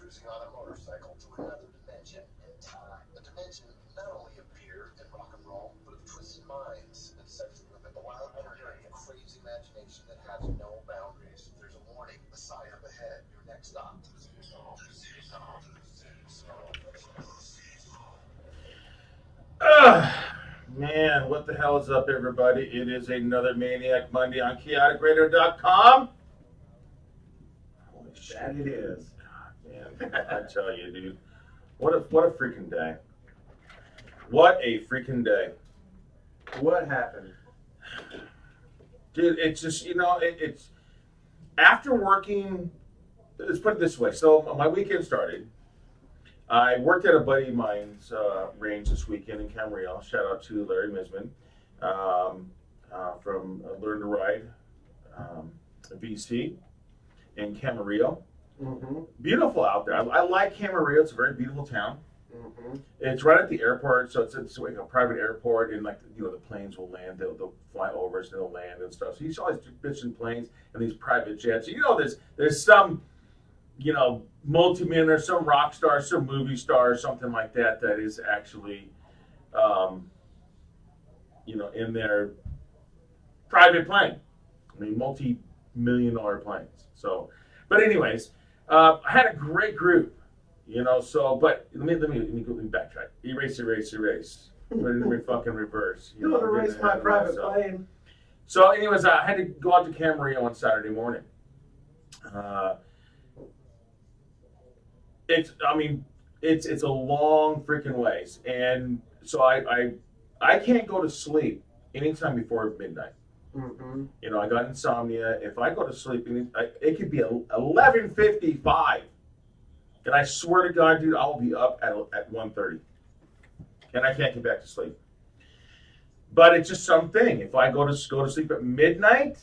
cruising on a motorcycle to another dimension in time. A dimension not only of beer and rock and roll, but of twisted minds and sexual women. A wild wandering, a crazy imagination that has no boundaries. There's a warning, a sign up ahead. Your next stop. Man, what the hell is up, everybody? It is another Maniac Monday on KaoticRadio.com. Holy shit, it is. God, man, I tell you, dude. What a freaking day. What a freaking day. What happened? Dude, it's just, it's after working, let's put it this way. So my weekend started. I worked at a buddy of mine's range this weekend in Camarillo. Shout out to Larry Misman from Learn to Ride BC in Camarillo. Mm-hmm. Beautiful out there. I like Camarillo. It's a very beautiful town. Mm-hmm. It's right at the airport, so it's like a private airport, and like the planes will land. They'll fly over, so they'll land and stuff. So you see all these bitchin' planes and these private jets. There's some multi-millionaire, some rock star, some movie star, something like that is actually, in their private plane. I mean, multi-million-dollar planes. So, but anyways, I had a great group, but let me backtrack. Erase. Put it in fucking reverse. You want to erase my private plane? So anyways, I had to go out to Camarillo on Saturday morning. It's a long freaking ways, and so I can't go to sleep anytime before midnight. Mm-hmm. I got insomnia. If I go to sleep, it could be 11:55, and I swear to God, dude, I'll be up at 1:30, and I can't get back to sleep. But it's just something. If I go to sleep at midnight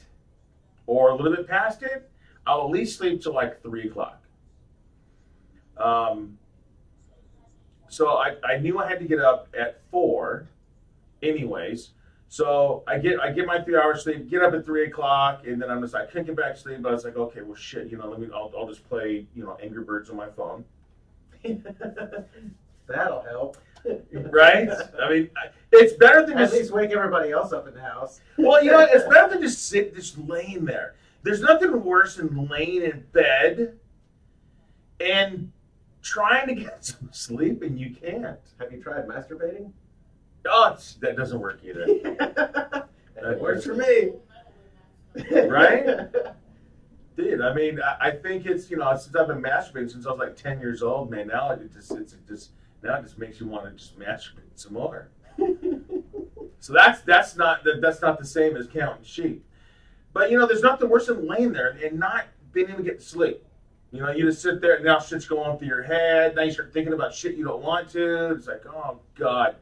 or a little bit past it, I'll at least sleep till like 3 o'clock. So I knew I had to get up at 4 anyways. So I get my 3 hours sleep, get up at 3 o'clock, and then I couldn't get back to sleep, but I was like, okay, well shit, I'll just play, Angry Birds on my phone. That'll help. Right? I mean, it's better than at least wake everybody else up in the house. Well, it's better than just laying there. There's nothing worse than laying in bed and trying to get some sleep and you can't. Have you tried masturbating? Oh, that doesn't work either. That works for me. Right? Dude, I mean, I think it's, since I've been masturbating since I was like 10 years old, man, now it just makes you want to just masturbate some more. So that's not the same as counting sheep. But, there's nothing worse than laying there and not being able to get to sleep. You just sit there and now shit's going through your head. Now you start thinking about shit you don't want to. It's like, oh, God.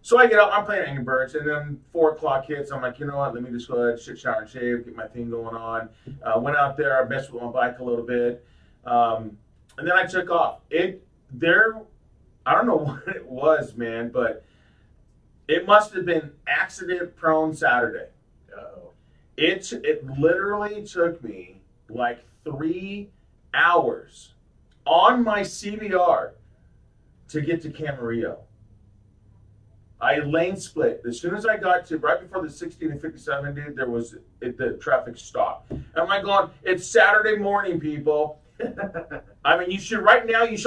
So I get up, I'm playing Angry Birds, and then 4 o'clock hits. I'm like, you know what, let me just go ahead, shit, shower, and shave, get my thing going on. Went out there, I messed with my bike a little bit. And then I took off. I don't know what it was, man, but it must have been accident-prone Saturday. Uh-oh. It literally took me like 3 hours on my CBR to get to Camarillo. I lane split. As soon as I got to right before the 16 and 57, dude, the traffic stopped. And I'm like going, it's Saturday morning, people. I mean,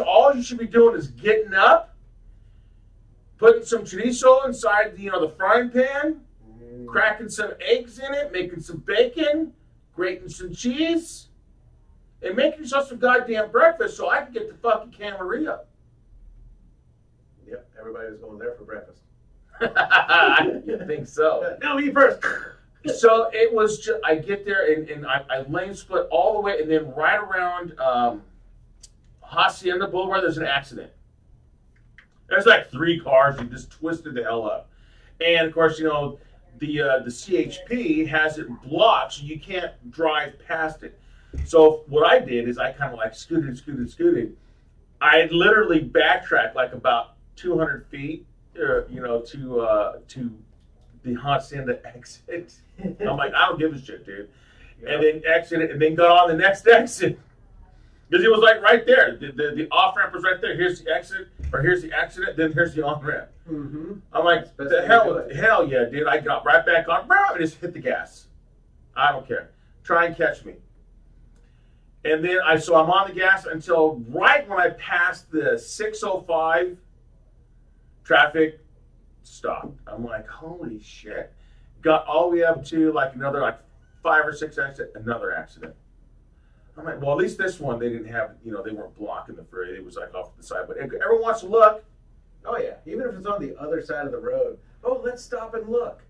all you should be doing is getting up, putting some chorizo inside the frying pan, cracking some eggs in it, making some bacon, grating some cheese, and making yourself some goddamn breakfast so I can get to fucking Camarillo. Yep, everybody was going there for breakfast. You think so? No, me first. So it was just, I get there and I lane split all the way, and then right around Hacienda Boulevard, there's an accident. There's like 3 cars and just twisted the hell up. And of course, the CHP has it blocked, so you can't drive past it. So what I did is I kind of like scooted. I literally backtracked like about 200 feet, to the Hacienda exit. I'm like, I don't give a shit, dude. Yeah. And then exited, and then got on the next exit. Because it was like right there. The off ramp was right there. Here's the exit, or here's the accident, then here's the on ramp. Mm-hmm. I'm like, the hell yeah, dude. I got right back on, and just hit the gas. I don't care. Try and catch me. And then I'm on the gas until right when I passed the 605 traffic stopped. I'm like, holy shit. Got all the way up to like another like 5 or 6 accidents, another accident. I'm like, well, at least this one, they didn't have, they weren't blocking the freeway. It was like off to the side. But everyone wants to look. Oh, yeah. Even if it's on the other side of the road. Oh, let's stop and look.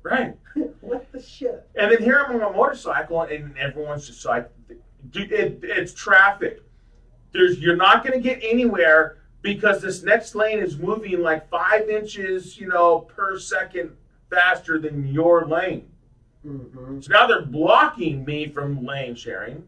Right. What the shit? And then here I'm on my motorcycle, and everyone's just like, dude, it's traffic. You're not going to get anywhere because this next lane is moving like 5 inches, per second faster than your lane. Mm-hmm. So now they're blocking me from lane sharing.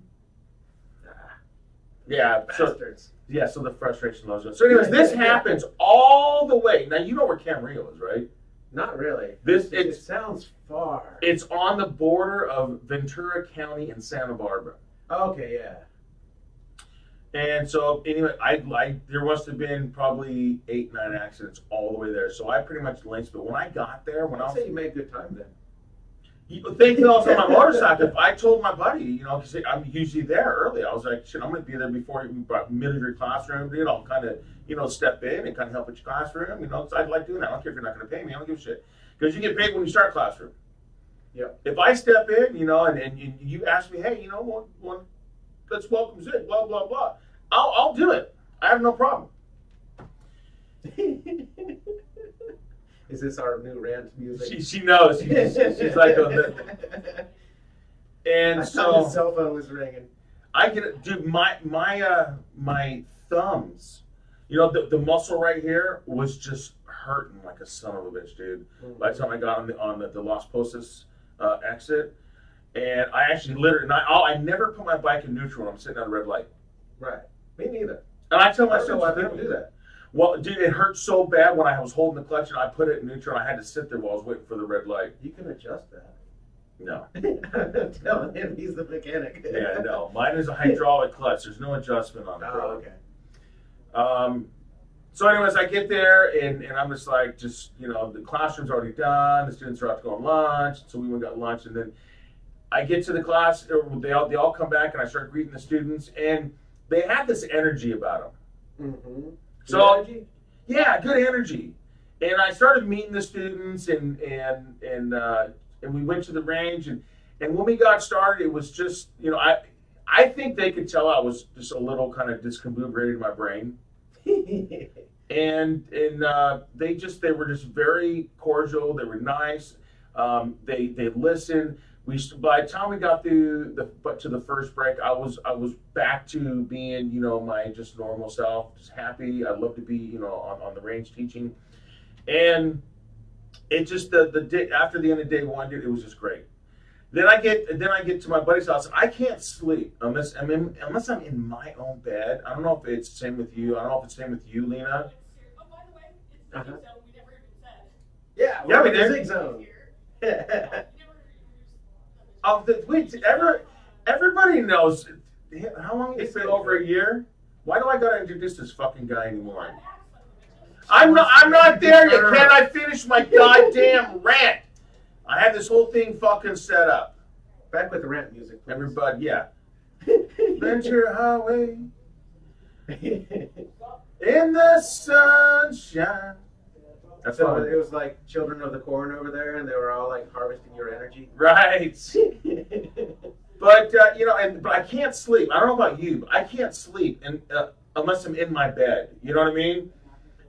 Yeah, bastards. So the frustration lows. So anyways, this happens all the way. Now you know where Camarillo is, right? Not really. It sounds far. It's on the border of Ventura County and Santa Barbara. Okay, yeah. And so anyway, there must have been probably 8, 9 accidents all the way there. So I pretty much linked. But when I got there, I'd say you made good time then. Thankfully, I was on my motorcycle. If I told my buddy, because I'm usually there early, I was like, shit, I'm going to be there before you brought middle of your classroom. I'll kind of, step in and kind of help with your classroom. Because I like doing that. I don't care if you're not going to pay me. I don't give a shit. Because you get paid when you start classroom. Yeah. If I step in, and you ask me, hey, let's welcome Zig, blah, blah, blah. I'll do it. I have no problem. Is this our new rant music? She knows. She's like, and so his cell phone was ringing. I get, dude, my thumbs, the muscle right here was just hurting like a son of a bitch, dude. Mm-hmm. By the time I got on the Las Posas exit, and I actually literally, I never put my bike in neutral when I'm sitting at a red light. Right. Me neither. And I tell myself, why people do that. Well, dude, it hurt so bad when I was holding the clutch and I put it in neutral. I had to sit there while I was waiting for the red light. You can adjust that. No. I'm telling him he's the mechanic. Yeah, no. Mine is a hydraulic clutch. There's no adjustment on it. Oh, okay. So anyways, I get there and I'm just like, the classroom's already done. The students are out to go on lunch. So we went and got lunch. And then I get to the class. They all come back and I start greeting the students. And they had this energy about them. Mm-hmm. So, energy? Yeah, good energy. And I started meeting the students, and we went to the range, and when we got started, it was just, I think they could tell I was just a little kind of discombobulated in my brain. and they were just very cordial. They were nice. They listened. By the time we got through to the first break, I was back to being, my just normal self, just happy. I love to be, on the range teaching, and it just the day after the end of day one, dude, it was just great. Then I get to my buddy's house, and I can't sleep unless I'm in my own bed. I don't know if it's the same with you. I don't know if it's the same with you, Lena. Oh, by the way, it's the zone we never even said. Yeah, we did. Zig zone. Everybody knows. How long has it been? Over a year? Why do I gotta introduce this fucking guy anymore? I'm not there yet. Can I finish my goddamn rant? I had this whole thing fucking set up. Back with the rant music, please. Everybody, yeah. Venture Highway in the sunshine. That's so it was like Children of the Corn over there, and they were all like harvesting your energy. Right. But but I can't sleep. I don't know about you, but I can't sleep unless I'm in my bed. You know what I mean?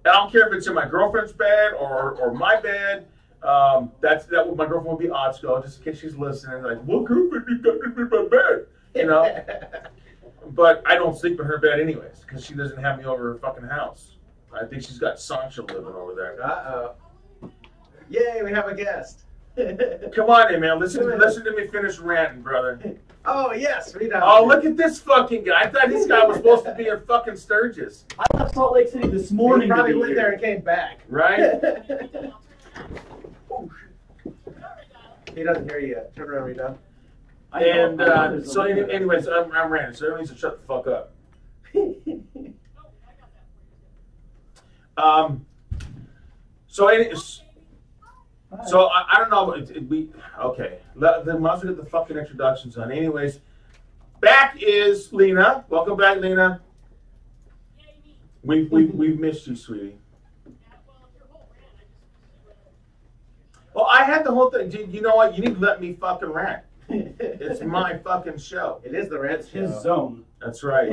And I don't care if it's in my girlfriend's bed or my bed. That my girlfriend would be Otsko, just in case she's listening. Like, what girlfriend you got in my bed? But I don't sleep in her bed anyways, because she doesn't have me over her fucking house. I think she's got Sancho living over there. Uh-oh. Yay, we have a guest. Come on in, man. Listen to me finish ranting, brother. Oh, yes, we know. Oh, look at this fucking guy. I thought this guy was supposed to be in fucking Sturgis. I left Salt Lake City this morning. He probably went there and came back. Right? He doesn't hear you yet. Turn around, Rita. And so anyways, I'm ranting, so everyone needs to shut the fuck up. So I don't know. Okay. Then might as well get the fucking introductions on. Anyways, back is Lena. Welcome back, Lena. We've missed you, sweetie. Well, I had the whole thing. Dude, you know what? You need to let me fucking rant. It's my fucking show. It is the rant show. His zone. That's right.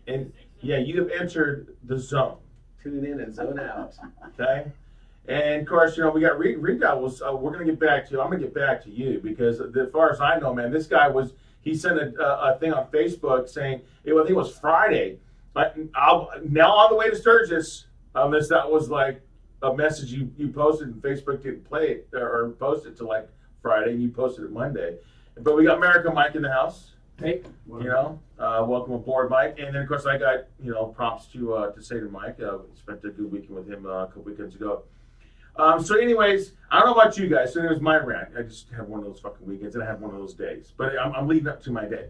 And yeah, you have entered the zone. Tune in and zone out. Okay. And of course, you know, we got Regal was. We're gonna get back to. I'm gonna get back to you because as far as I know, man, this guy was. He sent a thing on Facebook saying I think it was Friday. But now on the way to Sturgis. That was like a message you posted and Facebook didn't play it or post it till like Friday. And you posted it Monday. But we got America Mike in the house. Hey, you know, welcome aboard, Mike. And then of course I got props to say to Mike. Spent a good weekend with him a couple weekends ago. So anyways, I don't know about you guys. So it was my rant. I just have one of those fucking weekends and I have one of those days. But I'm leading up to my day.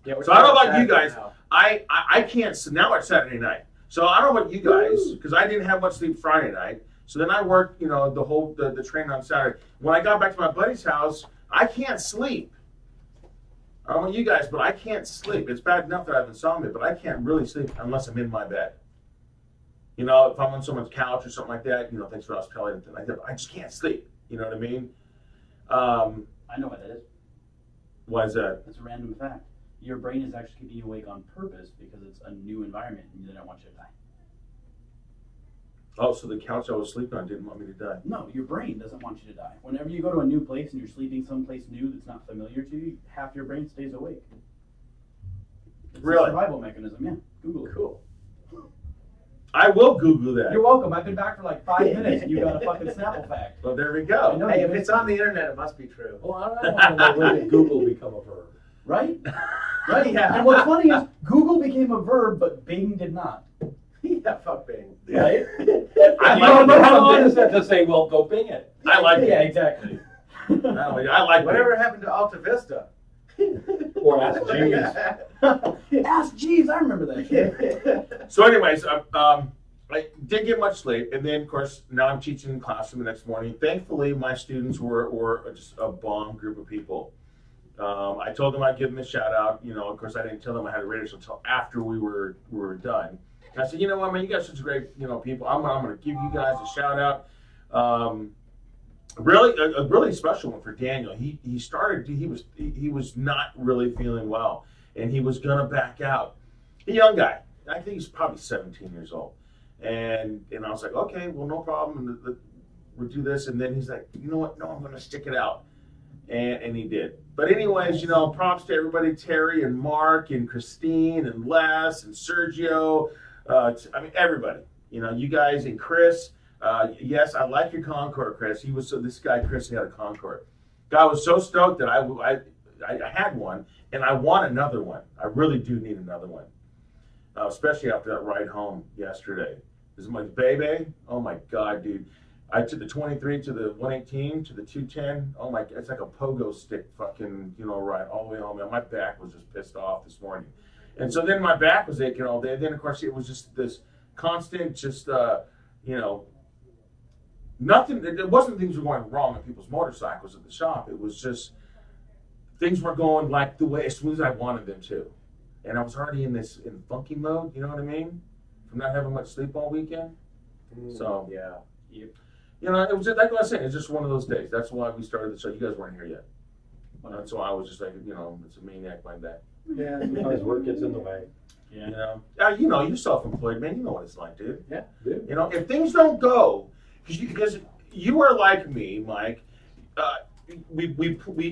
Yeah, so I don't know about you guys. Now. I can't. Now it's Saturday night. So I don't know about you guys because I didn't have much sleep Friday night. So then I worked, the train on Saturday. When I got back to my buddy's house, I can't sleep. I don't know about you guys, but I can't sleep. It's bad enough that I have insomnia, but I can't really sleep unless I'm in my bed. You know, if I'm on someone's couch or something like that, thanks for hospitality and things like that, I just can't sleep. You know what I mean? I know what that is. Why is that? It's a random fact. Your brain is actually keeping you awake on purpose because it's a new environment and they don't want you to die. Oh, so the couch I was sleeping on didn't want me to die? No, your brain doesn't want you to die. Whenever you go to a new place and you're sleeping someplace new that's not familiar to you, half your brain stays awake. It's really? A survival mechanism, yeah. Google it. Cool. I will Google that. You're welcome. I've been back for like 5 minutes and you got a fucking Snapple fact. Well, there we go. Know, hey, if it's on the internet, it must be true. Well, I don't know when did Google become a verb. Right? Right? Yeah. And what's funny is Google became a verb, but Bing did not. Yeah, fuck Bing. Right? How long is that to say, well, go Bing it? I like it. Yeah, exactly. I like Whatever Bing. happened to Alta Vista? Or Ask Jeeves. Ask Jeeves, I remember that shit. So anyways, I didn't get much sleep, and then of course now I'm teaching in classroom the next morning. Thankfully, my students were just a bomb group of people. I told them I'd give them a shout out. Of course, I didn't tell them I had a radio show until after we were done. And I said, you know what, man, you guys are such great people. I'm going to give you guys a shout out. Really, a really special one for Daniel. He was not really feeling well, and he was gonna back out. A young guy, I think he's probably 17 years old, and I was like, okay, well, no problem. We'll do this, and then he's like, you know what? No, I'm gonna stick it out, and he did. But anyways, props to everybody, Terry and Mark and Christine and Les and Sergio. Everybody. You guys and Chris. Yes, I like your Concord, Chris. This guy, Chris, he had a Concord. Guy was so stoked that I had one, and I want another one. I really do need another one, especially after that ride home yesterday. This is my baby. Oh my God, dude! I took the 23 to the 118 to the 210. Oh my, it's like a pogo stick, fucking ride all the way home. And my back was just pissed off this morning, and so then my back was aching all day. Then of course it was just this constant, nothing. It wasn't things were going wrong on people's motorcycles at the shop. It was just things were going like the way as smooth as I wanted them to, and I was already in funky mode. You know what I mean? From not having much sleep all weekend. So yeah, it was just like I said. It's just one of those days. That's why we started the show. You guys weren't here yet. That's why I was just like, it's a maniac like that. Yeah, sometimes work gets in the way. Yeah. You're self-employed, man. You know what it's like, dude. Yeah, dude. If things don't go. Because you are like me, Mike. We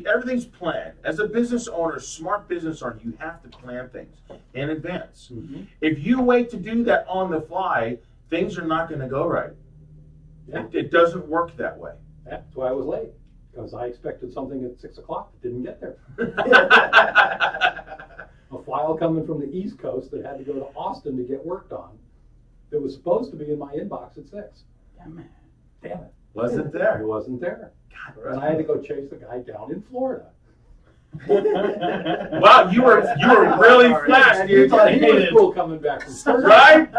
everything's planned. As a business owner, smart business owner, you have to plan things in advance. Mm-hmm. If you wait to do that on the fly, things are not going to go right. Yeah. It doesn't work that way. Yeah, that's why I was late. Because I expected something at 6 o'clock that didn't get there. A file coming from the East Coast that had to go to Austin to get worked on. That was supposed to be in my inbox at 6. Damn it. Wasn't there. It wasn't there. God, and I had to go chase the guy down in Florida. Wow, you were really fast, You dude. thought he was cool coming back from Turkey. Right?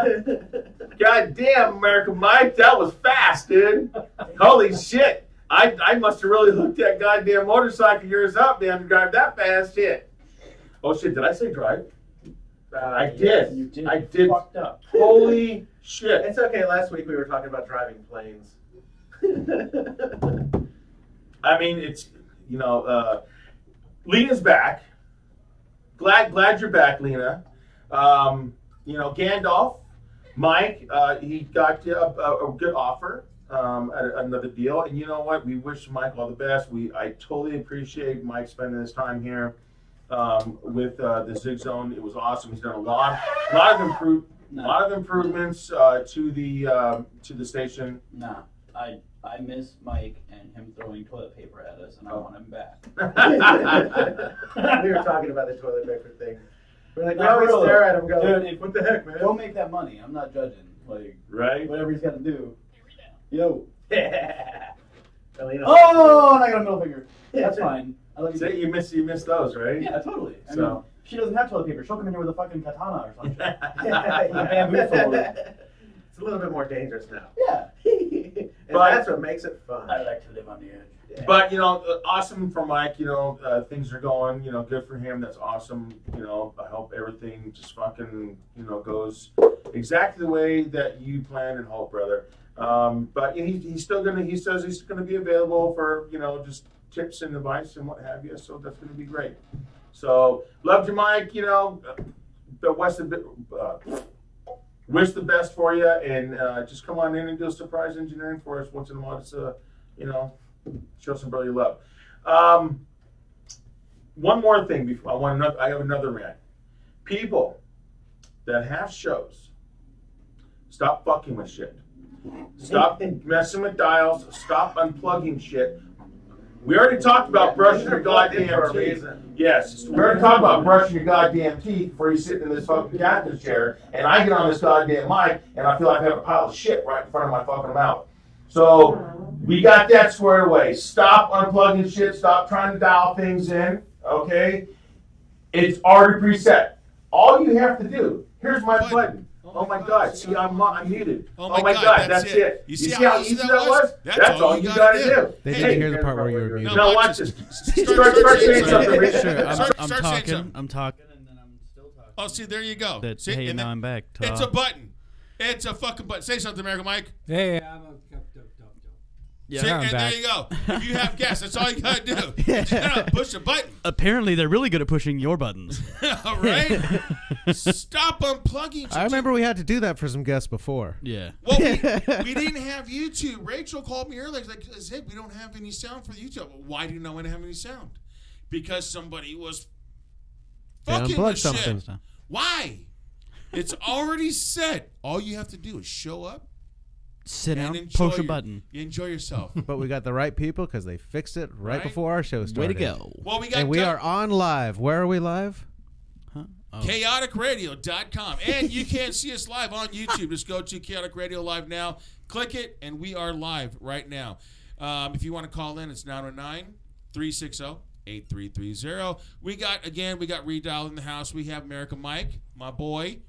God damn, American Mike, that was fast, dude. Holy shit. I must have really hooked that goddamn motorcycle of yours up, man, to drive that fast. Shit. Oh shit, did I say drive? I did. You did. I did. Fucked up. Holy shit. It's okay. Last week we were talking about driving planes. I mean, it's, Lena's back. Glad you're back, Lena. Gandalf, Mike, he got a good offer, another deal. And you know what? We wish Mike all the best. I totally appreciate Mike spending his time here with the Zig Zone. It was awesome. He's done a lot of improvements to the station. Nah, I miss Mike and him throwing toilet paper at us, and I want him back. We were talking about the toilet paper thing. We're like, No, we always really. stare at him go, Dude, what the heck, man? Don't make that money. I'm not judging. Like, Right? whatever he's got to do. Yo. Elena. Oh, and I got a middle finger. That's fine. I love you. Say you miss those, right? Yeah, totally. I So- mean, she doesn't have toilet paper. She'll come in here with a fucking katana or something. It's a little bit more dangerous now. Yeah. And But- that's what makes it fun. I like to live on the edge. Yeah. But awesome for Mike. Things are going. Good for him. That's awesome. I hope everything just fucking goes exactly the way that you planned and hope, brother. But he's still gonna. He says he's gonna be available for just tips and advice and what have you. So that's gonna be great. So loved you, Mike. But wish the best for you, and just come on in and do a surprise engineering for us once in a while. Just show some brotherly love. One more thing before I have another rant. People that have shows, stop fucking with shit. Stop messing with dials. Stop unplugging shit. We already talked about brushing your goddamn teeth. Yes, we already talked about brushing your goddamn teeth before you sit in this fucking captain's chair, and I get on this goddamn mic, and I feel like I have a pile of shit right in front of my fucking mouth. So we got that squared away. Stop unplugging shit. Stop trying to dial things in. Okay, it's already preset. All you have to do. Here's my button. Oh my God! See, I'm muted. Oh my God, that's it. You see how easy that was? That's all you gotta do. They didn't hear the part where you were muted. No, watch this. Start saying something, Rich. Sure, I'm Start saying talking. something. I'm talking, and then I'm still talking. Oh, see, there you go. See, Hey, and now then- I'm back. It's a button. It's a fucking button. Say something, American Mike. Hey, I'm a... Yeah, See, now I'm and back. there you go. If you have guests, that's all you gotta do. You just gotta push a button. Apparently, they're really good at pushing your buttons. All right? Stop unplugging. I remember we had to do that for some guests before. Yeah. Well, we didn't have YouTube. Rachel called me earlier. Like, Zig, we don't have any sound for the YouTube. Why do you not want to have any sound? Because somebody was They fucking unplugged with shit. something. Why? It's already set. All you have to do is show up Sit and down, enjoy push a button. You enjoy yourself. But we got the right people because they fixed it right Right? before our show Way started. to go. Well, we got And we are on live. Where are we live? Huh? Oh. KaoticRadio.com. And you can't see us live on YouTube. Just go to Chaotic Radio Live now. Click it, and we are live right now. If you want to call in, it's 909-360-8330. We got Redial in the house. We have America Mike, my boy.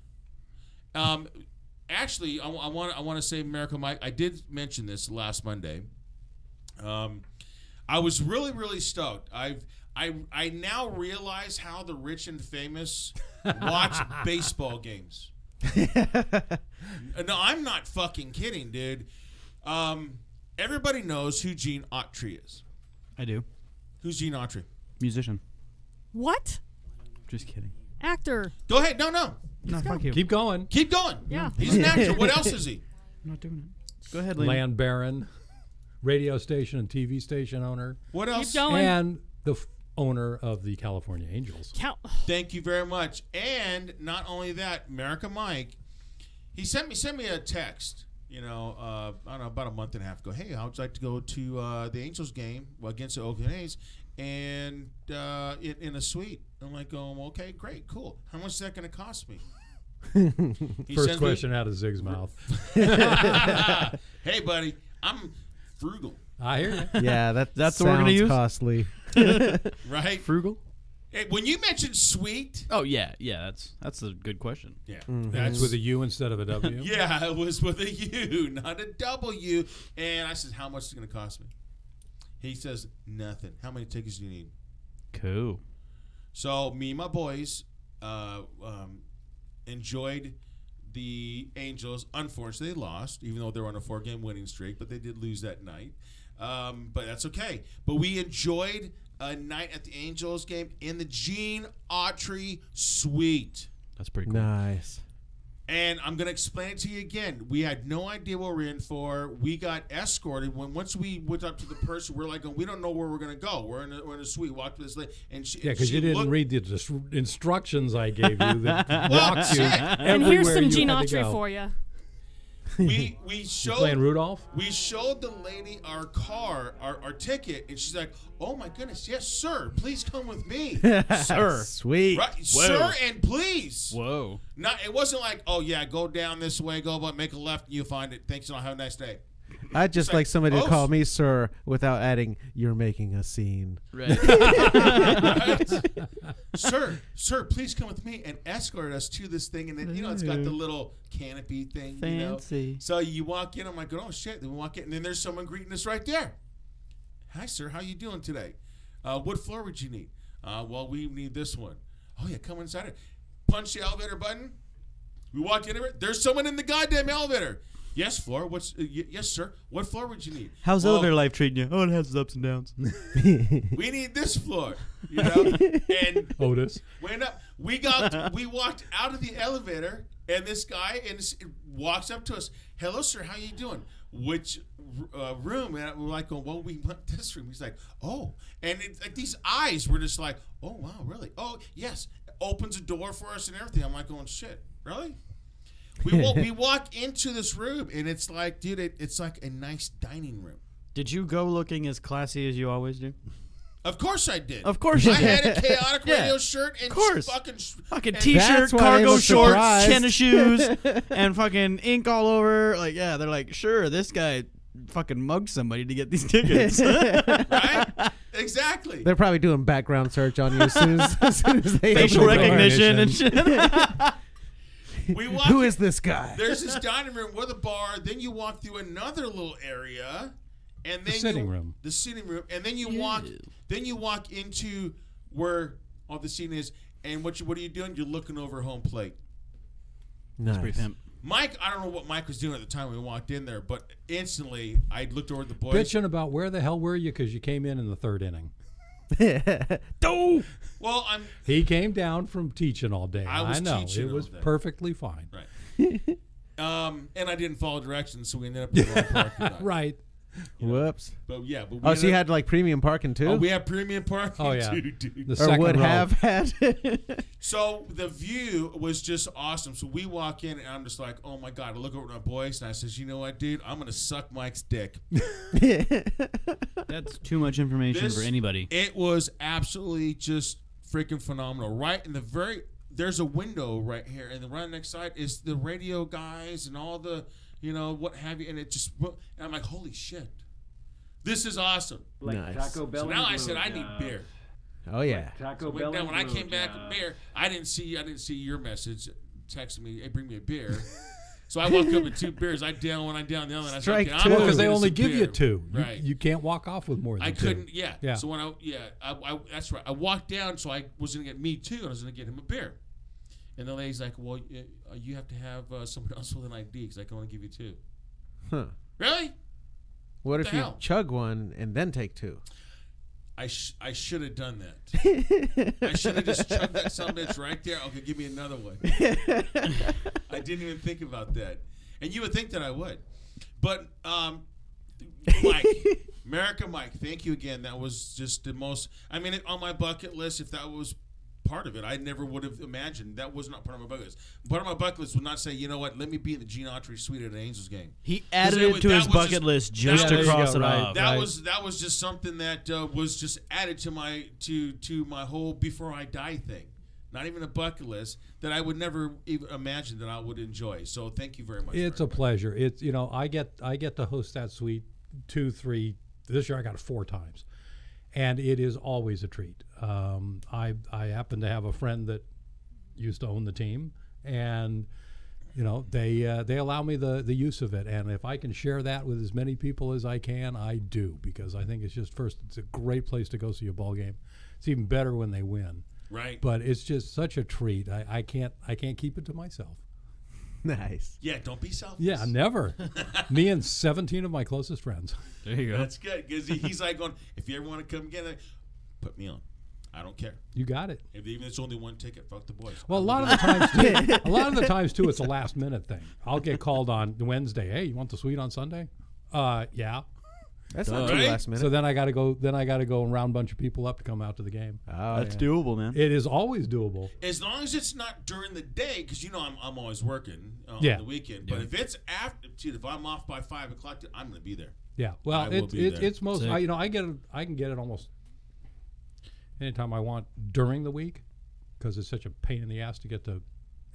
Actually, I want to say America Mike. I did mention this last Monday. I was really, really stoked. I now realize how the rich and famous watch baseball games. No, I'm not fucking kidding, dude. Everybody knows who Gene Autry is. I do. Who's Gene Autry? Musician. What? Just kidding. Actor. Go ahead. No. No, fuck you. Keep going. Keep going. Yeah. He's an actor. What else is he? I'm not doing it. Go ahead, Lee. Land baron, radio station and TV station owner, What else? Keep going. and the owner of the California Angels. Thank you very much. And not only that, America Mike, he sent me a text. I don't know, about a month and a half ago. Hey, I would like to go to the Angels game against the Oakland A's, and in a suite. I'm like, okay, great, cool. How much is that going to cost me? He First sends question out of Zig's mouth. Hey, buddy, I'm frugal, I hear you. Yeah, that That's what we're gonna sounds use? costly. right? Frugal? Hey, when you mentioned sweet, Oh yeah, that's a good question. yeah, That's with a U instead of a W. yeah, it was with a U, not a W. And I said, how much is it going to cost me? He says, nothing. How many tickets do you need? Cool. So me and my boys enjoyed the Angels. Unfortunately, they lost, even though they were on a 4-game winning streak. But they did lose that night. But that's okay. But we enjoyed a night at the Angels game in the Gene Autry Suite. That's pretty cool. Nice. And I'm going to explain it to you again. We had no idea what we were in for. We got escorted. Once we went up to the person, we're like, we don't know where we're going to go. We're in a suite. Walked to this lady. And she, Yeah, because you didn't read the instructions I gave you that Well, walked you shit. And here's everywhere some you Gene had to Autry go. for you. we You showed playing Rudolph? we showed the lady our car, our ticket, and she's like, "Oh my goodness, yes, sir. Please come with me, Sir. Sweet. right, sir, and please." Whoa. Not, it wasn't like, "Oh yeah, go down this way, go but make a left, and you find it. Thanks, and I'll have a nice day." I'd just It's like somebody to oh, call me sir without adding, "You're making a scene." Right. right? sir, please come with me and escort us to this thing. And then, it's got the little canopy thing, Fancy. So you walk in, I'm like, oh shit. Then we walk in, and then there's someone greeting us right there. Hi, sir. How you doing today? What floor would you need? Well, we need this one. Oh yeah, come inside it. Punch the elevator button. We walk in. There's someone in the goddamn elevator. Yes, floor. Yes, sir. What floor would you need? How's Well, elevator life treating you? Oh, it has its ups and downs. we need this floor, And Otis. went up. We walked out of the elevator, and this guy walks up to us. Hello, sir. How you doing? Which room? And we're like, well, we want this room. He's like, oh, and like these eyes were just like, oh wow, really? Oh yes. Opens a door for us and everything. I'm like, going shit, really? We walk into this room, and it's like, dude, it's like a nice dining room. Did you go looking as classy as you always do? Of course I did. Of course you I did. had a Chaotic Yeah. Radio shirt and Of course. fucking Fucking t-shirt, That's why they cargo look shorts, surprised. tennis shoes, and fucking ink all over. Like, yeah, they're like, sure, this guy fucking mugged somebody to get these tickets. right? Exactly. They're probably doing background search on you as soon as they Facial open the door. recognition and shit. We walk Who in- is this guy? There's this dining room with a bar. Then you walk through another little area, and then The sitting room. The sitting room, and then you walk. Then you walk into where all the seating is. And what are you doing? You're looking over home plate. Nice. Pretty pimp. Mike, I don't know what Mike was doing at the time when we walked in there, but instantly I looked over at the boys. Bitching about where the hell were you because you came in the third inning. Well, I'm He came down from teaching all day. I was know. teaching It was all day. perfectly fine. right. And I didn't follow directions, so we ended up in the wrong parking lot. Right. Whoops. But yeah, but we Oh, so you ended had like premium parking too? up- we had premium parking Oh, yeah. too, dude. The or second would row. have had. So the view was just awesome. So we walk in, and I'm just like, oh my god! I look over at my boys, and I says, you know what, dude? I'm gonna suck Mike's dick. That's too much information for anybody. It was absolutely just freaking phenomenal. Right in the there's a window right here, and the right next side is the radio guys and all the, what have you, and it just, and I'm like, holy shit, this is awesome. Like Nice. Taco Bell. So and now I said I need blowjob. beer. Oh yeah. Taco When, Bell. now and when I came back blowjob. with beer, I didn't see your message texting me, hey, bring me a beer. So I walked up with 2 beers. I down one, I down the other. And I Strike said, okay, two. I'm Well, gonna because they get us only a give you beer. 2. Right. You can't walk off with more than I 2. couldn't. Yeah. Yeah. So when I that's right. I walked down, so I was gonna get me too, and I was gonna get him a beer. And the lady's like, "Well, you have to have someone else with an ID because I can only give you 2." Huh. Really? What if the you hell? chug one and then take 2? I should have done that. I should have just chugged that son of a bitch right there. Okay, give me another one. I didn't even think about that. And you would think that I would. But Mike, America Mike, thank you again. That was just the most, on my bucket list, if that was part of it, I never would have imagined. That was not part of my bucket list. Part of my bucket list would not say, you know what, let me be in the Gene Autry suite at an Angels game. He added it it was- to that his was bucket just- list just that to was- cross it right. off. That was just something that was just added to my to my whole before I die thing. Not even a bucket list that I would never even imagine that I would enjoy. So thank you very much. It's a very much. pleasure. It's I get to host that suite 2, 3. This year I got it 4 times, and it is always a treat. I happen to have a friend that used to own the team, and they allow me the use of it, and if I can share that with as many people as I can, I do, because I think it's a great place to go see a ball game. It's even better when they win. Right. But it's just such a treat. I can't keep it to myself. Nice. Yeah, don't be selfish. Yeah, never. Me and 17 of my closest friends. There you go. That's good, because he's like going, if you ever want to come again, put me on. I don't care. You got it. Even if it's only one ticket, fuck the boys. Well, a lot of the times too, it's a last minute thing. I'll get called on Wednesday. Hey, you want the suite on Sunday? Yeah. That's not too last minute. So then I got to go. And round a bunch of people up to come out to the game. Oh, That's doable, man. It is always doable. As long as it's not during the day, because I'm always working on the weekend. But if it's after, dude, if I'm off by 5 o'clock, I'm going to be there. Yeah. Well, it's most. Sick. I can get it almost anytime I want during the week, because it's such a pain in the ass to get to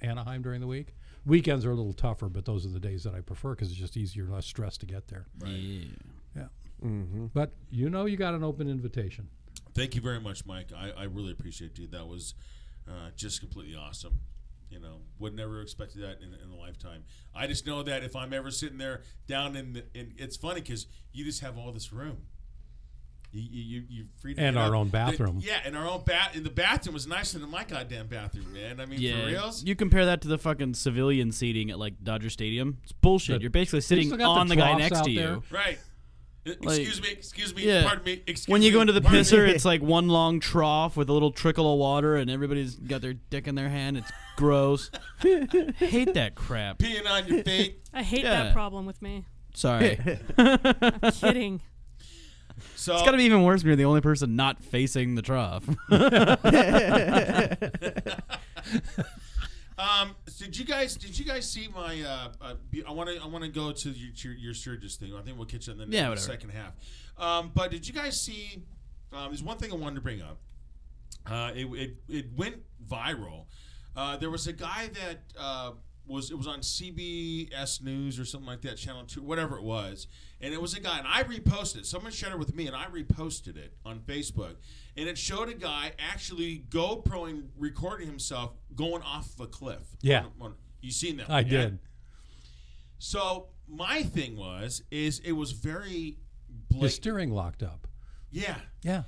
Anaheim during the week. Weekends are a little tougher, but those are the days that I prefer because it's just easier, less stress to get there. Right. Yeah. Mm-hmm. But you got an open invitation. Thank you very much, Mike. I really appreciate you. That was just completely awesome. Would never expected that in a lifetime. I just know that if I'm ever sitting there down in it's funny because you just have all this room. You free to and our own bathroom. And our own in the bathroom was nicer than my goddamn bathroom, man. I mean, for reals. You compare that to the fucking civilian seating at like Dodger Stadium. It's bullshit. You're basically sitting on the guy next to you. Right. Excuse me, pardon me. Excuse when you me, go into the pisser, it's like one long trough with a little trickle of water, and everybody's got their dick in their hand. It's gross. Hate that crap. Peeing on your feet. I hate that problem with me. Sorry. I'm kidding. So it's got to be even worse when you're the only person not facing the trough. Did you guys see my? I want to go to your Sturgis thing. I think we'll catch it in the second half. But did you guys see? There's one thing I wanted to bring up. It went viral. There was a guy that was on CBS News or something like that, Channel 2, whatever it was, and it was a guy, and I reposted it. Someone shared it with me, and I reposted it on Facebook, and it showed a guy actually GoProing, recording himself going off of a cliff. Yeah. You seen that? I did. So my thing is it was very blatant. The steering locked up. Yeah. Yeah.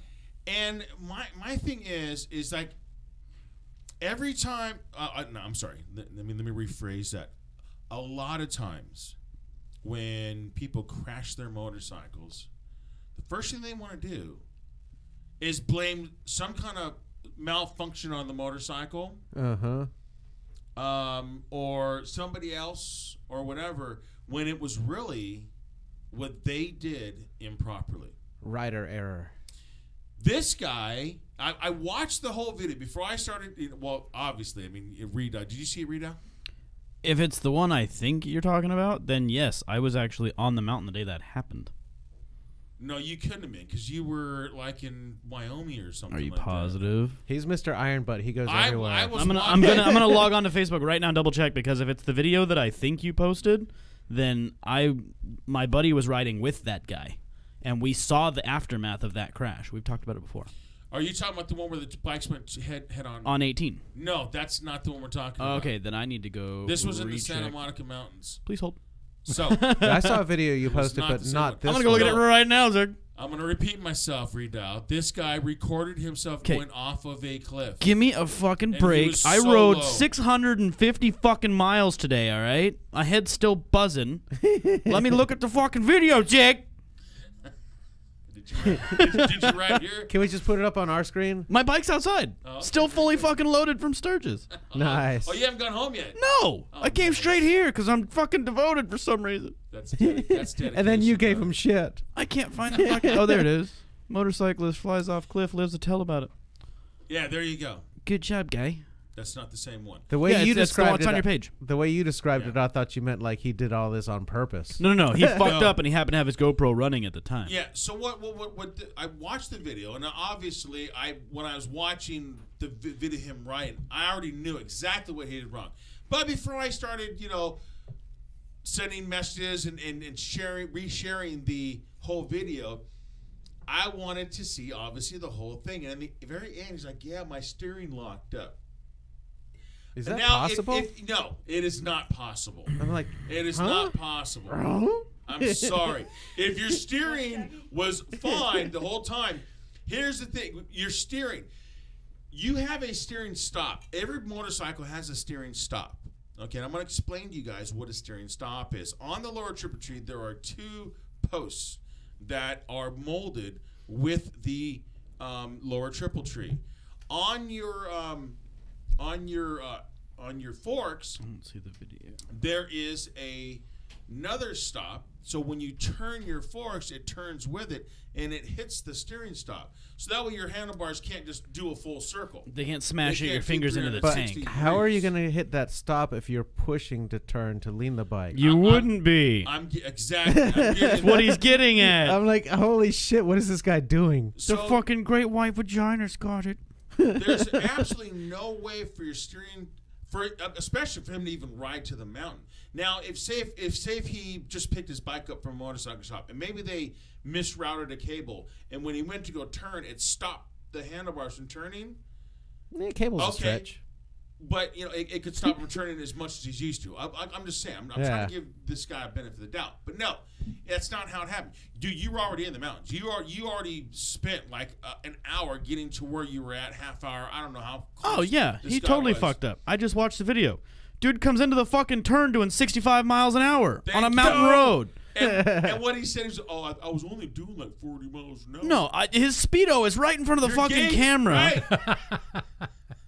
And my thing is like, every time, no, I'm sorry. Let me rephrase that. A lot of times, when people crash their motorcycles, the first thing they want to do is blame some kind of malfunction on the motorcycle, or somebody else, or whatever. When it was really what they did improperly. Rider error. This guy, I watched the whole video before I started. Well, obviously, I mean, Rita. Did you see it, Rita? If it's the one I think you're talking about, then yes, I was actually on the mountain the day that happened. No, you couldn't have been, because you were like in Wyoming or something. Are you like positive? He's Mr. Iron Butt. He goes everywhere. I'm gonna log on to Facebook right now and double check, because if it's the video that I think you posted, then my buddy was riding with that guy, and we saw the aftermath of that crash. We've talked about it before. Are you talking about the one where the bikes went head on? On 18. No, that's not the one we're talking about. Okay, then I need to go. This was in the Santa Monica Mountains. Please hold. So I saw a video you posted, but not this. I'm gonna go look at it right now, Zerg. I'm gonna repeat myself, Redoubt. This guy recorded himself going off of a cliff. Give me a fucking break. I rode 650 fucking miles today. All right, my head's still buzzing. Let me look at the fucking video, Jake. Did you ride here? Can we just put it up on our screen? My bike's outside. Oh. Still fully fucking loaded from Sturgis. Nice. Oh, you haven't gone home yet? No. I came straight here because I'm fucking devoted for some reason. That's dedication. And then you gave him shit. I can't find the fucking... Oh, there it is. Motorcyclist flies off cliff, lives to tell about it. Yeah, there you go. Good job, guy. That's not the same one. The way you described it's on your page. The way you described it, I thought you meant like he did all this on purpose. No. He fucked up and he happened to have his GoPro running at the time. Yeah. So what I watched the video, and obviously when I was watching the video of him riding, I already knew exactly what he did wrong. But before I started, sending messages and resharing the whole video, I wanted to see, obviously, the whole thing. And at the very end, he's like, yeah, my steering locked up. Is And that now, possible? No, it is not possible. I'm like, It is huh? not possible. I'm sorry. If your steering was fine the whole time, here's the thing. Your steering, you have a steering stop. Every motorcycle has a steering stop. Okay, and I'm going to explain to you guys what a steering stop is. On the lower triple tree, there are 2 posts that are molded with the lower triple tree. On your forks, I don't see the video. there is another stop. So when you turn your forks, it turns with it, and it hits the steering stop. So that way your handlebars can't just do a full circle. They can't smash They your can't do fingers into the 360 tank. How are you degrees. going to hit that stop if you're pushing to turn to lean the bike? You wouldn't be. Exactly. That's what he's getting at. I'm like, holy shit, what is this guy doing? The fucking great white vagina's got it. There's absolutely no way for your steering, especially for him to even ride to the mountain. Now, if he just picked his bike up from a motorcycle shop, and maybe they misrouted a cable, and when he went to go turn, it stopped the handlebars from turning. Yeah, cable's a stretch. But it could stop him from turning as much as he's used to. I'm just saying. I'm trying to give this guy a benefit of the doubt. But no, that's not how it happened. Dude, you were already in the mountains. You already spent like an hour getting to where you were at, half hour. I don't know how. Oh yeah, this he guy totally was. fucked up. I just watched the video. Dude comes into the fucking turn doing 65 miles an hour on a Thank mountain you. road. And what he said is, I was only doing like 40 miles an hour. No, his Speedo is right in front of the You're fucking gay, camera. right?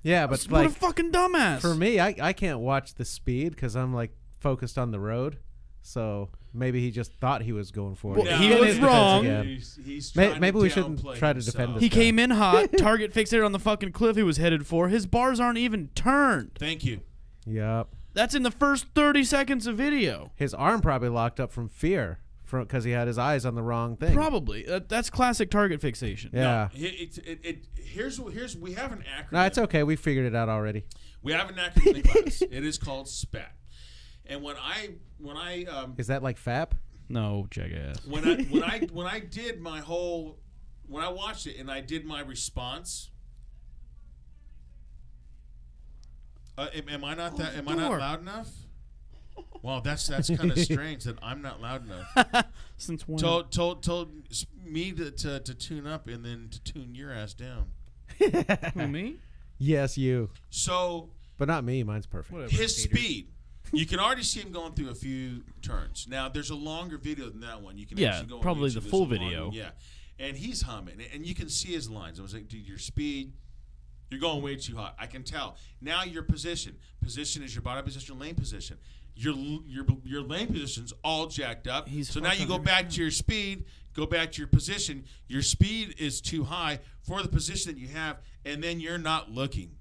Yeah, but What like, a fucking dumbass. for me, I can't watch the speed because I'm like focused on the road. So maybe he just thought he was going for it. Well, he was wrong. He's trying Maybe to we shouldn't downplay try to defend himself. this He guy. came in hot, target fixated on the fucking cliff he was headed for. His bars aren't even turned. Thank you. Yep. That's in the first 30 seconds of video. His arm probably locked up from fear because he had his eyes on the wrong thing. Probably. That's classic target fixation. Yeah. Here's we have an acronym. No, it's okay. We figured it out already. We have an acronym in class. It is called SPAT. And when I Is that like FAP? No, jackass. when I did my whole when I watched it and I did my response. Am I not loud enough? Well, that's kind of strange that I'm not loud enough. Since when? Told me to tune up and then to tune your ass down. Who, me? Yes, you. So, but not me. Mine's perfect. Whatever, his haters. speed. You can already see him going through a few turns. Now, there's a longer video than that one. You can actually go on probably YouTube. the There's full a longer video. one, yeah, and he's humming, and you can see his lines. I was like, dude, your speed. You're going way too hot. I can tell. Now your position. Position is your body position, lane position. Your lane position's all jacked up. So now you go back to your speed, go back to your position. Your speed is too high for the position that you have, and then you're not looking.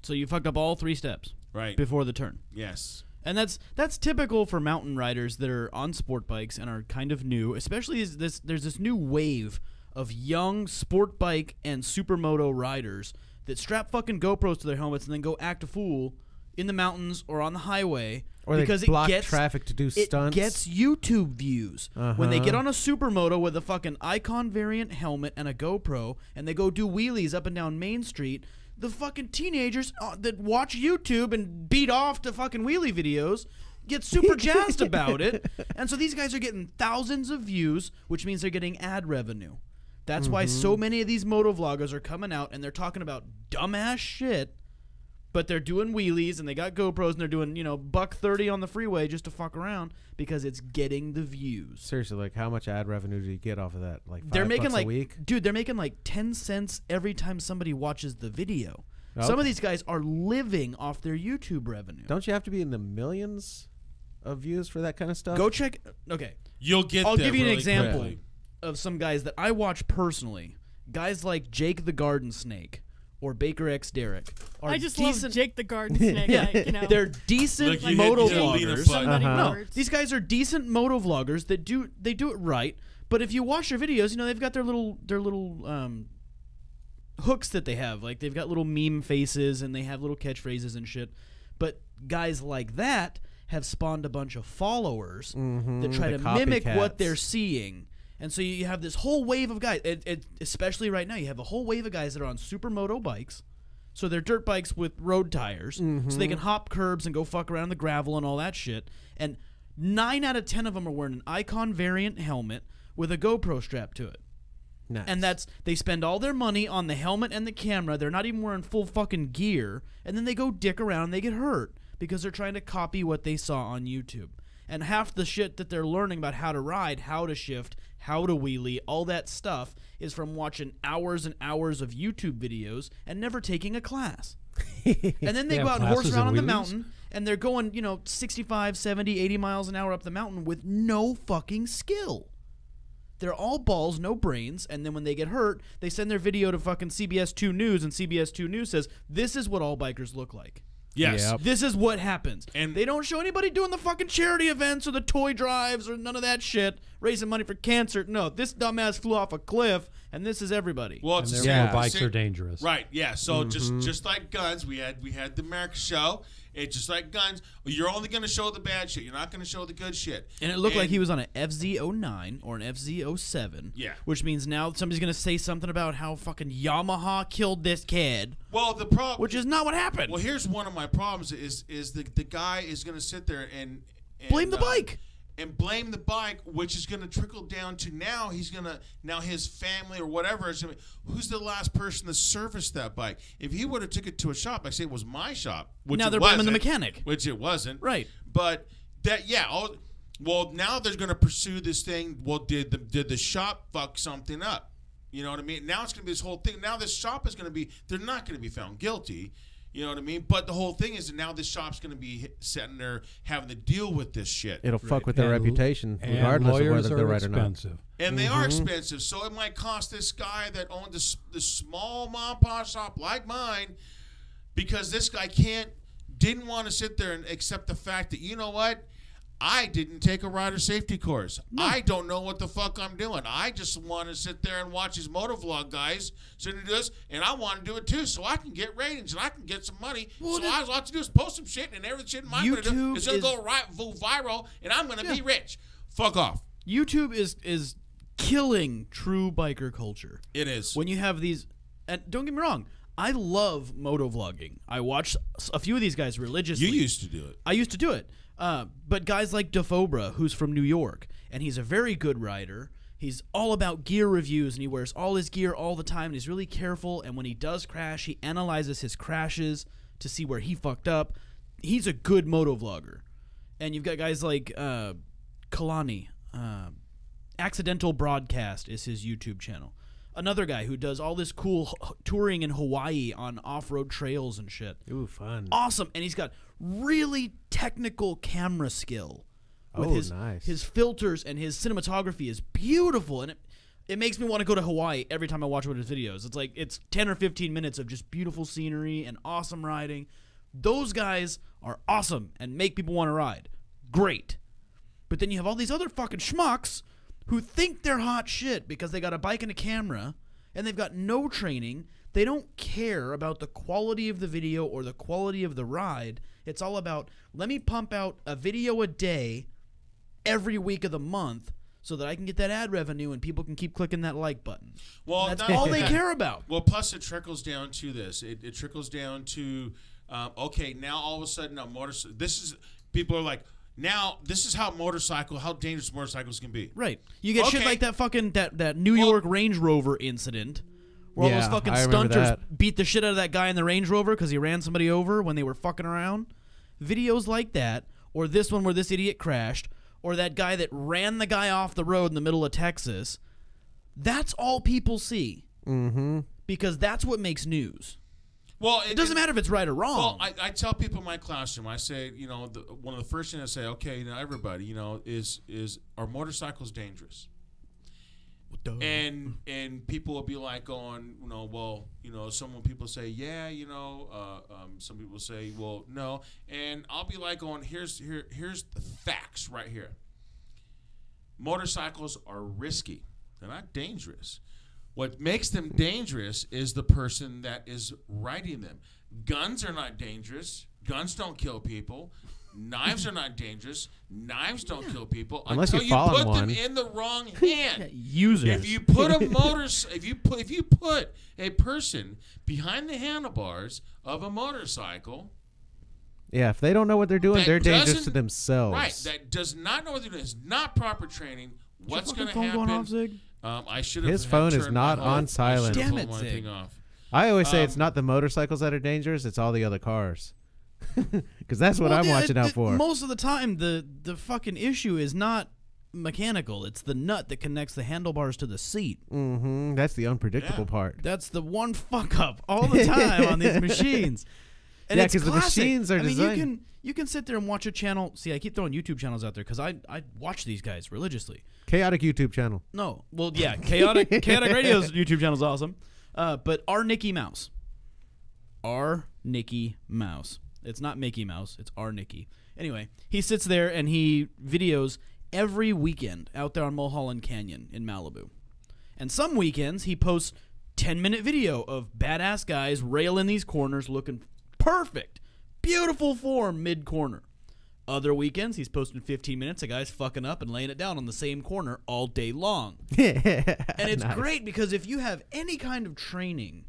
So you fucked up all 3 steps. Right. Before the turn. Yes. And that's typical for mountain riders that are on sport bikes and are kind of new, especially as there's this new wave of young sport bike and supermoto riders that strap fucking GoPros to their helmets and then go act a fool in the mountains or on the highway, or because they block it gets traffic to do stunts. It gets YouTube views. When they get on a supermoto with a fucking Icon variant helmet and a GoPro and they go do wheelies up and down Main Street, the fucking teenagers that watch YouTube and beat off to fucking wheelie videos get super jazzed about it. And so these guys are getting thousands of views, which means they're getting ad revenue. That's why so many of these moto vloggers are coming out and they're talking about dumbass shit, but they're doing wheelies and they got GoPros and they're doing, $130 on the freeway just to fuck around because it's getting the views. Seriously, like how much ad revenue do you get off of that? Like they're making $5 a week? Dude, they're making like 10 cents every time somebody watches the video. Okay. Some of these guys are living off their YouTube revenue. Don't you have to be in the millions of views for that kind of stuff? Go check. Okay. You'll get I'll there give you an really example quickly. of some guys that I watch personally. Guys like Jake the Garden Snake or Baker X Derek are I just decent. love Jake the Garden Snake. Yeah, they're decent Like you moto hit Lena vloggers. button. No, words. these guys are decent moto vloggers that do it right. But if you watch their videos, they've got their little hooks that they have. Like they've got little meme faces and they have little catchphrases and shit. But guys like that have spawned a bunch of followers that try the to mimic what copycats. they're seeing. And so you have this whole wave of guys, especially right now, you have a whole wave of guys that are on supermoto bikes. So they're dirt bikes with road tires, so they can hop curbs and go fuck around the gravel and all that shit. And 9 out of 10 of them are wearing an Icon variant helmet with a GoPro strapped to it. Nice. And they spend all their money on the helmet and the camera. They're not even wearing full fucking gear. And then they go dick around and they get hurt because they're trying to copy what they saw on YouTube. And half the shit that they're learning about how to ride, how to shift, how to wheelie, all that stuff is from watching hours and hours of YouTube videos and never taking a class. And then they go out and horse around on the mountain, and they're going, 65, 70, 80 miles an hour up the mountain with no fucking skill. They're all balls, no brains, and then when they get hurt, they send their video to fucking CBS 2 News, and CBS 2 News says, this is what all bikers look like. Yes. Yep. This is what happens. And they don't show anybody doing the fucking charity events or the toy drives or none of that shit, raising money for cancer. No, this dumbass flew off a cliff, and this is everybody. Well, And it's the therefore, same- bikes same- are dangerous. Right, yeah. So just like guns, we had the America show. It's just like guns. You're only going to show the bad shit. You're not going to show the good shit. And it looked like he was on an FZ09 or an FZ07. Yeah. Which means now somebody's going to say something about how fucking Yamaha killed this kid. Well, the problem, which is not what happened. Well, here's one of my problems: is the guy is going to sit there and blame the bike. And blame the bike, which is going to trickle down to now his family or whatever is gonna be, who's the last person to service that bike? If he would have took it to a shop, I say it was my shop, which Now it they're blaming the wasn't, mechanic. which it wasn't, Right. But well, now they're going to pursue this thing. Well, did the shop fuck something up? You know what I mean? Now it's going to be this whole thing. Now this shop is going to be, they're not going to be found guilty. You know what I mean? But the whole thing is that now this shop's going to be sitting there having to deal with this shit. It'll fuck with their And- reputation, and regardless of lawyers whether are they're right or not. expensive. And they are expensive. So it might cost this guy that owned this small mom and pop shop like mine, because this guy didn't want to sit there and accept the fact that, you know what? I didn't take a rider safety course. No. I don't know what the fuck I'm doing. I just want to sit there and watch these motovlog guys sitting do this, and I want to do it too, so I can get ratings and I can get some money. Well, so all I have to do is post some shit, and every shit I'm going to do is going to go viral, and I'm going to be rich. Fuck off. YouTube is killing true biker culture. It is. When you have these, and don't get me wrong, I love motovlogging. I watch a few of these guys religiously. You used to do it. I used to do it. But guys like Defobra, who's from New York, and he's a very good rider. He's all about gear reviews, and he wears all his gear all the time, and he's really careful. And when he does crash, he analyzes his crashes to see where he fucked up. He's a good motovlogger. And you've got guys like Kalani. Accidental Broadcast is his YouTube channel. Another guy who does all this cool touring in Hawaii on off-road trails and shit. Ooh, fun. Awesome. And he's got really technical camera skill. With nice. His filters and his cinematography is beautiful. And it makes me want to go to Hawaii every time I watch one of his videos. It's like it's 10 or 15 minutes of just beautiful scenery and awesome riding. Those guys are awesome and make people want to ride. Great. But then you have all these other fucking schmucks who think they're hot shit because they got a bike and a camera and they've got no training. They don't care about the quality of the video or the quality of the ride. It's all about, let me pump out a video a day every week of the month so that I can get that ad revenue and people can keep clicking that like button. Well, that's all they care about. Well, plus it trickles down to this. It trickles down to, okay, now all of a sudden, people are like, now, this is how dangerous motorcycles can be. Right. You get shit like that fucking, that New York Range Rover incident where all those fucking stunters beat the shit out of that guy in the Range Rover because he ran somebody over when they were fucking around. Videos like that, or this one where this idiot crashed, or that guy that ran the guy off the road in the middle of Texas, that's all people see. Mm-hmm. Because that's what makes news. Well, it doesn't matter if it's right or wrong. Well, I tell people in my classroom, I say, one of the first things I say, okay, everybody, is are motorcycles dangerous? And people will be like going, some people say, yeah, some people say, well, no, and I'll be like going, here's the facts right here. Motorcycles are risky; they're not dangerous. What makes them dangerous is the person that is riding them. Guns are not dangerous. Guns don't kill people. Knives are not dangerous. Knives don't kill people Unless until you fall on put them one. in the wrong hand. Users. If you put if you put a person behind the handlebars of a motorcycle, Yeah, if they don't know what they're doing, that they're dangerous to doesn't- themselves. right? That does not know what they're doing. Is not proper training. What's going to phone happen? going off, Zig? I should have. His phone is turned not my on whole- silent. I should have Damn pulled it, my Zig. thing off. I always say it's not the motorcycles that are dangerous; it's all the other cars. Because that's what Well, I'm watching out for. Most of the time, the fucking issue is not mechanical. It's the nut that connects the handlebars to the seat. Mm-hmm. That's the unpredictable Yeah. part. That's the one fuck up all the time on these machines. And Yeah, it's 'cause the classic. machines are I mean, designed- you can sit there and watch a channel. See, I keep throwing YouTube channels out there because I watch these guys religiously. Chaotic YouTube channel. No, well, yeah, Chaotic Radio's YouTube channel is awesome. But our Nicky Mouse. It's not Mickey Mouse. It's our Nicky. Anyway, he sits there and he videos every weekend out there on Mulholland Canyon in Malibu. And some weekends he posts 10-minute video of badass guys railing these corners looking perfect. Beautiful form mid-corner. Other weekends he's posting 15 minutes of guys fucking up and laying it down on the same corner all day long. And it's Nice. great because if you have any kind of training,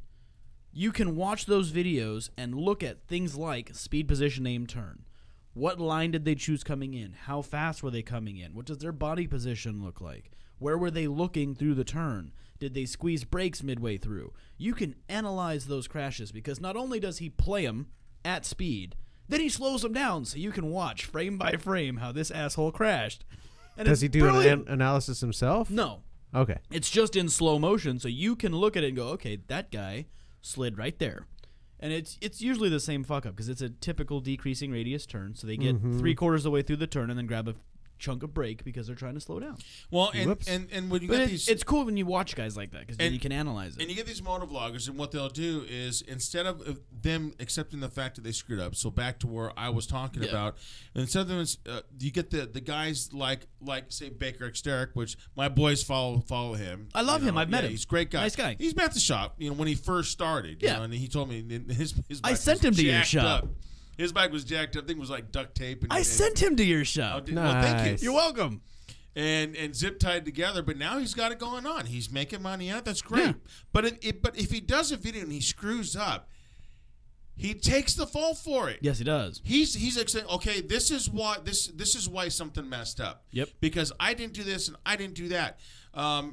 you can watch those videos and look at things like speed, position, aim, turn. What line did they choose coming in? How fast were they coming in? What does their body position look like? Where were they looking through the turn? Did they squeeze brakes midway through? You can analyze those crashes because not only does he play them at speed, then he slows them down so you can watch frame by frame how this asshole crashed. And Does it's he do brilliant. an analysis himself? No. Okay. It's just in slow motion, so you can look at it and go, okay, that guy slid right there. And it's usually the same fuck up because it's a typical decreasing radius turn, so they get 3/4 of the way through the turn and then grab a chunk of brake because they're trying to slow down. Well, Whoops. and when you But get these, it's cool when you watch guys like that because then And- you can analyze it. and you get these motor vloggers, and what they'll do is instead of them accepting the fact that they screwed up, so back to where I was talking Yeah. about, instead of them, you get the guys like say Baker X Derrick, which my boys follow him. I love him. I've met him. He's a great guy. Nice guy. He's been at the shop, when he first started. Yeah. You know, and he told me his I bike sent was him to your jacked shop. up. His bike was jacked up. I think it was like duct tape. And, I sent him to your shop. Well, thank Nice. you. You're welcome. And zip tied together, but now he's got it going on. He's making money out. That's great. Yeah. But if he does a video and he screws up, he takes the fall for it. Yes, he does. He's like saying, okay, this is why something messed up. Yep. Because I didn't do this and I didn't do that.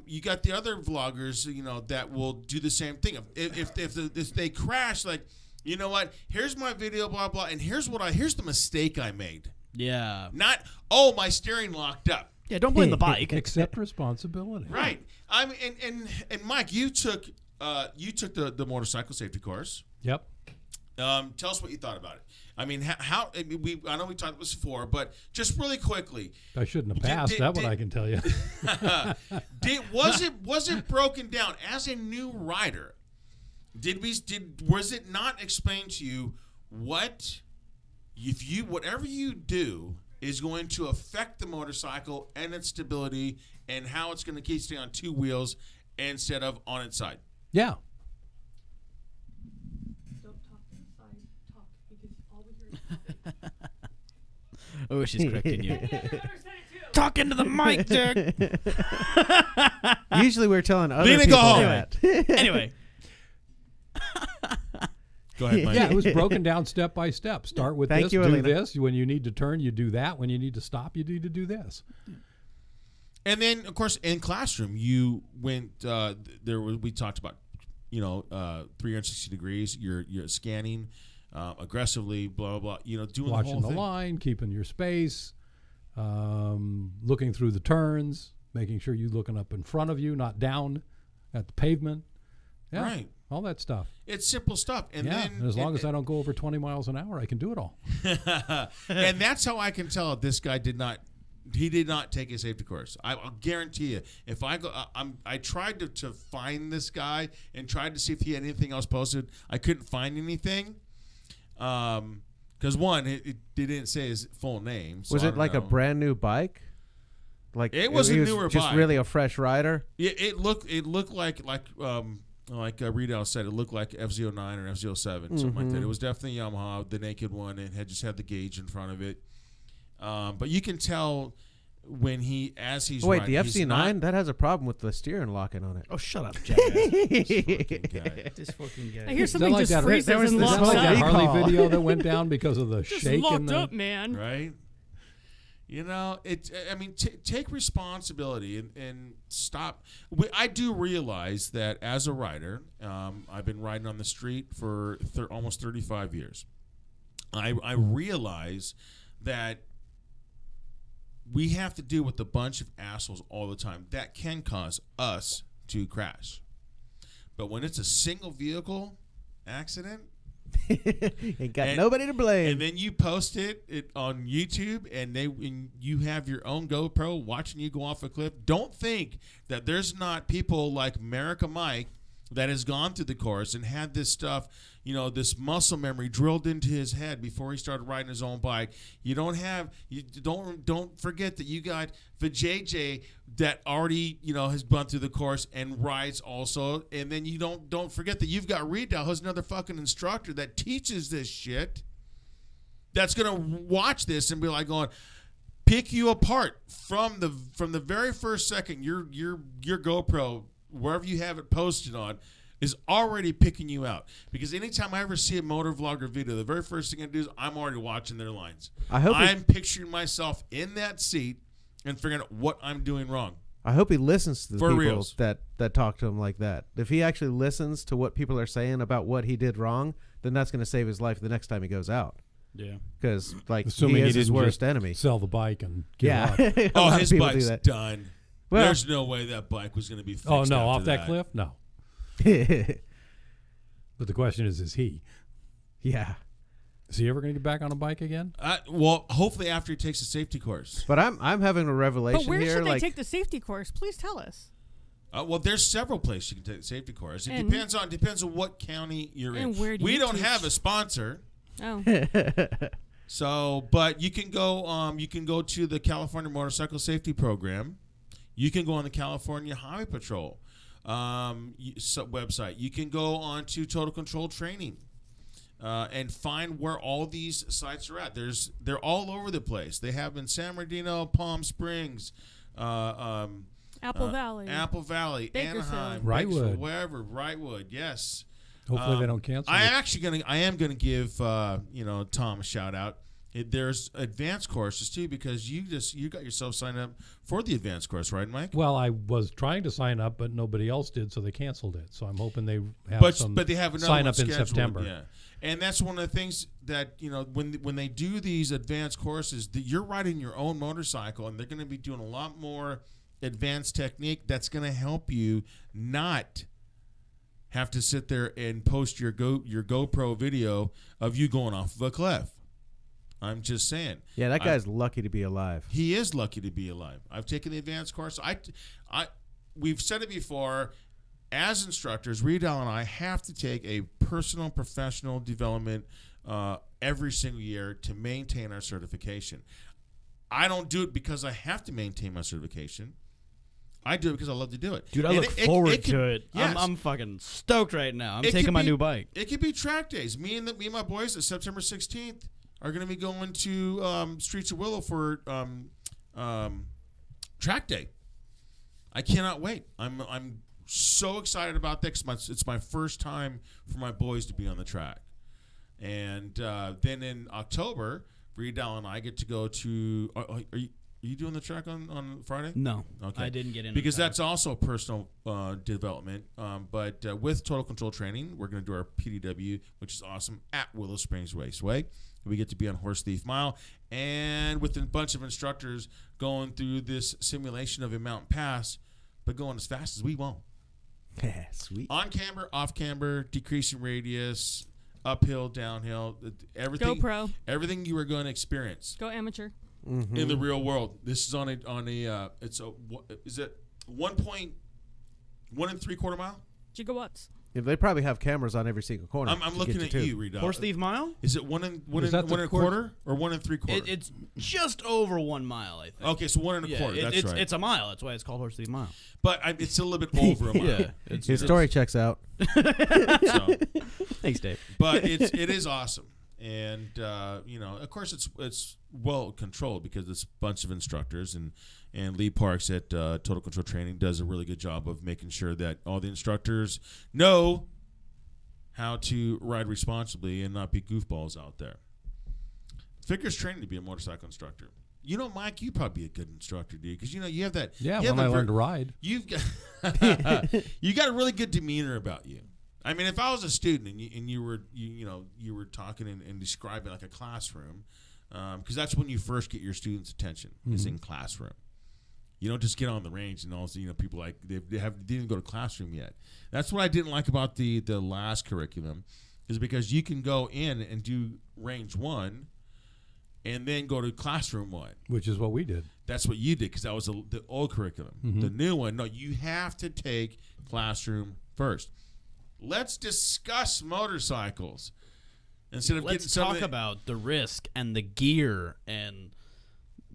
You got the other vloggers, that will do the same thing. If they crash, like, you know what? Here's my video, blah blah, and here's the mistake I made. Yeah. Not my steering locked up. Yeah, don't blame the bike. Accept responsibility. Right. I mean, and Mike, you took the motorcycle safety course. Yep. Tell us what you thought about it. I mean, I know we talked about this before, but just really quickly, I shouldn't have passed. That one I can tell you. was it broken down as a new rider? Was it not explained to you whatever you do is going to affect the motorcycle and its stability and how it's going to keep staying on two wheels instead of on its side? Yeah. Don't talk to the side. Talk because all we hear is talking. Oh, she's correcting you. And the other said it too. Talk into the mic, Jack. Usually we're telling other Lena, people go home. that. Anyway. Go ahead, Mike. Yeah, it was broken down step by step. Start with Thank this, you, do Alina. this. When you need to turn, you do that. When you need to stop, you need to do this. And then, of course, in classroom, you went. We talked about, 360 degrees. You're scanning aggressively, blah blah blah. Doing Watching the the whole thing. line, keeping your space, looking through the turns, making sure you're looking up in front of you, not down at the pavement. Yeah, Right. all that stuff. It's simple stuff. And yeah, then, and as long as I don't go over 20 miles an hour, I can do it all. and that's how I can tell if this guy did not take a safety course. I'll guarantee you. If I go, I tried to find this guy and tried to see if he had anything else posted. I couldn't find anything. Because one, it didn't say his full name. So Was I it don't like a know. brand new bike? Like It was a newer just bike. really a fresh rider. Yeah, it looked like Riedel said, it looked like F-09 or F-07, something like that. It was definitely Yamaha, the naked one, and had just had the gauge in front of it. But you can tell when as he's Wait, riding, the he's FC9 not- that has a problem with the steering locking on it. Oh, shut up, Jack. This fucking guy. I hear Is that something like just that, freezes there was and this is that locks like that up. Harley video that went down because of the Just shake in locked the... up, man. right? You know, I mean, take responsibility and stop. I do realize that as a rider, I've been riding on the street for almost 35 years. I realize that we have to deal with a bunch of assholes all the time that can cause us to crash. But when it's a single vehicle accident, Ain't got nobody to blame. and then you post it on YouTube, and you have your own GoPro watching you go off a cliff. Don't think that there's not people like America Mike that has gone through the course and had this stuff, this muscle memory drilled into his head before he started riding his own bike. You don't forget that you got Vijay that already has gone through the course and rides also, and then you don't forget that you've got Reed who's another fucking instructor that teaches this shit. That's gonna watch this and be like going, pick you apart from the very first second your GoPro, wherever you have it posted on, is already picking you out. Because anytime I ever see a motor vlogger video, the very first thing I do is I'm already watching their lines. I'm picturing myself in that seat and figuring out what I'm doing wrong. I hope he listens to the For people reals. that talk to him like that. If he actually listens to what people are saying about what he did wrong, then that's going to save his life the next time he goes out. Yeah. Because Assuming he he is his didn't worst just enemy. sell the bike and give Yeah. up. A Oh, lot of his people do bike's that. done. Well- There's no way that bike was going to be fixed. Oh, no, after off that cliff? No. But the question is he? Yeah. Is he ever going to get back on a bike again? Well, hopefully after he takes the safety course. But I'm having a revelation But where here. should they like, take the safety course? Please tell us. Well, there's several places you can take the safety course. It And- depends on what county you're in. And where do we you don't teach? have a sponsor. Oh. So, but you can go. You can go to the California Motorcycle Safety Program. You can go on the California Highway Patrol website. You can go on to Total Control Training and find where all these sites are at. They're all over the place. They have in San Bernardino, Palm Springs, Apple Valley, Bakersfield, Anaheim, Wrightwood. Bakersfield, wherever. Wrightwood, yes. Hopefully they don't cancel it. I am gonna give Tom a shout out. There's advanced courses too, because you got yourself signed up for the advanced course, right, Mike? Well, I was trying to sign up, but nobody else did, so they canceled it. So I'm hoping they have some but they have another sign one up in scheduled, September. Yeah, and that's one of the things that when they do these advanced courses, you're riding your own motorcycle, and they're going to be doing a lot more advanced technique that's going to help you not have to sit there and post your GoPro video of you going off of a cliff. I'm just saying. Yeah, that guy's lucky to be alive. He is lucky to be alive. I've taken the advanced course. We've said it before. As instructors, Riedel and I have to take a personal, professional development every single year to maintain our certification. I don't do it because I have to maintain my certification. I do it because I love to do it. Dude, I And look forward to it. Yes. I'm fucking stoked right now. I'm It taking could my be- new bike. It could be track days. Me and my boys at September 16th are going to be going to Streets of Willow for track day. I cannot wait. I'm so excited about that because it's my first time for my boys to be on the track. And then in October, Riedel and I get to go to. Are you doing the track on Friday? No, Okay. I didn't get in because that's also personal development. But with Total Control Training, we're going to do our PDW, which is awesome, at Willow Springs Raceway. We get to be on Horse Thief Mile, and with a bunch of instructors going through this simulation of a mountain pass, but going as fast as we won't. Sweet. On camber, off camber, decreasing radius, uphill, downhill, everything. GoPro. Everything you are going to experience Go amateur. in the real world. This is on a it's a is it 1.1 3/4 mile? Gigawatts. Yeah, they probably have cameras on every single corner. I'm to looking get at to. you, Reed. Horse Thief Mile? Is it one and Is that the a quarter or 1 3/4? It's just over 1 mile, I think. Okay, so 1 Yeah,1/4. That's it's, right. it's a mile. That's why it's called Horse Thief Mile. But it's a little bit over a mile. Yeah. His story checks out. So, Thanks, Dave. but it is awesome, And you know, of course, it's well controlled because it's a bunch of instructors, and Lee Parks at Total Control Training does a really good job of making sure that all the instructors know how to ride responsibly and not be goofballs out there. Figure's training to be a motorcycle instructor. You know, Mike, you'd probably be a good instructor, dude, because you know you have that. Yeah, when I learned to ride, you've got you got a really good demeanor about you. I mean, if I was a student and you were talking and describing like a classroom, because that's when you first get your students' attention is in classroom. You don't just get on the range and also people like they didn't go to classroom yet. That's what I didn't like about the last curriculum, is because you can go in and do range 1, and then go to classroom 1, which is what we did. That's what you did because that was the old curriculum. The new one, no, you have to take classroom first. Let's discuss motorcycles instead of Let's talk about the risk and the gear and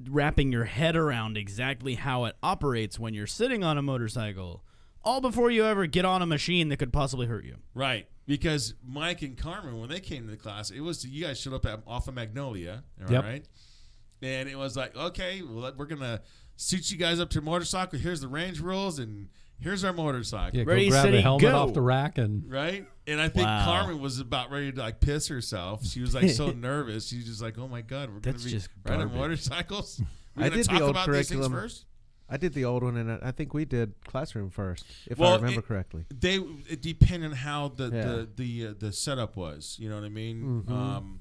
wrapping your head around exactly how it operates when you're sitting on a motorcycle, all before you ever get on a machine that could possibly hurt you. Right, because Mike and Carmen, when they came to the class, it was you guys showed up off of Magnolia, all right? And it was like, okay, well, we're gonna suit you guys up to a motorcycle. Here's the range rules, and here's our motorcycle. Yeah, go grab the helmet off the rack and right. And I think Carmen was about ready to like piss herself. She was like so nervous. She's just like, oh my god, we're gonna be riding motorcycles. We're gonna talk about these things first. I did the old one, and I think we did classroom first, if I remember correctly. It depended on how the setup was. You know what I mean?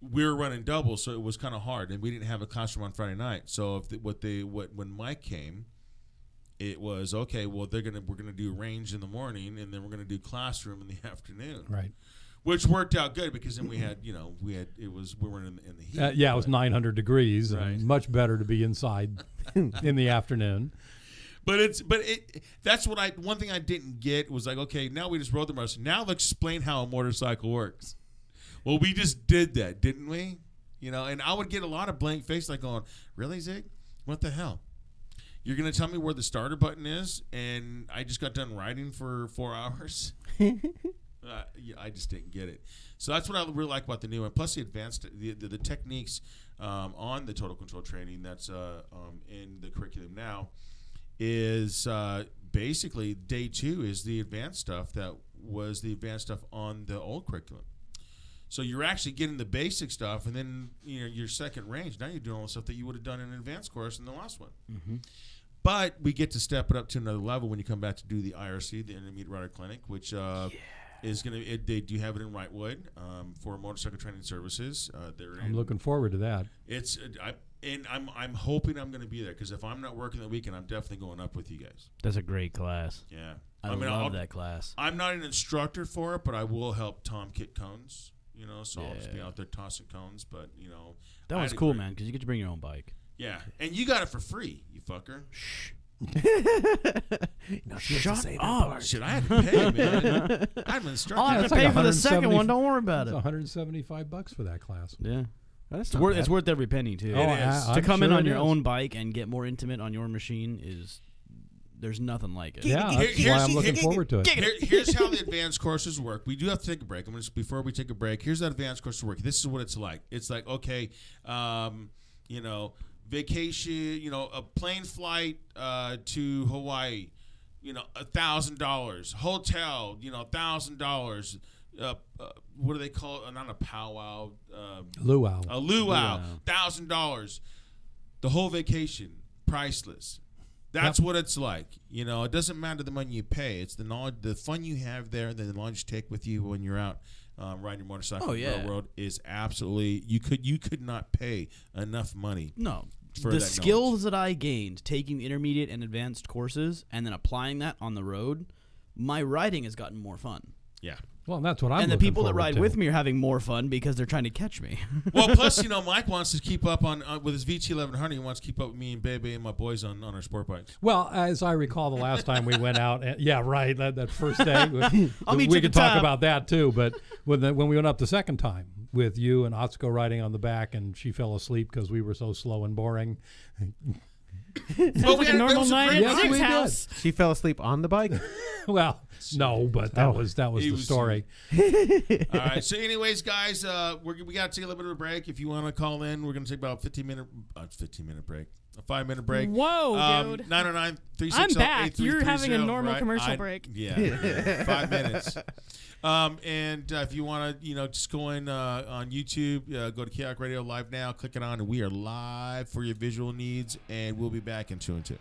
We were running double, so it was kind of hard, and we didn't have a classroom on Friday night. So when Mike came, it was okay. Well, we're gonna do range in the morning, and then we're gonna do classroom in the afternoon. Right. Which worked out good because then we were in the heat. Yeah, it was 900 degrees, and much better to be inside in the afternoon. But that's what one thing I didn't get was like, okay, now we just rode the motorcycle. Now let's explain how a motorcycle works. Well, we just did that, didn't we? And I would get a lot of blank face like going, really, Zig? What the hell? You're going to tell me where the starter button is, and I just got done riding for 4 hours? I just didn't get it. So that's what I really like about the new one. Plus the advanced, the techniques on the Total Control Training that's in the curriculum now is basically day 2 is the advanced stuff that was the advanced stuff on the old curriculum. So you're actually getting the basic stuff, and then your second range. Now you're doing all the stuff that you would have done in an advanced course in the last one. But we get to step it up to another level when you come back to do the IRC, the Intermediate Rider Clinic, which is going to. They do have it in Wrightwood for motorcycle training services. I'm looking forward to that. I'm hoping I'm going to be there because if I'm not working the weekend, I'm definitely going up with you guys. That's a great class. Yeah, I love that class. I'm not an instructor for it, but I will help Tom kit cones. So I'll just be out there tossing cones. But that was cool, man, because you get to bring your own bike. Yeah, and you got it for free, you fucker. Shh. Shut up. Shit, I had to pay, man. I'm an instructor. I'll have to pay for the second one. Don't worry about it. It's $175 for that class. Yeah. It's worth every penny, too. To come in on your own bike and get more intimate on your machine is... There's nothing like it. Yeah, that's why I'm looking forward to it. Here's how the advanced courses work. We do have to take a break. Before we take a break, here's how advanced courses work. This is what it's like. It's like, okay, vacation, a plane flight to Hawaii, $1,000. Hotel, $1,000. What do they call it? Not a powwow. Luau. A luau. $1,000. The whole vacation, priceless. That's what it's like. It doesn't matter the money you pay. It's the knowledge, the fun you have there, the knowledge you take with you when you're out riding your motorcycle in the real world is absolutely. You could not pay enough money. No, for the that skills that I gained taking intermediate and advanced courses and then applying that on the road, my riding has gotten more fun. Yeah. Well, that's what I'm. And the people that ride with me are having more fun because they're trying to catch me. Well, plus, Mike wants to keep up on with his VT 1100. He wants to keep up with me and Bebe and my boys on our sport bikes. Well, as I recall, the last time we went out, that first day, we could talk about that too. But when we went up the second time with you and Atsuko riding on the back, and she fell asleep because we were so slow and boring. Sounds like a normal night Yes, at Nick's we did. house. She fell asleep on the bike. Well, no, but that Oh. was He the was- story. All right. So, anyways, guys, we got to take a little bit of a break. If you want to call in, we're going to take about 15-minute break. A 5-minute break. Whoa, dude. 909 I'm back. You're having a normal commercial break. Yeah. 5 minutes. And if you want to, just go in on YouTube, go to Chaotic Radio Live now, click it on, and we are live for your visual needs, and we'll be back in 2 and 2.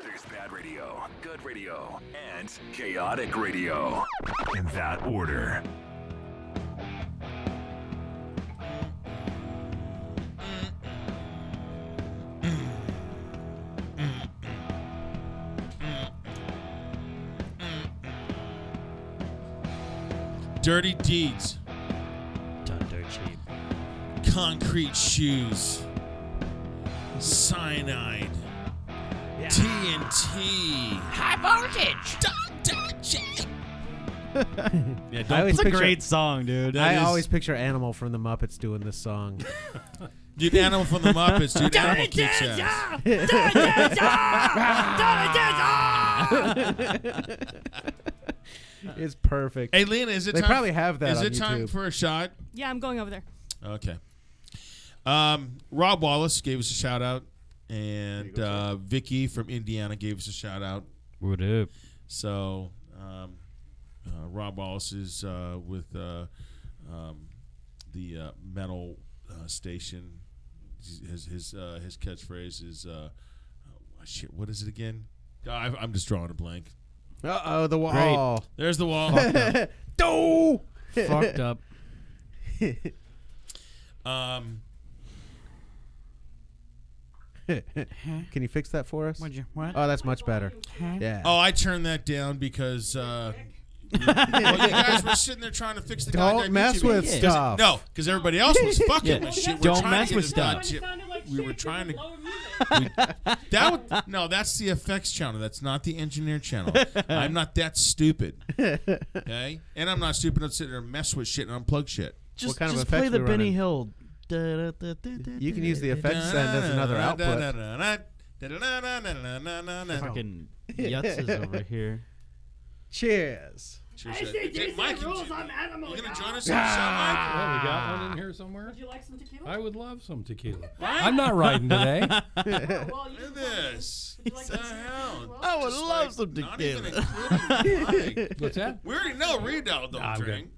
There's bad radio, good radio, and chaotic radio. In that order. Dirty deeds. Done dirt cheap. Concrete shoes. Cyanide. Yeah. TNT. High voltage. Yeah, it's a great song, dude. I always picture Animal from the Muppets doing this song. Dude, Animal from the Muppets, dude. Animal kicks ass. It's perfect. Hey, Lena, is it they time? Probably have that. Is on it time YouTube. for a shot? Yeah, I'm going over there. Okay. Rob Wallace gave us a shout out, and Vicky from Indiana gave us a shout out. What up? So, Rob Wallace is with the metal station. His catchphrase is shit. What is it again? I'm just drawing a blank. Uh-oh, the wall. Great. There's the wall. No! Fucked up. Can you fix that for us? What? Oh, that's much better. Yeah. Oh, I turned that down because well, you guys were sitting there trying to fix the goddamn Don't mess YouTube. with stuff. No, because everybody else was fucking with shit. We're Don't trying mess to get with this stuff. goddamn- We were trying to. No, that's the effects channel. That's not the engineer channel. I'm not that stupid. Okay, and I'm not stupid enough to sit there and mess with shit and unplug shit. Just, What kind of just effects play the we Benny running? Hill. You can use the effects send as another output. Fucking Yutz is over here. Cheers. Mike, you gonna join us on the show, Mike? Yeah, we got one in here somewhere. Would you like some tequila? I would love some tequila. I'm not riding today. Well, you Look can at this. Would you like What the some hell? I would Just love some not even tequila. including Mike. What's that? We already know Reed don't I'm drink.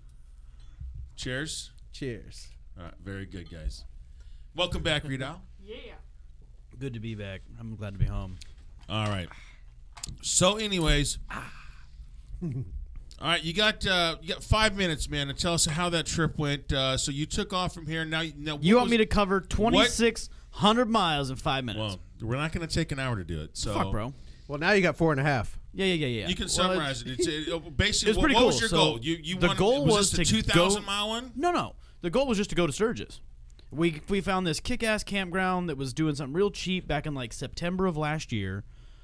Cheers. Cheers. All right, very good, guys. Welcome back, Reedow. Yeah. Good to be back. I'm glad to be home. All right. So, anyways, all right, you got 5 minutes, man, to tell us how that trip went. So you took off from here. Now You want me to cover 2,600 miles in 5 minutes? Well, we're not going to take an hour to do it. So Fuck, bro. Well, now you got 4.5. Yeah. You can summarize it. Basically, It was pretty what cool. was your So goal? You the wanted, goal was this to a 2,000-mile one? No. The goal was just to go to Sturgis. We found this kick-ass campground that was doing something real cheap back in like September of last year.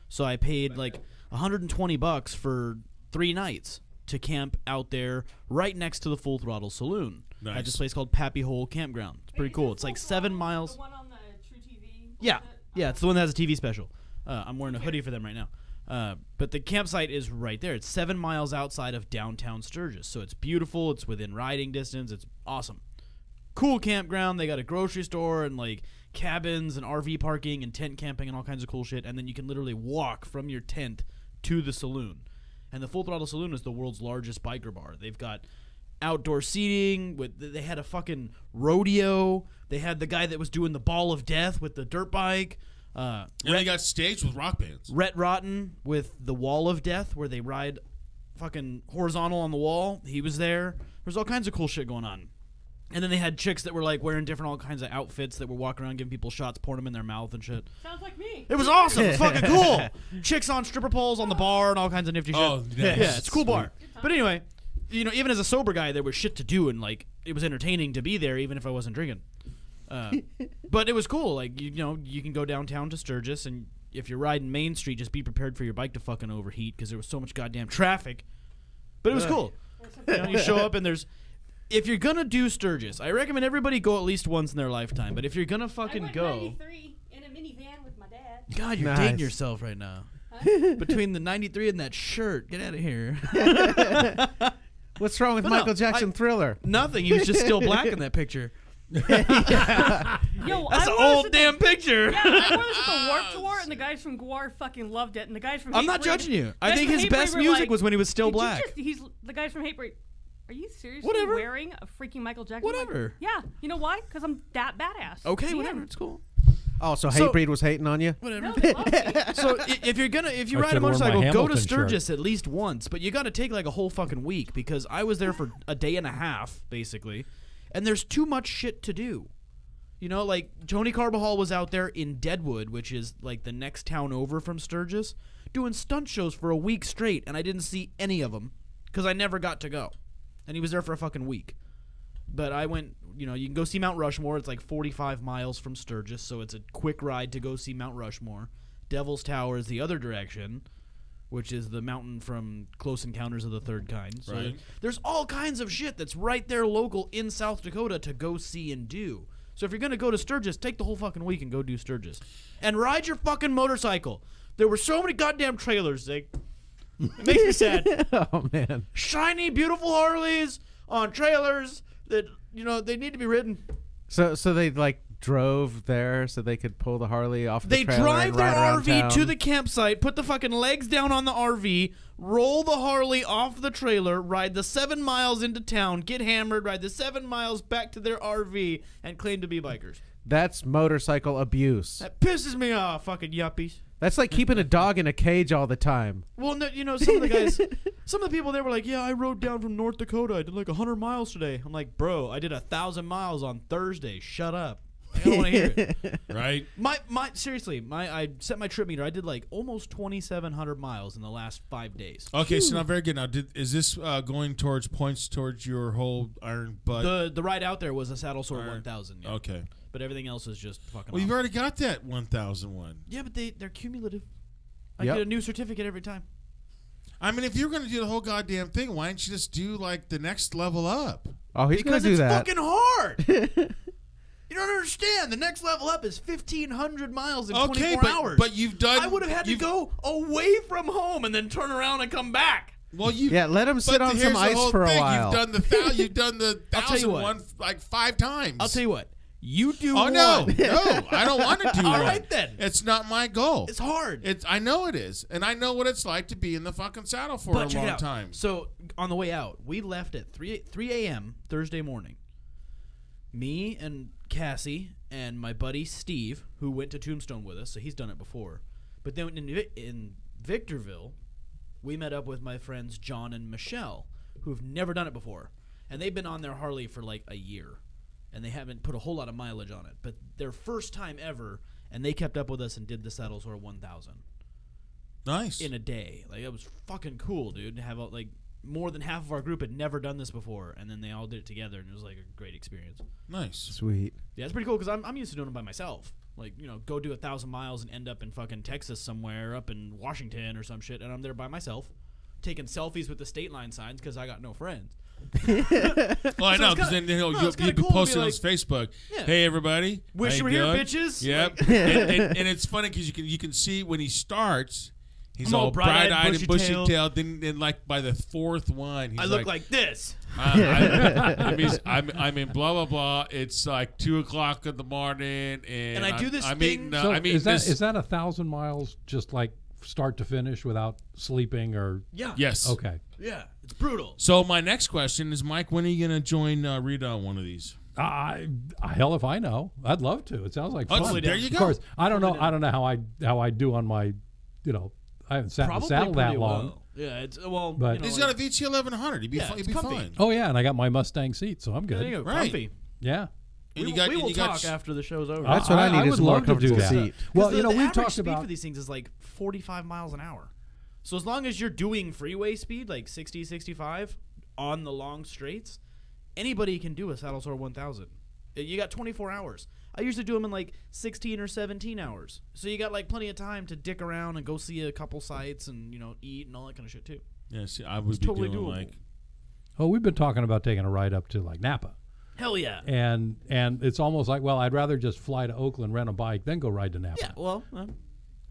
So I paid like $120 for 3 nights to camp out there right next to the Full Throttle Saloon. Nice. At this place called Pappy Hole Campground. It's pretty cool. It's like 7 miles. The one on the True TV? Yeah, it's the one that has a TV special. I'm wearing a hoodie for them right now. But the campsite is right there. It's 7 miles outside of downtown Sturgis. So it's beautiful. It's within riding distance. It's awesome. Cool campground. They got a grocery store and like cabins and RV parking and tent camping and all kinds of cool shit. And then you can literally walk from your tent to the saloon. And the Full Throttle Saloon is the world's largest biker bar. They've got outdoor seating. They had a fucking rodeo. They had the guy that was doing the Ball of Death with the dirt bike. And they got staged with rock bands. Rhett Rotten with the Wall of Death, where they ride fucking horizontal on the wall. He was there. There's all kinds of cool shit going on. And then they had chicks that were like wearing different all kinds of outfits that were walking around giving people shots, pouring them in their mouth and shit. Sounds like me. It was awesome. It was fucking cool. Chicks on stripper poles on the bar and all kinds of nifty shit. Oh, nice. Yeah, it's a cool bar. But anyway, even as a sober guy, there was shit to do and like it was entertaining to be there, even if I wasn't drinking. But it was cool. Like you can go downtown to Sturgis, and if you're riding Main Street, just be prepared for your bike to fucking overheat because there was so much goddamn traffic. But it was cool. You show up and there's. If you're gonna do Sturgis, I recommend everybody go at least once in their lifetime. But if you're gonna fucking go, 93 in a minivan with my dad. God, you're dating yourself right now. Huh? Between the 93 and that shirt, get out of here. What's wrong with Michael Jackson Thriller? Nothing. He was just still black in that picture. Yo, That's an old damn picture. Yeah, I wore this at the Warped Tour, and the guys from Gwar fucking loved it, and the guys from I'm not Hatebreed- judging you. I guys think from his Hatebreed best were music like, was when he was still "Did you black." the guys from Hatebreed. Are you seriously Whatever. wearing a freaking Michael Jackson? Whatever. Yeah. You know why? Because I'm that badass. Okay, See whatever. him. It's cool. Oh, so Hatebreed was hating on you? Whatever. No, they love me. So if you're gonna, if you I ride a should've worn my motorcycle, go to Hamilton Sturgis at least once. But you got to take like a whole fucking week because I was there for a day and a half basically, and there's too much shit to do. You know, like Tony Carbajal was out there in Deadwood, which is like the next town over from Sturgis, doing stunt shows for a week straight, and I didn't see any of them because I never got to go, and he was there for a fucking week. But I went, you know, you can go see Mount Rushmore. It's like 45 miles from Sturgis, so it's a quick ride to go see Mount Rushmore. Devil's Tower is the other direction, which is the mountain from Close Encounters of the Third Kind. So Right. there's all kinds of shit that's right there local in South Dakota to go see and do. So if you're going to go to Sturgis, take the whole fucking week and go do Sturgis. And ride your fucking motorcycle. There were so many goddamn trailers, Zig. It makes me sad. Oh, man. Shiny, beautiful Harleys on trailers that, you know, they need to be ridden. So they, like, drove there so they could pull the Harley off the They trailer drive and their ride around RV town? to the campsite, put the fucking legs down on the RV, roll the Harley off the trailer, ride the 7 miles into town, get hammered, ride the 7 miles back to their RV, and claim to be bikers. That's motorcycle abuse. That pisses me off, fucking yuppies. That's like keeping a dog in a cage all the time. Well, no, you know, some of the guys, some of the people there were like, yeah, I rode down from North Dakota. I did like 100 miles today. I'm like, bro, I did 1,000 miles on Thursday. Shut up. I don't want to hear it. Right? Seriously, I set my trip meter. I did like almost 2,700 miles in the last 5 days. Okay, so not very good. Now, is this going towards points towards your whole Iron Butt? The ride out there was a Saddle Sore 1,000. Yeah. Okay. But everything else is just fucking Well, you've off. already got that 1,001. Yeah, but they're cumulative. I Yep. get a new certificate every time. I mean, if you're going to do the whole goddamn thing, why don't you just do, like, the next level up? Oh, he's going Because to do it's that. fucking hard. You don't understand. The next level up is 1,500 miles in 24 hours. But you've done... I would have had to go away from home and then turn around and come back. Well, you Yeah, let him sit but on here's some the ice whole for a thing. while. You've done the I'll tell you 1,001 like 5 times. I'll tell you what. You do Oh one. no, I don't want to do All one. right then. It's not my goal. It's hard. I know it is, and I know what it's like to be in the fucking saddle for But a check it long out. time. So on the way out, we left at 3 a.m. Thursday morning. Me and Cassie and my buddy Steve, who went to Tombstone with us, so he's done it before. But then in Victorville, we met up with my friends John and Michelle, who've never done it before, and they've been on their Harley for like a year, and they haven't put a whole lot of mileage on it. But their first time ever, and they kept up with us and did the Saddle Sore 1,000. Nice. In a day. Like, it was fucking cool, dude. To have like more than half of our group had never done this before, and then they all did it together, and it was like a great experience. Nice. Sweet. Yeah, it's pretty cool because I'm used to doing it by myself. Like, you know, go do 1,000 miles and end up in fucking Texas somewhere, up in Washington or some shit, and I'm there by myself, taking selfies with the state line signs because I got no friends. Well, I So know, it's because then kinda- you'll it's kinda be cool to be posting on like- his Facebook. Yeah. Hey, everybody. Wish how you were here, doing?" bitches. Yep. Like- and it's funny because you can see when he starts, he's I'm all all bright-eyed and bushy-tailed. bushy-tailed. Then like by the 4th one, he's I look like this. I'm in blah blah blah. It's like 2:00 in the morning, and I do this I'm thing- eating, So I'm eating is that this. is that 1,000 miles just like start to finish without sleeping or? Yeah. Yes. Okay. Yeah. It's brutal. So my next question is, Mike, when are you going to join Rita on one of these? Hell if I know. I'd love to. It sounds like Oh, fun. there you Of go. course, I don't know. Totally I don't know how I do on my, I haven't sat in the saddle that pretty long. well. Yeah, it's well. But- you know, He's like, got a VT 1100. He'd be, Yeah, he'd it's be comfy. fine. Oh yeah, and I got my Mustang seat, so I'm there good. you go, Right. comfy. Yeah. And We you got, will and you got talk after the show's over. That's what I need is would a more love to do comfortable that. seat. Well, the, you know, the we average talked speed about for these things is like 45 miles an hour. So as long as you're doing freeway speed, like 60, 65, on the long straights, anybody can do a Saddle Sore 1,000. You got 24 hours. I usually do them in like 16 or 17 hours. So you got like plenty of time to dick around and go see a couple sites and, you know, eat and all that kind of shit too. Yeah, see, I would It's be totally doing doable. like. Oh, we've been talking about taking a ride up to like Napa. Hell yeah. And it's almost like, well, I'd rather just fly to Oakland, rent a bike, then go ride to Napa. Yeah, well,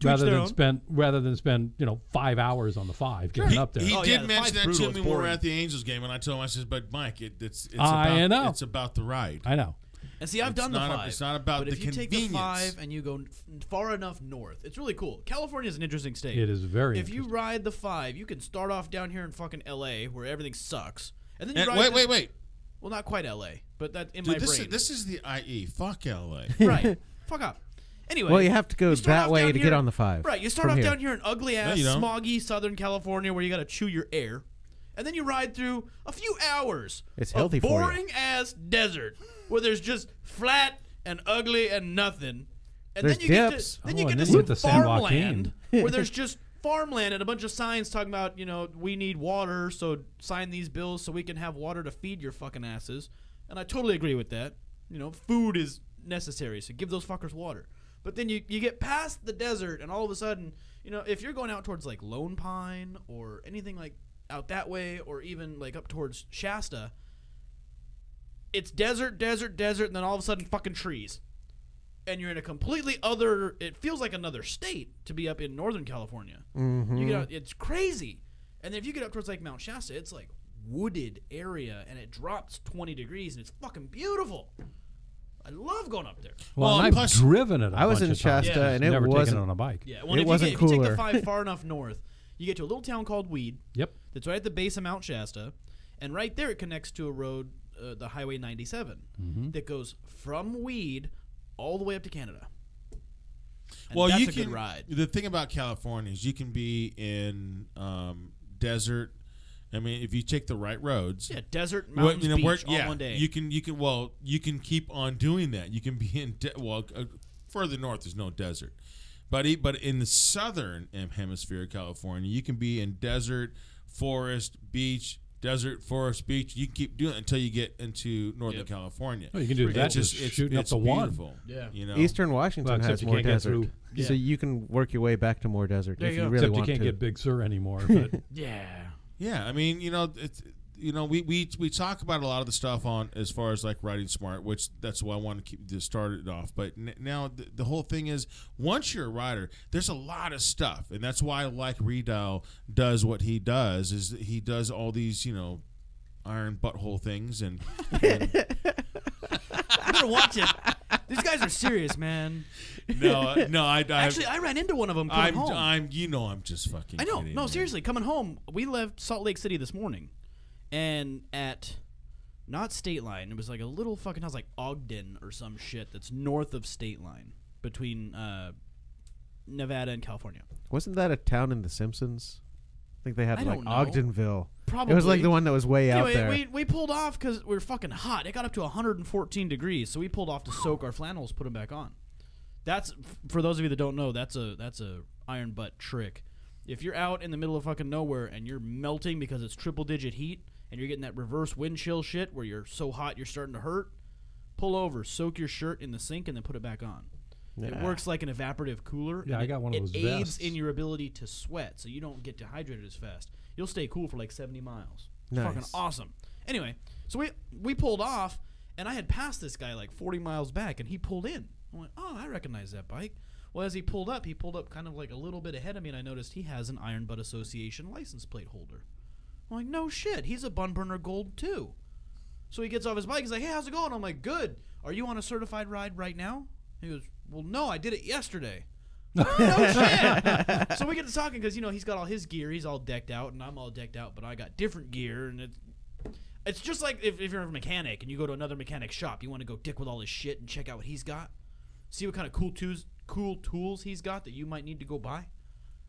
to each their own. rather than spend 5 hours on the 5 getting up there. He Oh, did yeah, the mention five's that brutal, to me it's when we were boring. at the Angels game, and I told him, I said, "But Mike, it's I know. it's about the ride. I know. And see, I've It's done the not 5. it's not about but the if you take the convenience. 5 and you go far enough north, it's really cool. California is an interesting state. It is very If you interesting. ride the 5, you can start off down here in fucking L.A. where everything sucks, and then you And ride. wait. Well, not quite L.A., but that in Dude, my brain. this is the IE. Fuck LA. Right. Fuck up. Anyway, Well, you have to go you start that off way down to here- get on the 5. Right, you start from off here. down here in ugly ass, you don't. smoggy Southern California where you got to chew your air, and then you ride through a few hours It's of healthy for you. boring ass desert where there's just flat and ugly and nothing. And There's then you dips. get to, then Oh, you and get then to you get to some San farmland Joaquin. where there's just farmland and a bunch of signs talking about, we need water, so sign these bills so we can have water to feed your fucking asses. And I totally agree with that. Food is necessary, so give those fuckers water. But then you get past the desert, and all of a sudden, if you're going out towards like Lone Pine or anything like out that way, or even like up towards Shasta, it's desert, desert, desert, and then all of a sudden fucking trees. And you're in a completely other, it feels like another state to be up in Northern California. Mm-hmm. You get out, it's crazy. And then if you get up towards like Mount Shasta, it's like wooded area, and it drops 20 degrees, and it's fucking beautiful. I love going up there. Well, and I've driven it. I was in bunch of times, Shasta, just and it never wasn't taken it on a bike. Yeah, well, It if wasn't if you take cooler. the 5 far enough north, you get to a little town called Weed. Yep. That's right at the base of Mount Shasta, and right there it connects to a road, the Highway 97, that goes from Weed all the way up to Canada. And Well, that's you a can. good ride. The thing about California is you can be in desert. I mean, if you take the right roads. Yeah, desert, mountains, beach, all one day. You can. Well, you can keep on doing that. You can be in. Further north, there's no desert, but in the southern hemisphere of California, you can be in desert, forest, beach. Desert, forest, beach. You can keep doing it until you get into Northern California. Well, you can do that just shooting up the one. Beautiful. Yeah. Eastern Washington Well, has except you more can't get desert. through. So you can work your way back to more desert There if you you go. really Except you want can't to. get Big Sur anymore. But Yeah. Yeah, I mean, it's we talk about a lot of the stuff on as far as like riding smart, which that's why I want to keep this started off. But now the whole thing is, once you're a rider, there's a lot of stuff, and that's why I like Redal does what he does. Is that he does all these iron butthole things and I'm gonna watch it. These guys are serious, man. no, Actually, I ran into one of them coming home. I'm just fucking. I know. kidding, No, man. seriously, coming home, we left Salt Lake City this morning, and at not State Line, it was like a little fucking house like Ogden or some shit that's north of State Line between Nevada and California. Wasn't that a town in The Simpsons? I think they had I like don't know. Ogdenville. Probably. It was like the one that was way out Anyway, there. we pulled off because we were fucking hot. It got up to 114 degrees, so we pulled off to soak our flannels, put them back on. That's for those of you that don't know. That's a iron butt trick. If you're out in the middle of fucking nowhere and you're melting because it's triple digit heat and you're getting that reverse wind chill shit where you're so hot you're starting to hurt, pull over, soak your shirt in the sink, and then put it back on. It Yeah. works like an evaporative cooler. Yeah, and I got one of those It aids vests. in your ability to sweat, so you don't get dehydrated as fast. You'll stay cool for like 70 miles. It's Nice. fucking awesome. Anyway, so we pulled off, and I had passed this guy like 40 miles back, and he pulled in. I'm like, oh, I recognize that bike. Well, as he pulled up kind of like a little bit ahead of me, and I noticed he has an Iron Butt Association license plate holder. I'm like, no shit, he's a Bun Burner Gold too. So he gets off his bike, he's like, hey, how's it going? I'm like, good. Are you on a certified ride right now? He goes, well, no, I did it yesterday. No shit. So we get to talking because he's got all his gear, he's all decked out, and I'm all decked out, but I got different gear, and it's just like if you're a mechanic and you go to another mechanic shop, you want to go dick with all his shit and check out what he's got, see what kind of cool tools he's got that you might need to go buy.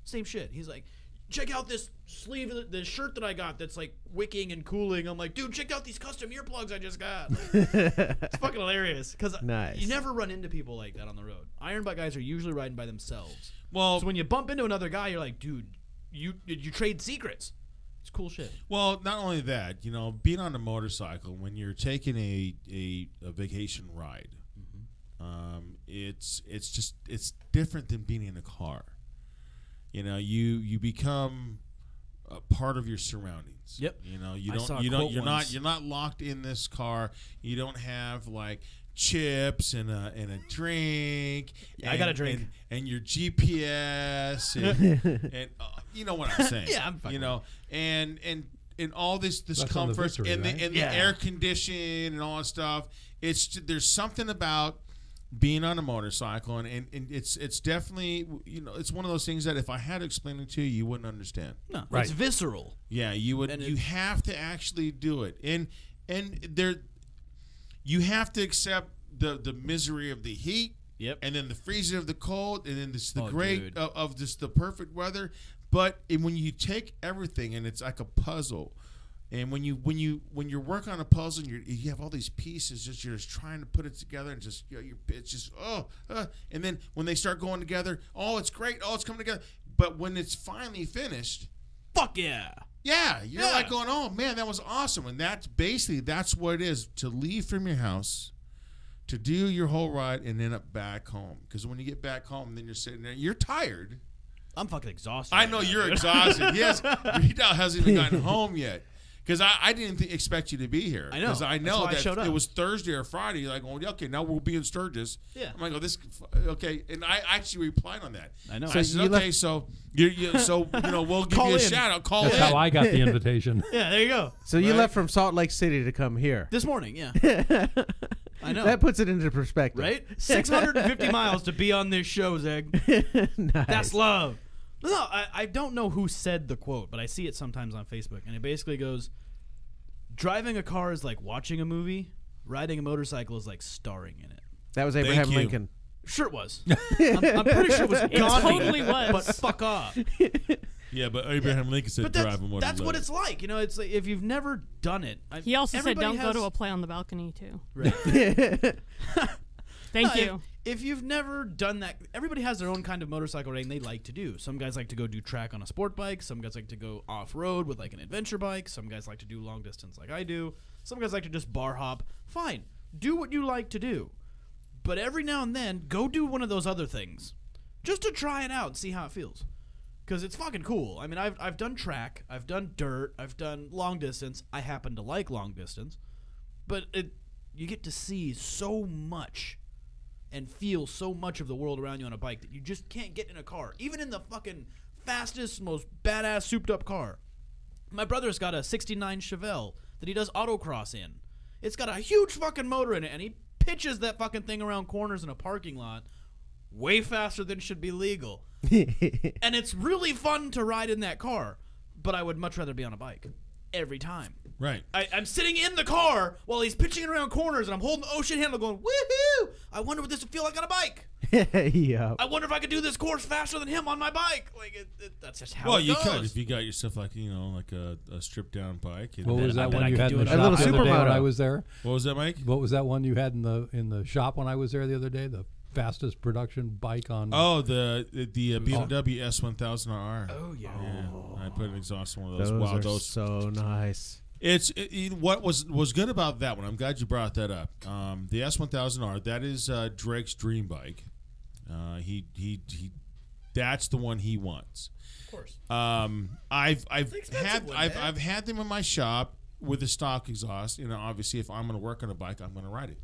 Same shit. He's like, check out this sleeve, this shirt that I got that's like wicking and cooling. I'm like, dude, check out these custom earplugs I just got. It's fucking hilarious because Nice. you never run into people like that on the road. Iron Butt guys are usually riding by themselves. Well, So when you bump into another guy, you're like, dude, you trade secrets. It's cool shit. Well, not only that, being on a motorcycle when you're taking a vacation ride, it's different than being in a car. You become a part of your surroundings. Yep. You're not locked in this car. You don't have like chips and a drink. Yeah, I got a drink. And your GPS and you know what I'm saying. Yeah, I'm fucking and all this That's on the comfort Victory, and right? the air conditioning and all that stuff. There's something about being on a motorcycle and it's definitely it's one of those things that if I had to explain it to you, you wouldn't understand. No, Right. it's visceral. Yeah, you would. And You have to actually do it, and there, you have to accept the misery of the heat. Yep. And then the freezing of the cold, and then this the Oh, great dude. of just the perfect weather. But when you take everything and it's like a puzzle, and when you're working on a puzzle and you have all these pieces, you're just trying to put it together, and just it's just and then when they start going together, it's great, it's coming together. But when it's finally finished, fuck yeah. Yeah, you're like going, oh man, that was awesome. And that's what it is, to leave from your house, to do your whole ride, and end up back home. Because when you get back home, then you're sitting there, you're tired. I'm fucking exhausted. I know you're exhausted. Yes, Rita hasn't even gotten home yet. Because I didn't expect you to be here. I know. Because I know That's why I showed that up. it was Thursday or Friday. You're like, well, okay, now we'll be in Sturgis. Yeah. I'm like, okay. And I actually replied on that. I know. So I said, okay, so we'll give Call you a in. shout out. Call That's in. how I got the invitation. Yeah, there you go. So you Right? left from Salt Lake City to come here. This morning, yeah. I know. That puts it into perspective. Right? 650 miles to be on this show, Zeg. Nice. That's love. No, I don't know who said the quote, but I see it sometimes on Facebook, and it basically goes, driving a car is like watching a movie, riding a motorcycle is like starring in it. That was Abraham you. Lincoln. Sure it was. I'm pretty sure it was Gandhi. totally was. But fuck off. Yeah, but Abraham Lincoln said But drive more that's than what live. it's like. You know, it's like if you've never done it. He also said, everybody "Don't go has- to a play on the balcony, too." Right. Thank No, you. If you've never done that, everybody has their own kind of motorcycle riding they like to do. Some guys like to go do track on a sport bike. Some guys like to go off-road with like an adventure bike. Some guys like to do long distance like I do. Some guys like to just bar hop. Fine. Do what you like to do. But every now and then, go do one of those other things. Just to try it out and see how it feels. Because it's fucking cool. I mean, I've done track. I've done dirt. I've done long distance. I happen to like long distance. But you get to see so much and feel so much of the world around you on a bike that you just can't get in a car. Even in the fucking fastest, most badass, souped-up car. My brother's got a 69 Chevelle that he does autocross in. It's got a huge fucking motor in it, and he pitches that fucking thing around corners in a parking lot way faster than should be legal. And it's really fun to ride in that car, but I would much rather be on a bike every time. Right. I'm sitting in the car while he's pitching it around corners, and I'm holding the ocean handle going, woohoo! I wonder what this would feel like on a bike. Yeah. I wonder if I could do this course faster than him on my bike. Like, that's just how Well, it you goes. could if you got yourself like a stripped down bike. What was that bet one I you could had do in the it. shop A the little other day when supermoto. I was there? What was that, Mike? What was that one you had in the shop when I was there the other day? The fastest production bike on. Oh, the BMW S1000RR. Oh, yeah. I put an exhaust on one of those. Those Wow, are those. so nice. What was good about that one? I'm glad you brought that up. The S1000R, that is Drake's dream bike. He that's the one he wants. Of course. I've expensive one, man. I've had them in my shop with a stock exhaust. You know, obviously, if I'm going to work on a bike, I'm going to ride it.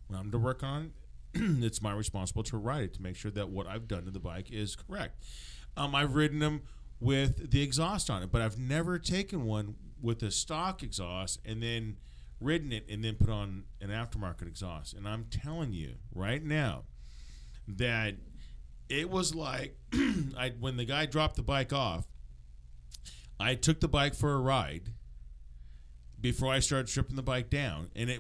When I'm to work on it, it's my responsibility to ride it to make sure that what I've done to the bike is correct. I've ridden them with the exhaust on it, but I've never taken one with a stock exhaust and then ridden it and then put on an aftermarket exhaust. And I'm telling you right now that it was like when the guy dropped the bike off, I took the bike for a ride before I started stripping the bike down, and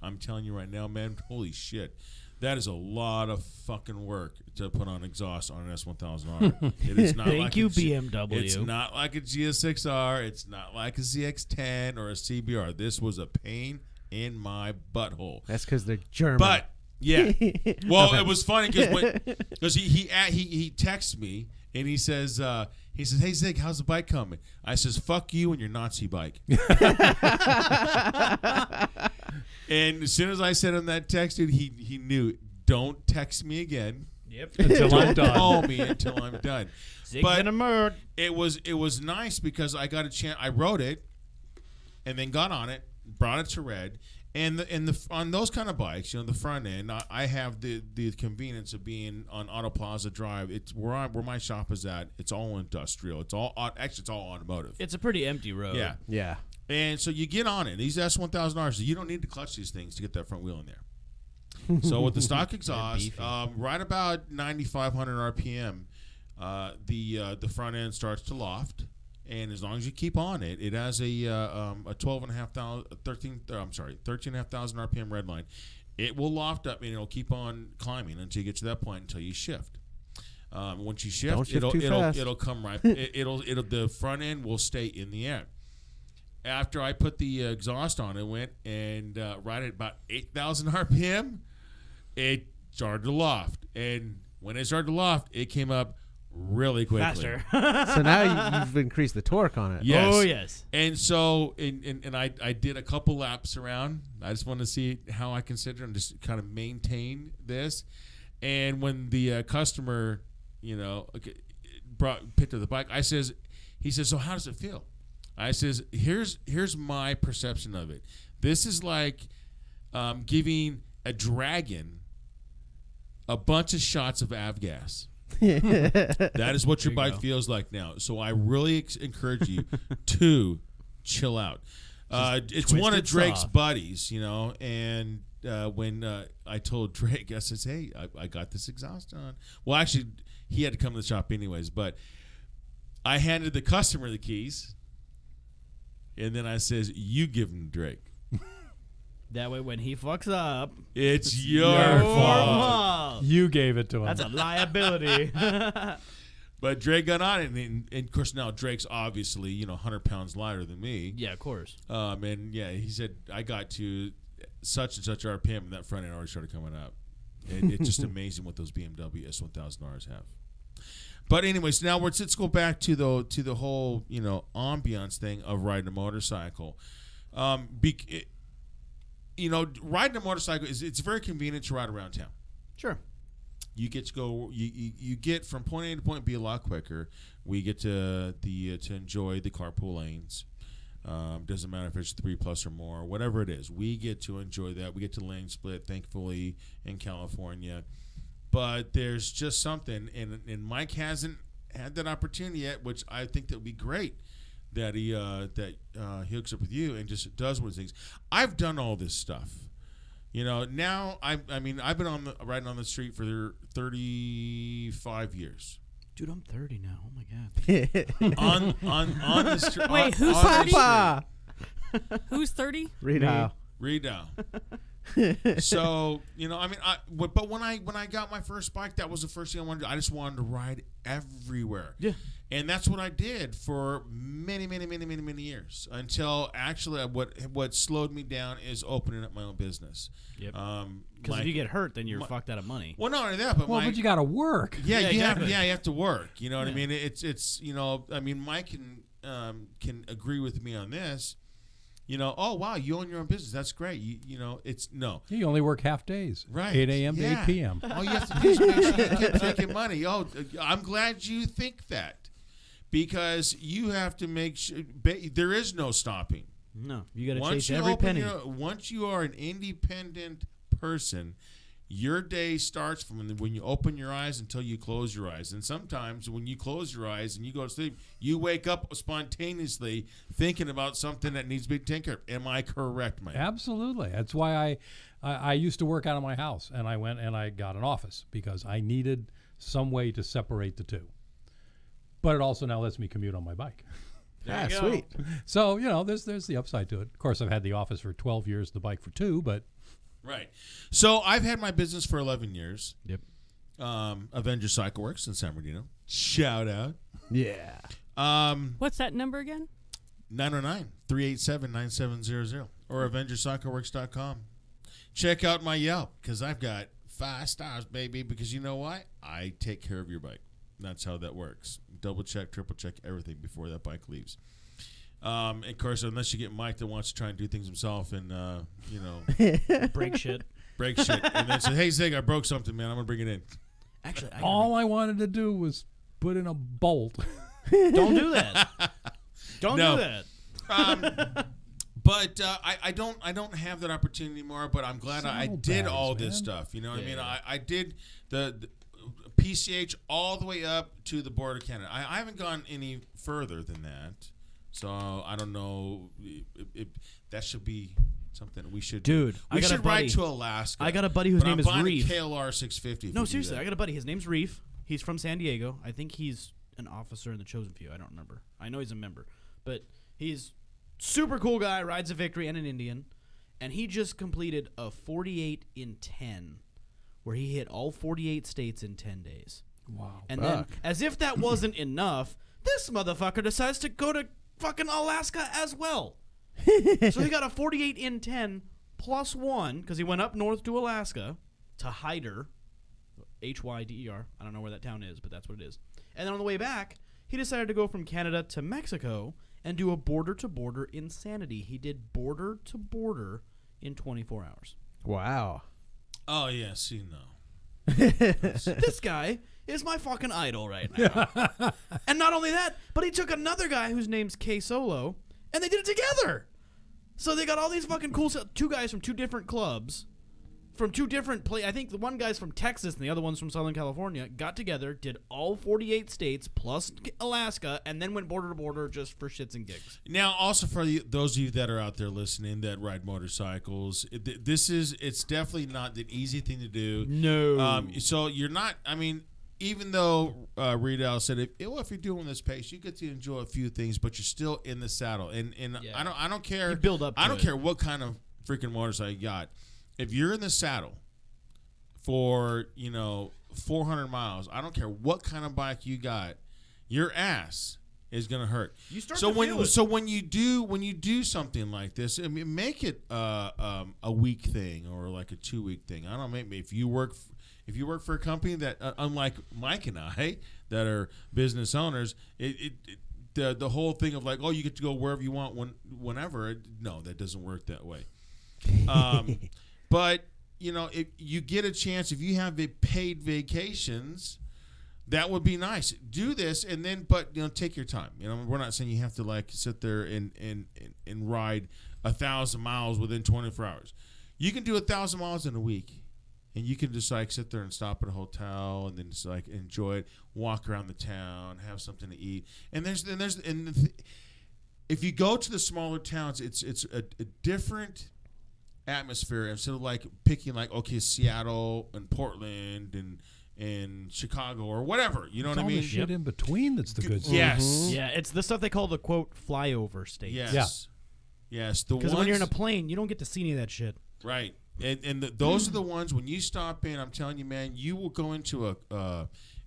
I'm telling you right now, man, holy shit. That is a lot of fucking work to put on exhaust on an S1000R. It is not Thank like you, a G- BMW. It's not like a GS6R. It's not like a ZX10 or a CBR. This was a pain in my butthole. That's because they're German. But yeah, well, it was funny because he texts me and he says, "Hey Zig, how's the bike coming?" I says, "Fuck you and your Nazi bike." And as soon as I sent him that text, dude, he knew. Don't text me again. Yep. Until I'm Don't done. call me until I'm done. Zig's in a mood. It was nice because I got a chance. I wrote it, and then got on it, brought it to Red, and on those kind of bikes, you know, the front end, I have the convenience of being on Auto Plaza Drive. It's where my shop is at. It's all industrial. It's all automotive. It's a pretty empty road. Yeah. yeah. And so you get on it. These S1000Rs, you don't need to clutch these things to get that front wheel in there. So with the stock exhaust, right about 9,500 RPM, the front end starts to loft, and as long as you keep on it, it has a 13,500 RPM red line, it will loft up and it'll keep on climbing until you get to that point until you shift. Once you shift, Don't shift too fast. it'll come right. It'll the front end will stay in the air. After I put the exhaust on, it went and right at about 8,000 RPM, it started to loft. And when it started to loft, it came up really quickly. Faster. So now you've increased the torque on it. Yes. Oh, yes. And so, and I did a couple laps around. I just wanted to see how I consider and just kind of maintain this. And when the customer, picked up the bike, he says, so how does it feel? I says, here's my perception of it. This is like giving a dragon a bunch of shots of avgas. That is what your bike feels like now. So I really encourage you to chill out. It's one of Drake's buddies, and when I told Drake, I says, hey, I got this exhaust on. Well, actually, he had to come to the shop anyways, but I handed the customer the keys, and then I says, you give them to Drake. That way, when he fucks up, it's your fault. You gave it to him. That's a liability. But Drake got on it, and of course now Drake's obviously 100 pounds lighter than me. Yeah, of course. And yeah, he said I got to such and such RPM, and that front end already started coming up. It's just amazing what those BMW S1000Rs have. But anyways, now let's go back to the whole ambiance thing of riding a motorcycle. Riding a motorcycle it's very convenient to ride around town. Sure. You get to go. You get from point A to point B a lot quicker. We get to enjoy the carpool lanes. Doesn't matter if it's 3+ or more, whatever it is. We get to enjoy that. We get to lane split, thankfully, in California. But there's just something, and Mike hasn't had that opportunity yet, which I think that would be great. That he hooks up with you and just does one of these things. I've done all this stuff. Now I've been riding on the street for 35 years. Dude, I'm 30 now. Oh my god. on the street. Wait, who's 30? Who's 30? Read out. So but when I got my first bike, that was the first thing I wanted to do. I just wanted to ride everywhere. Yeah. And that's what I did for many years until actually what slowed me down is opening up my own business. Yep. Because if you get hurt, then you're fucked out of money. Well, not only that, but but you got to work. Yeah, exactly. You have to work. You know what I mean? It's Mike can agree with me on this. Oh wow, you own your own business. That's great. It's no. You only work half days. Right. 8 a.m. to 8 p.m. All you have to do is make sure you keep making money. Oh, I'm glad you think that. Because you have to make sure there is no stopping. No, you got to chase every penny. Once you are an independent person, your day starts from when you open your eyes until you close your eyes. And sometimes when you close your eyes and you go to sleep, you wake up spontaneously thinking about something that needs to be taken care of. Am I correct, Mike? Absolutely. That's why I used to work out of my house, and I went and I got an office because I needed some way to separate the two. But it also now lets me commute on my bike. Yeah, sweet. So, there's the upside to it. Of course, I've had the office for 12 years, the bike for 2, but... Right. So, I've had my business for 11 years. Yep. Avenger Cycle Works in San Bernardino. Shout out. Yeah. What's that number again? 909-387-9700 or AvengerCycleWorks.com. Check out my Yelp because I've got 5 stars, baby, because you know what? I take care of your bike. That's how that works. Double check, triple check everything before that bike leaves. Of course, unless you get Mike that wants to try and do things himself and, break shit. And then say, hey, Zig, I broke something, man. I'm going to bring it in. Actually, all I wanted to do was put in a bolt. Don't do that. Don't do that. But I don't have that opportunity anymore, but I'm glad I did all this stuff. You know what I mean? I did the PCH all the way up to the border of Canada. I haven't gone any further than that, so I don't know if that should be something we should do. Dude, we should ride to Alaska. I got a buddy whose name is Reef. KLR 650. No, seriously, I got a buddy. His name's Reef. He's from San Diego. I think he's an officer in the Chosen Few. I don't remember. I know he's a member, but he's super cool guy. Rides a Victory and an Indian. and he just completed a 48 in 10, where he hit all 48 states in 10 days. Wow. And then, as if that wasn't enough, this motherfucker decides to go to fucking Alaska as well. So he got a 48 in 10 plus 1, because he went up north to Alaska, to Hyder, Hyder. I don't know where that town is, but that's what it is. And then on the way back, he decided to go from Canada to Mexico and do a border-to-border insanity. He did border-to-border in 24 hours. Wow. Oh, yeah, see, no. This guy is my fucking idol right now. And not only that, but he took another guy whose name's K Solo, and they did it together. So they got all these fucking cool two guys from 2 different clubs, from 2 different places. I think the one guy's from Texas and the other one's from Southern California, got together, did all 48 states plus Alaska, and then went border to border just for shits and gigs. Now, also for those of you that are out there listening that ride motorcycles, it's definitely not an easy thing to do. No. So you're not, I mean, even though Riedel said, if you're doing this pace, you get to enjoy a few things, but you're still in the saddle. And yeah. I don't care. You build up to I don't it. care what kind of freaking motorcycle you got. If you're in the saddle for 400 miles, I don't care what kind of bike you got, your ass is gonna hurt. You start to feel it. So when you do something like this, I mean, make it a week thing or like a 2-week thing. I don't know. Maybe if you work for a company that, unlike Mike and I, that are business owners, the whole thing of like, oh, you get to go wherever you want whenever. No, that doesn't work that way. But if you get a chance, if you have paid vacations, that would be nice. Do this and then, but take your time. We're not saying you have to like sit there and ride 1,000 miles within 24 hours. You can do 1,000 miles in a week. And you can just like sit there and stop at a hotel and then just like enjoy it, walk around the town, have something to eat. And if you go to the smaller towns, it's a different atmosphere instead of like picking like, okay, Seattle and Portland and Chicago or whatever. You know what I mean? All the shit in between that's the good stuff. Yes. Mm-hmm. Yeah, it's the stuff they call the quote flyover states. Yes. Yeah. Yes. Because when you're in a plane, you don't get to see any of that shit. Right. And those are the ones when you stop in. I'm telling you, man, you will go into if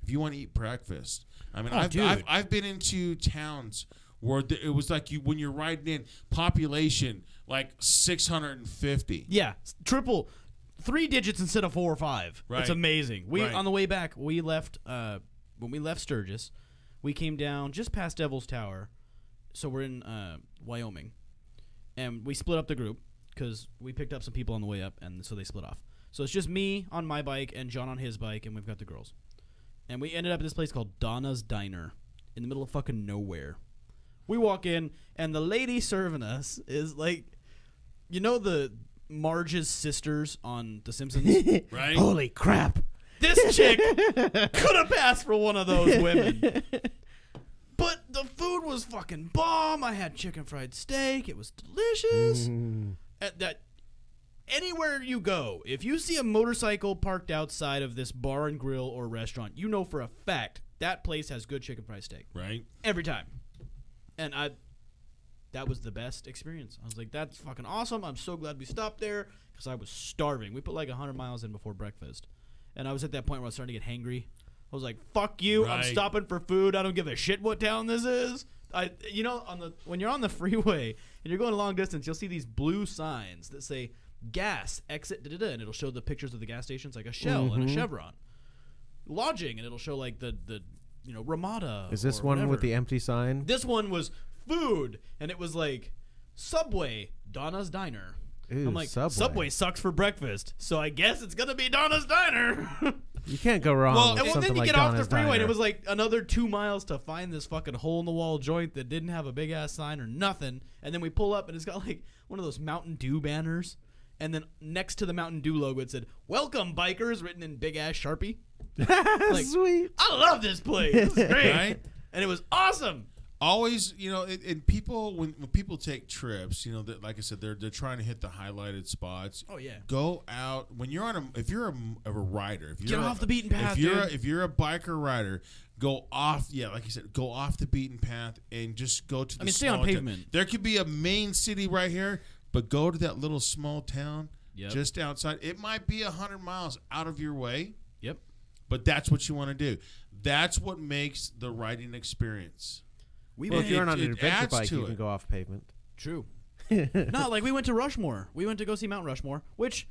you want to eat breakfast. I mean, I've been into towns where it was like when you're riding in population like 650. Yeah, triple, 3 digits instead of 4 or 5. Right. It's amazing. On the way back, we left when we left Sturgis, we came down just past Devil's Tower, so we're in Wyoming, and we split up the group. Because we picked up some people on the way up, and so they split off. So it's just me on my bike and John on his bike, and we've got the girls. And we ended up at this place called Donna's Diner in the middle of fucking nowhere. We walk in, and the lady serving us is like, the Marge's sisters on The Simpsons? Right? Holy crap. This chick could have passed for one of those women. But the food was fucking bomb. I had chicken fried steak. It was delicious. That anywhere you go, if you see a motorcycle parked outside of this bar and grill or restaurant, you know for a fact that place has good chicken fried steak. Right. Every time. And that was the best experience. I was like, that's fucking awesome. I'm so glad we stopped there because I was starving. We put like 100 miles in before breakfast. And I was at that point where I was starting to get hangry. I was like, fuck you. Right. I'm stopping for food. I don't give a shit what town this is. When you're on the freeway and you're going a long distance, you'll see these blue signs that say gas, exit, da-da-da, and it'll show the pictures of the gas stations like a Shell and a Chevron. Lodging, and it'll show like the Ramada. Is this or one whatever. with the empty sign? This one was food, and it was like Subway, Donna's Diner. Ooh, I'm like, Subway sucks for breakfast, so I guess it's gonna be Donna's Diner. You can't go wrong with and something then you like get off the Donna's freeway, Diner. and it was like another 2 miles to find this fucking hole-in-the-wall joint that didn't have a big-ass sign or nothing. And then we pull up, and it's got like one of those Mountain Dew banners. And then next to the Mountain Dew logo, it said, "Welcome, bikers," written in big-ass Sharpie. Like, sweet. I love this place. This is great. Right? And it was awesome. Always, and people when people take trips, like I said, they're trying to hit the highlighted spots. Oh yeah. Go out when you're if you're a rider, if you're Get off the beaten path, if you're a biker rider, go off. Yeah, like you said, go off the beaten path and just go to the. stay on smaller pavement. There could be a main city right here. but go to that little small town Yep. just outside. It might be 100 miles out of your way. Yep. But that's what you want to do. That's what makes the riding experience. Well, if you're on an adventure adds bike, to you it. can go off pavement. True. No, like we went to Rushmore. We went to go see Mount Rushmore, which,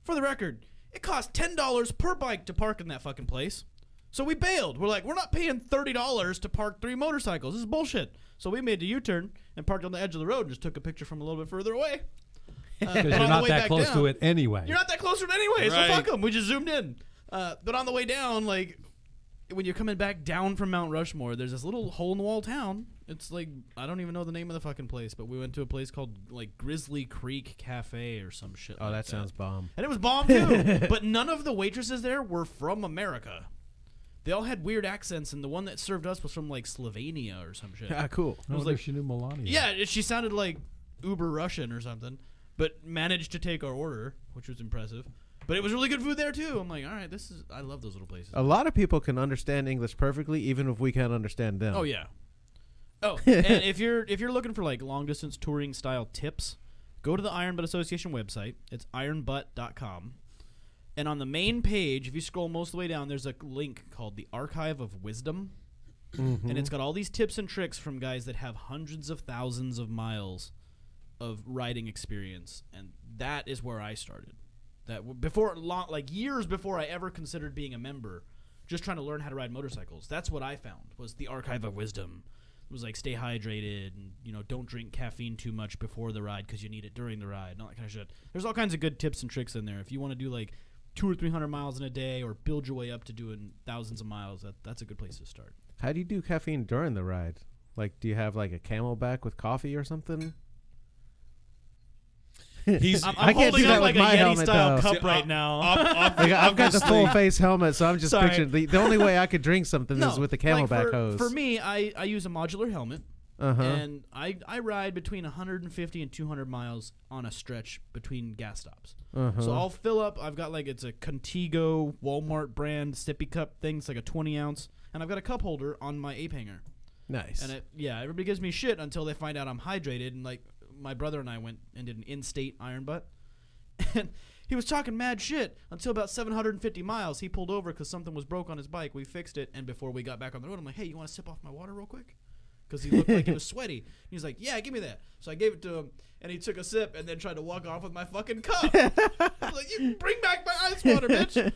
for the record, it cost $10 per bike to park in that fucking place. So we bailed. We're like, we're not paying $30 to park 3 motorcycles. This is bullshit. So we made a U-turn and parked on the edge of the road and just took a picture from a little bit further away. Because you're not that close to it anyway. You're not that close to it anyway, Right. so fuck them. We just zoomed in. But on the way down, like, when you're coming back down from Mount Rushmore, there's this little hole-in-the-wall town. It's like, I don't even know the name of the fucking place, but we went to a place called, like, Grizzly Creek Cafe or some shit Oh, like that sounds bomb. And it was bomb, too. But none of the waitresses there were from America. They all had weird accents, and the one that served us was from, like, Slovenia or some shit. Ah, cool. I It was wonder like, if she knew Melania. yeah, she sounded like uber Russian or something, but managed to take our order, which was impressive. But it was really good food there too. I'm like, all right, I love those little places. A lot of people can understand English perfectly, even if we can't understand them. Oh yeah. Oh, and if you're looking for like long distance touring style tips, go to the Iron Butt Association website. It's ironbutt.com. And on the main page, if you scroll most of the way down, there's a link called the Archive of Wisdom. And it's got all these tips and tricks from guys that have hundreds of thousands of miles of riding experience, and that is where I started. That before years before I ever considered being a member, just trying to learn how to ride motorcycles. That's what I found was the Archive of Wisdom. It was like stay hydrated and don't drink caffeine too much before the ride because you need it during the ride and all that kind of shit. There's all kinds of good tips and tricks in there. If you want to do like 200 or 300 miles in a day or build your way up to doing thousands of miles, that's a good place to start. How do you do caffeine during the ride? Like, do you have like a Camelback with coffee or something? I'm I can't holding do that up like with a my Yeti helmet style though. cup right now. Like, I've got the full face helmet, so I'm just Sorry. picturing the only way I could drink something is with the Camelback hose. For me, I use a modular helmet, and I ride between 150 and 200 miles on a stretch between gas stops. So I'll fill up. I've got like it's a Contigo Walmart brand sippy cup thing. It's like a 20 ounce, and I've got a cup holder on my ape hanger. Nice. And everybody gives me shit until they find out I'm hydrated. And like my brother and I went and did an in-state iron butt, and he was talking mad shit until about 750 miles. He pulled over because something was broke on his bike. We fixed it, and before we got back on the road, I'm like, "Hey, you want to sip off my water real quick?" Because he looked like he was sweaty. He's like, "Yeah, give me that." So I gave it to him, and he took a sip and then tried to walk off with my fucking cup. I was like, "You bring back my ice water, bitch."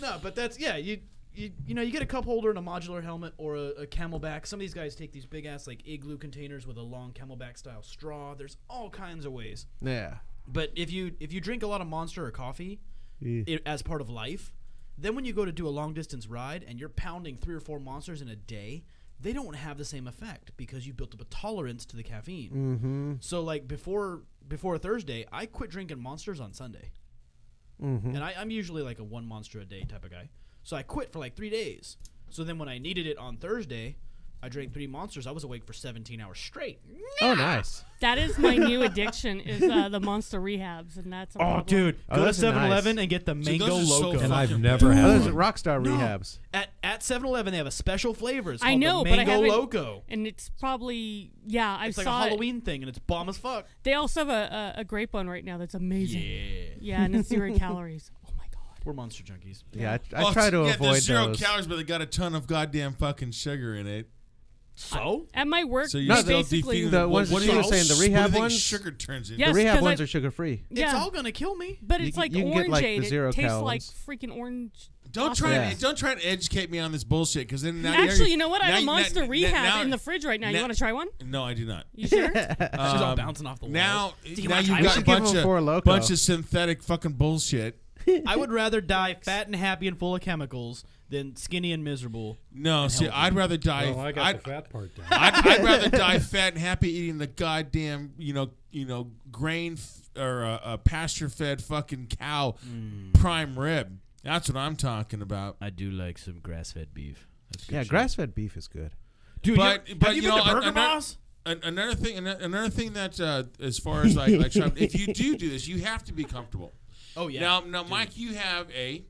No, but that's you get a cup holder and a modular helmet or a Camelback. Some of these guys take these big ass like igloo containers with a long Camelback style straw. There's all kinds of ways. Yeah. But if you drink a lot of Monster or coffee as part of life, then when you go to do a long distance ride and you're pounding 3 or 4 Monsters in a day, they don't have the same effect because you built up a tolerance to the caffeine. So like before Thursday, I quit drinking Monsters on Sunday. And I'm usually like a 1 Monster a day type of guy. So I quit for like 3 days. So then when I needed it on Thursday, I drank 3 Monsters. I was awake for 17 hours straight. Oh, nice. That is my new addiction is the Monster rehabs, and that's a problem. Dude, go to those are 7-Eleven nice. and get the Dude, mango those are so loco. And I've fucking never bad. had Those are one. Rockstar rehabs. At 7-Eleven, they have a special flavor. It's I called know, the but I mango haven't. loco. And it's probably I It's like saw a it. Halloween thing, and it's bomb as fuck. They also have a grape one right now that's amazing. Yeah. Yeah, and it's 0 calories. Oh my god. We're Monster junkies. Yeah, I try to avoid there's 0 those. calories, but they got a ton of goddamn fucking sugar in it. So? At my work, So they you're still basically defeating the ones what that you were saying, the what do you rehab think ones? Sugar turns into. Yes, The rehab 'cause ones I- are sugar free. It's Yeah. all gonna kill me. but it's like you can get, like, orangeade. the 0 It tastes cal like ones. freaking orange. Don't try Yeah. and don't try and educate me on this bullshit because then now Actually, you know what? I have a now- Monster now- Rehab now- in the fridge right now. You now- want to try one? No, I do not. You sure? She's all bouncing off the walls. Now, Do you now wanna you've try got one? a Give 'em bunch Four of Loko. bunch of synthetic fucking bullshit. I would rather die fat and happy and full of chemicals than skinny and miserable. No, see, healthy. I'd rather die. Well, I got the fat part down. I'd rather die fat and happy eating the goddamn grain or pasture fed fucking cow prime rib. That's what I'm talking about. I do like some grass-fed beef. That's good Yeah, shit. grass-fed beef is good. Dude, but have you been to Burger Boss? Another thing that as far as like if you do this, you have to be comfortable. Oh yeah. Now, Mike, you have a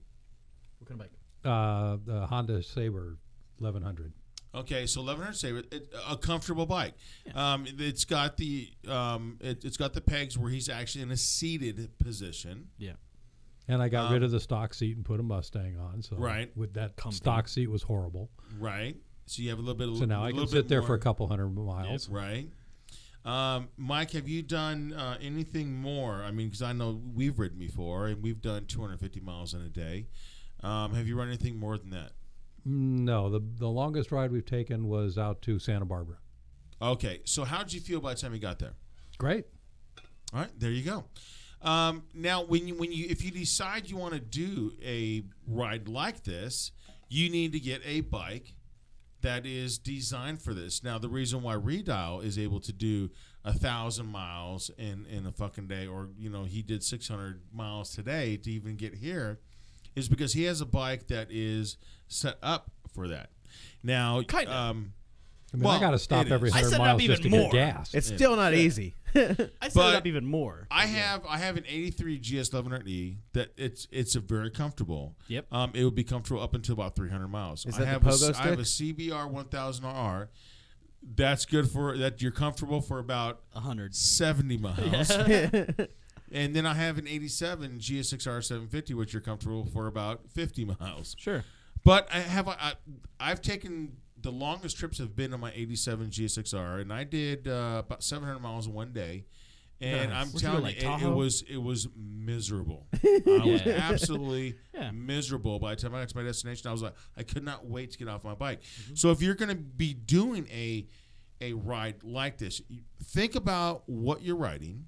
What kind of bike? The Honda Sabre 1100. Okay, so 1100 Sabre, a comfortable bike. Yeah. It's got the it's got the pegs where he's actually in a seated position. Yeah. And I got rid of the stock seat and put a Mustang on. So with that stock seat was horrible. Right. So you have a little bit of. So now I can sit there for a couple hundred miles. Yep. Right. Mike, have you done anything more? I mean, because I know we've ridden before and we've done 250 miles in a day. Have you run anything more than that? No, the longest ride we've taken was out to Santa Barbara. Okay, so how did you feel by the time you got there? Great. All right, there you go. Now, if you decide you want to do a ride like this, you need to get a bike that is designed for this. Now, the reason why Redial is able to do 1,000 miles in a fucking day, or he did 600 miles today to even get here, is because he has a bike that is set up for that. Now, I got to stop every 100 miles just to get gas. It's still not easy. I set it up even more. I have an 83 GS 1100E that it's a very comfortable. Yep. It would be comfortable up until about 300 miles. Is that I have the pogo stick? I have a CBR 1000RR. That's good for that. You're comfortable for about 170 miles. Yeah. And then I have an 87 GS6R 750, which you're comfortable for about 50 miles. Sure. But I've taken the longest trips have been on my 87 GS6R, and I did about 700 miles in one day. And I'm telling you, it was miserable. I was absolutely miserable by the time I got to my destination. I was like, I could not wait to get off my bike. Mm-hmm. So if you're going to be doing a ride like this, think about what you're riding.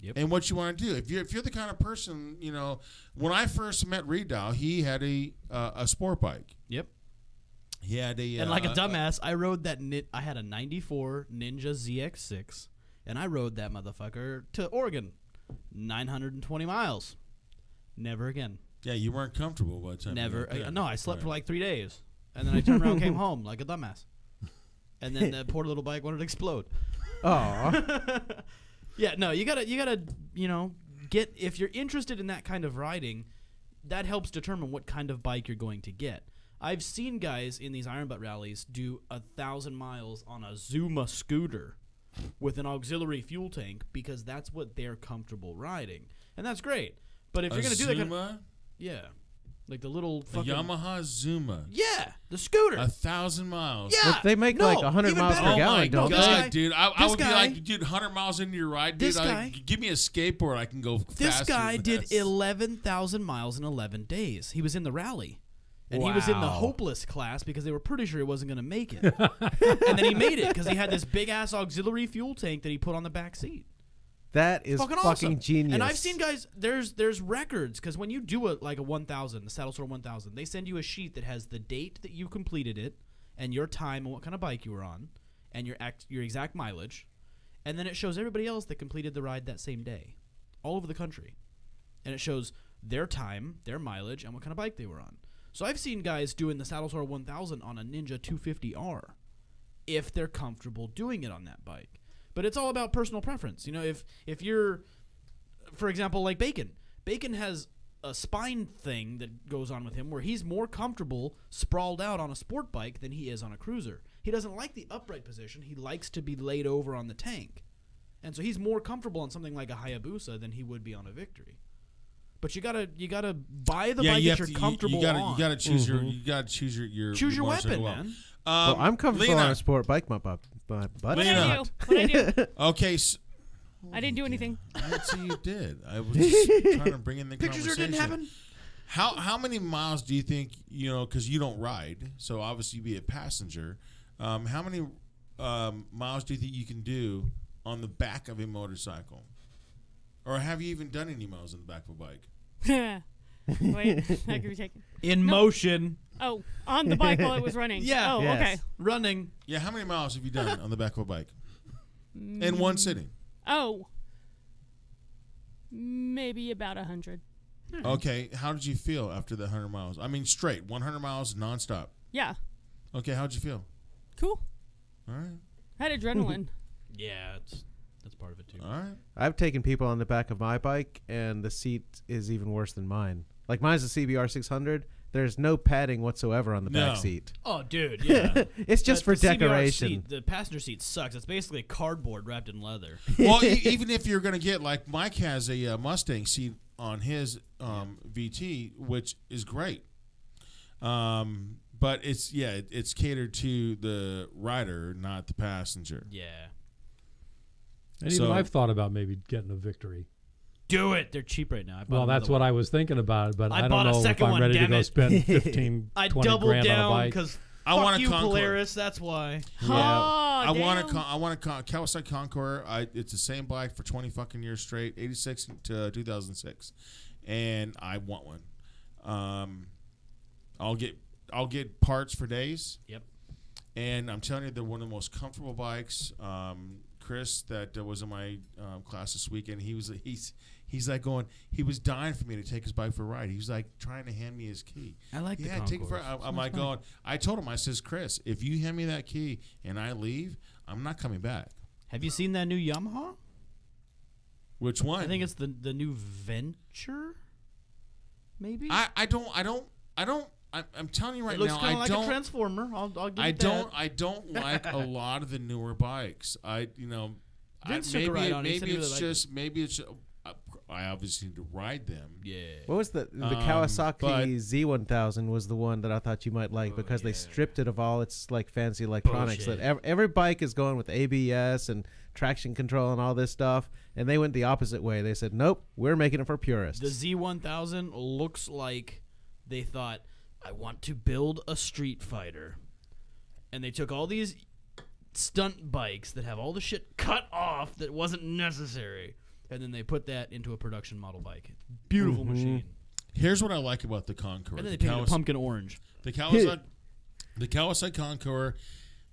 Yep. And what you want to do. If you're the kind of person, when I first met Redial, he had a sport bike. Yep. He had and like a dumbass, I rode that. I had a '94 Ninja ZX6, and I rode that motherfucker to Oregon, 920 miles. Never again. Yeah, you weren't comfortable by the time. Never. No, I slept for like 3 days, and then I turned around, and came home like a dumbass, and then that poor little bike wanted to explode. Oh. Yeah, no, you gotta, get, if you're interested in that kind of riding, that helps determine what kind of bike you're going to get. I've seen guys in these Iron Butt rallies do 1,000 miles on a Zuma scooter with an auxiliary fuel tank because that's what they're comfortable riding, and that's great. But if you're gonna do that, yeah. Like the little fucking Yamaha Zuma. Yeah, the scooter. 1,000 miles. Yeah. But they make like 100 miles per gallon, don't they? Dude. I would be like, dude, 100 miles into your ride, dude. Give me a skateboard. I can go faster. This guy did 11,000 miles in 11 days. He was in the rally. And he was in the hopeless class because they were pretty sure he wasn't going to make it. And then he made it because he had this big-ass auxiliary fuel tank that he put on the back seat. That is fucking awesome. Genius. And I've seen guys, there's records, because when you do a 1,000, the Saddle Store 1000, they send you a sheet that has the date that you completed it, and your time and what kind of bike you were on, and your exact mileage, and then it shows everybody else that completed the ride that same day, all over the country. And it shows their time, their mileage, and what kind of bike they were on. So I've seen guys doing the Saddle Store 1000 on a Ninja 250R, if they're comfortable doing it on that bike. But it's all about personal preference. If you're, for example, like Bacon. Bacon has a spine thing that goes on with him where he's more comfortable sprawled out on a sport bike than he is on a cruiser. He doesn't like the upright position. He likes to be laid over on the tank. And so he's more comfortable on something like a Hayabusa than he would be on a Victory. But you gotta buy the bike that you're comfortable on. You gotta choose your weapon, man. Well, I'm comfortable on a sport bike, my butt. What did I do? Okay. I didn't do anything. I didn't see you did. I was just trying to bring in the pictures conversation. Pictures didn't happen. How many miles do you think, because you don't ride, so obviously you'd be a passenger. How many miles do you think you can do on the back of a motorcycle? Or have you even done any miles on the back of a bike? Wait, that could be taken. In motion. Oh, on the bike while it was running. Yeah. Oh, okay. Running. Yeah, how many miles have you done on the back of a bike? In one sitting? Oh. Maybe about 100. Okay, how did you feel after the 100 miles? I mean, straight, 100 miles nonstop. Yeah. Okay, how'd you feel? Cool. All right. I had adrenaline. Yeah, that's part of it too. All right. I've taken people on the back of my bike, and the seat is even worse than mine. Like, mine's a CBR 600, there's no padding whatsoever on the No. back seat. Oh, dude, yeah. It's just for The CBR decoration. seat, the passenger seat sucks. It's basically cardboard wrapped in leather. Well, even if you're going to get, like, Mike has a Mustang seat on his VT, which is great. But it's catered to the rider, not the passenger. Yeah. And even I've thought about maybe getting a Victory. Do it. They're cheap right now. Well, that's what I was thinking about, but I don't bought a know if second I'm one, ready to damn go it. spend 15, I 20 doubled grand on a down bike. because I want a you, Concord. Polaris. That's why. Yeah. I want a Kawasaki Concord. It's the same bike for 20 fucking years straight, 86 to 2006, and I want one. I'll get parts for days. Yep. And I'm telling you, they're one of the most comfortable bikes. Chris, that was in my class this weekend, he's like going. He was dying for me to take his bike for a ride. He was like trying to hand me his key. I like the take it for. Concords. I'm like going. I told him, I says, Chris, if you hand me that key and I leave, I'm not coming back. Have you seen that new Yamaha? Which one? I think it's the new Venture. Maybe. I'm telling you right it looks now, kind of I like don't. a Transformer. I'll give I it don't. that. I don't like a lot of the newer bikes. Vince took a ride on it. He said maybe he it's really just maybe it's. I obviously need to ride them. Yeah. What was the Kawasaki but- Z1000 was the one that I thought you might like because they stripped it of all its like fancy electronics. That every bike is going with ABS and traction control and all this stuff, and they went the opposite way. They said, "Nope, we're making it for purists." The Z1000 looks like they thought, I want to build a Street Fighter, and they took all these stunt bikes that have all the shit cut off that wasn't necessary, and then they put that into a production model bike. Beautiful machine. Here's what I like about the Concord. And then they painted it pumpkin orange. The Kawasaki Concord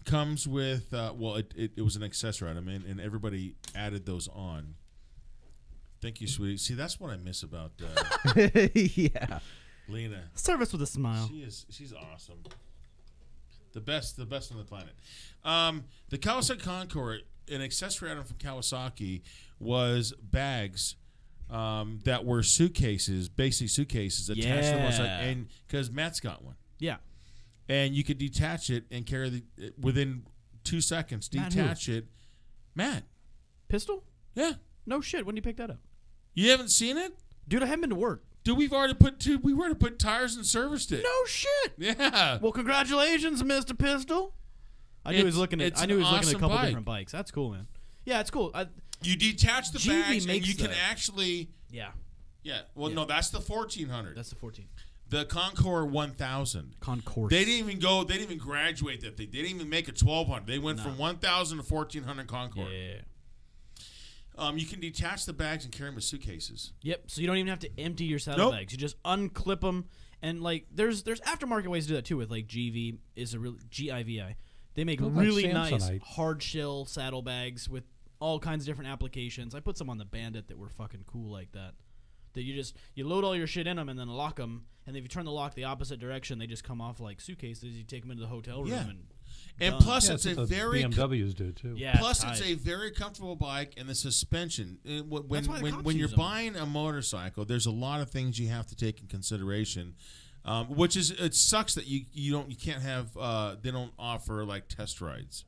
comes with it was an accessory item, and everybody added those on. Thank you, sweetie. See, that's what I miss about yeah, Lena. Service with a smile. She's awesome. The best on the planet. The Kawasaki Concord, an accessory item from Kawasaki, was bags that were suitcases, basically suitcases attached to the motorcycle, and because Matt's got one. Yeah. And you could detach it and carry within 2 seconds. Detach it. Matt. Pistol? Yeah. No shit. When did you pick that up? You haven't seen it? Dude, I haven't been to work. Dude, we already put tires and serviced it. No shit. Yeah. Well, congratulations, Mr. Pistol. I knew he was looking at a couple bike. different bikes. That's cool, man. Yeah, it's cool. You detach the GV bags and makes you can the- actually. Yeah. Yeah. Well, no, that's the 1400. That's the 14. The Concord 1000. Concourse. They didn't even go. They didn't even graduate that thing. They didn't even make a 1200. They went from 1000 to 1400 Concord. Yeah. You can detach the bags and carry them as suitcases. Yep. So you don't even have to empty your saddlebags. You just unclip them, and like there's aftermarket ways to do that too. With like GV is a really GIVI. They make really nice hard shell saddlebags with all kinds of different applications. I put some on the Bandit that were fucking cool like that. That you load all your shit in them and then lock them, and if you turn the lock the opposite direction, they just come off like suitcases. You take them into the hotel room and done. Plus it's a very BMWs do too. Yeah, plus it's a very comfortable bike, and the suspension. When you're use buying a motorcycle, there's a lot of things you have to take in consideration. Which is, it sucks that you can't have they don't offer like test rides.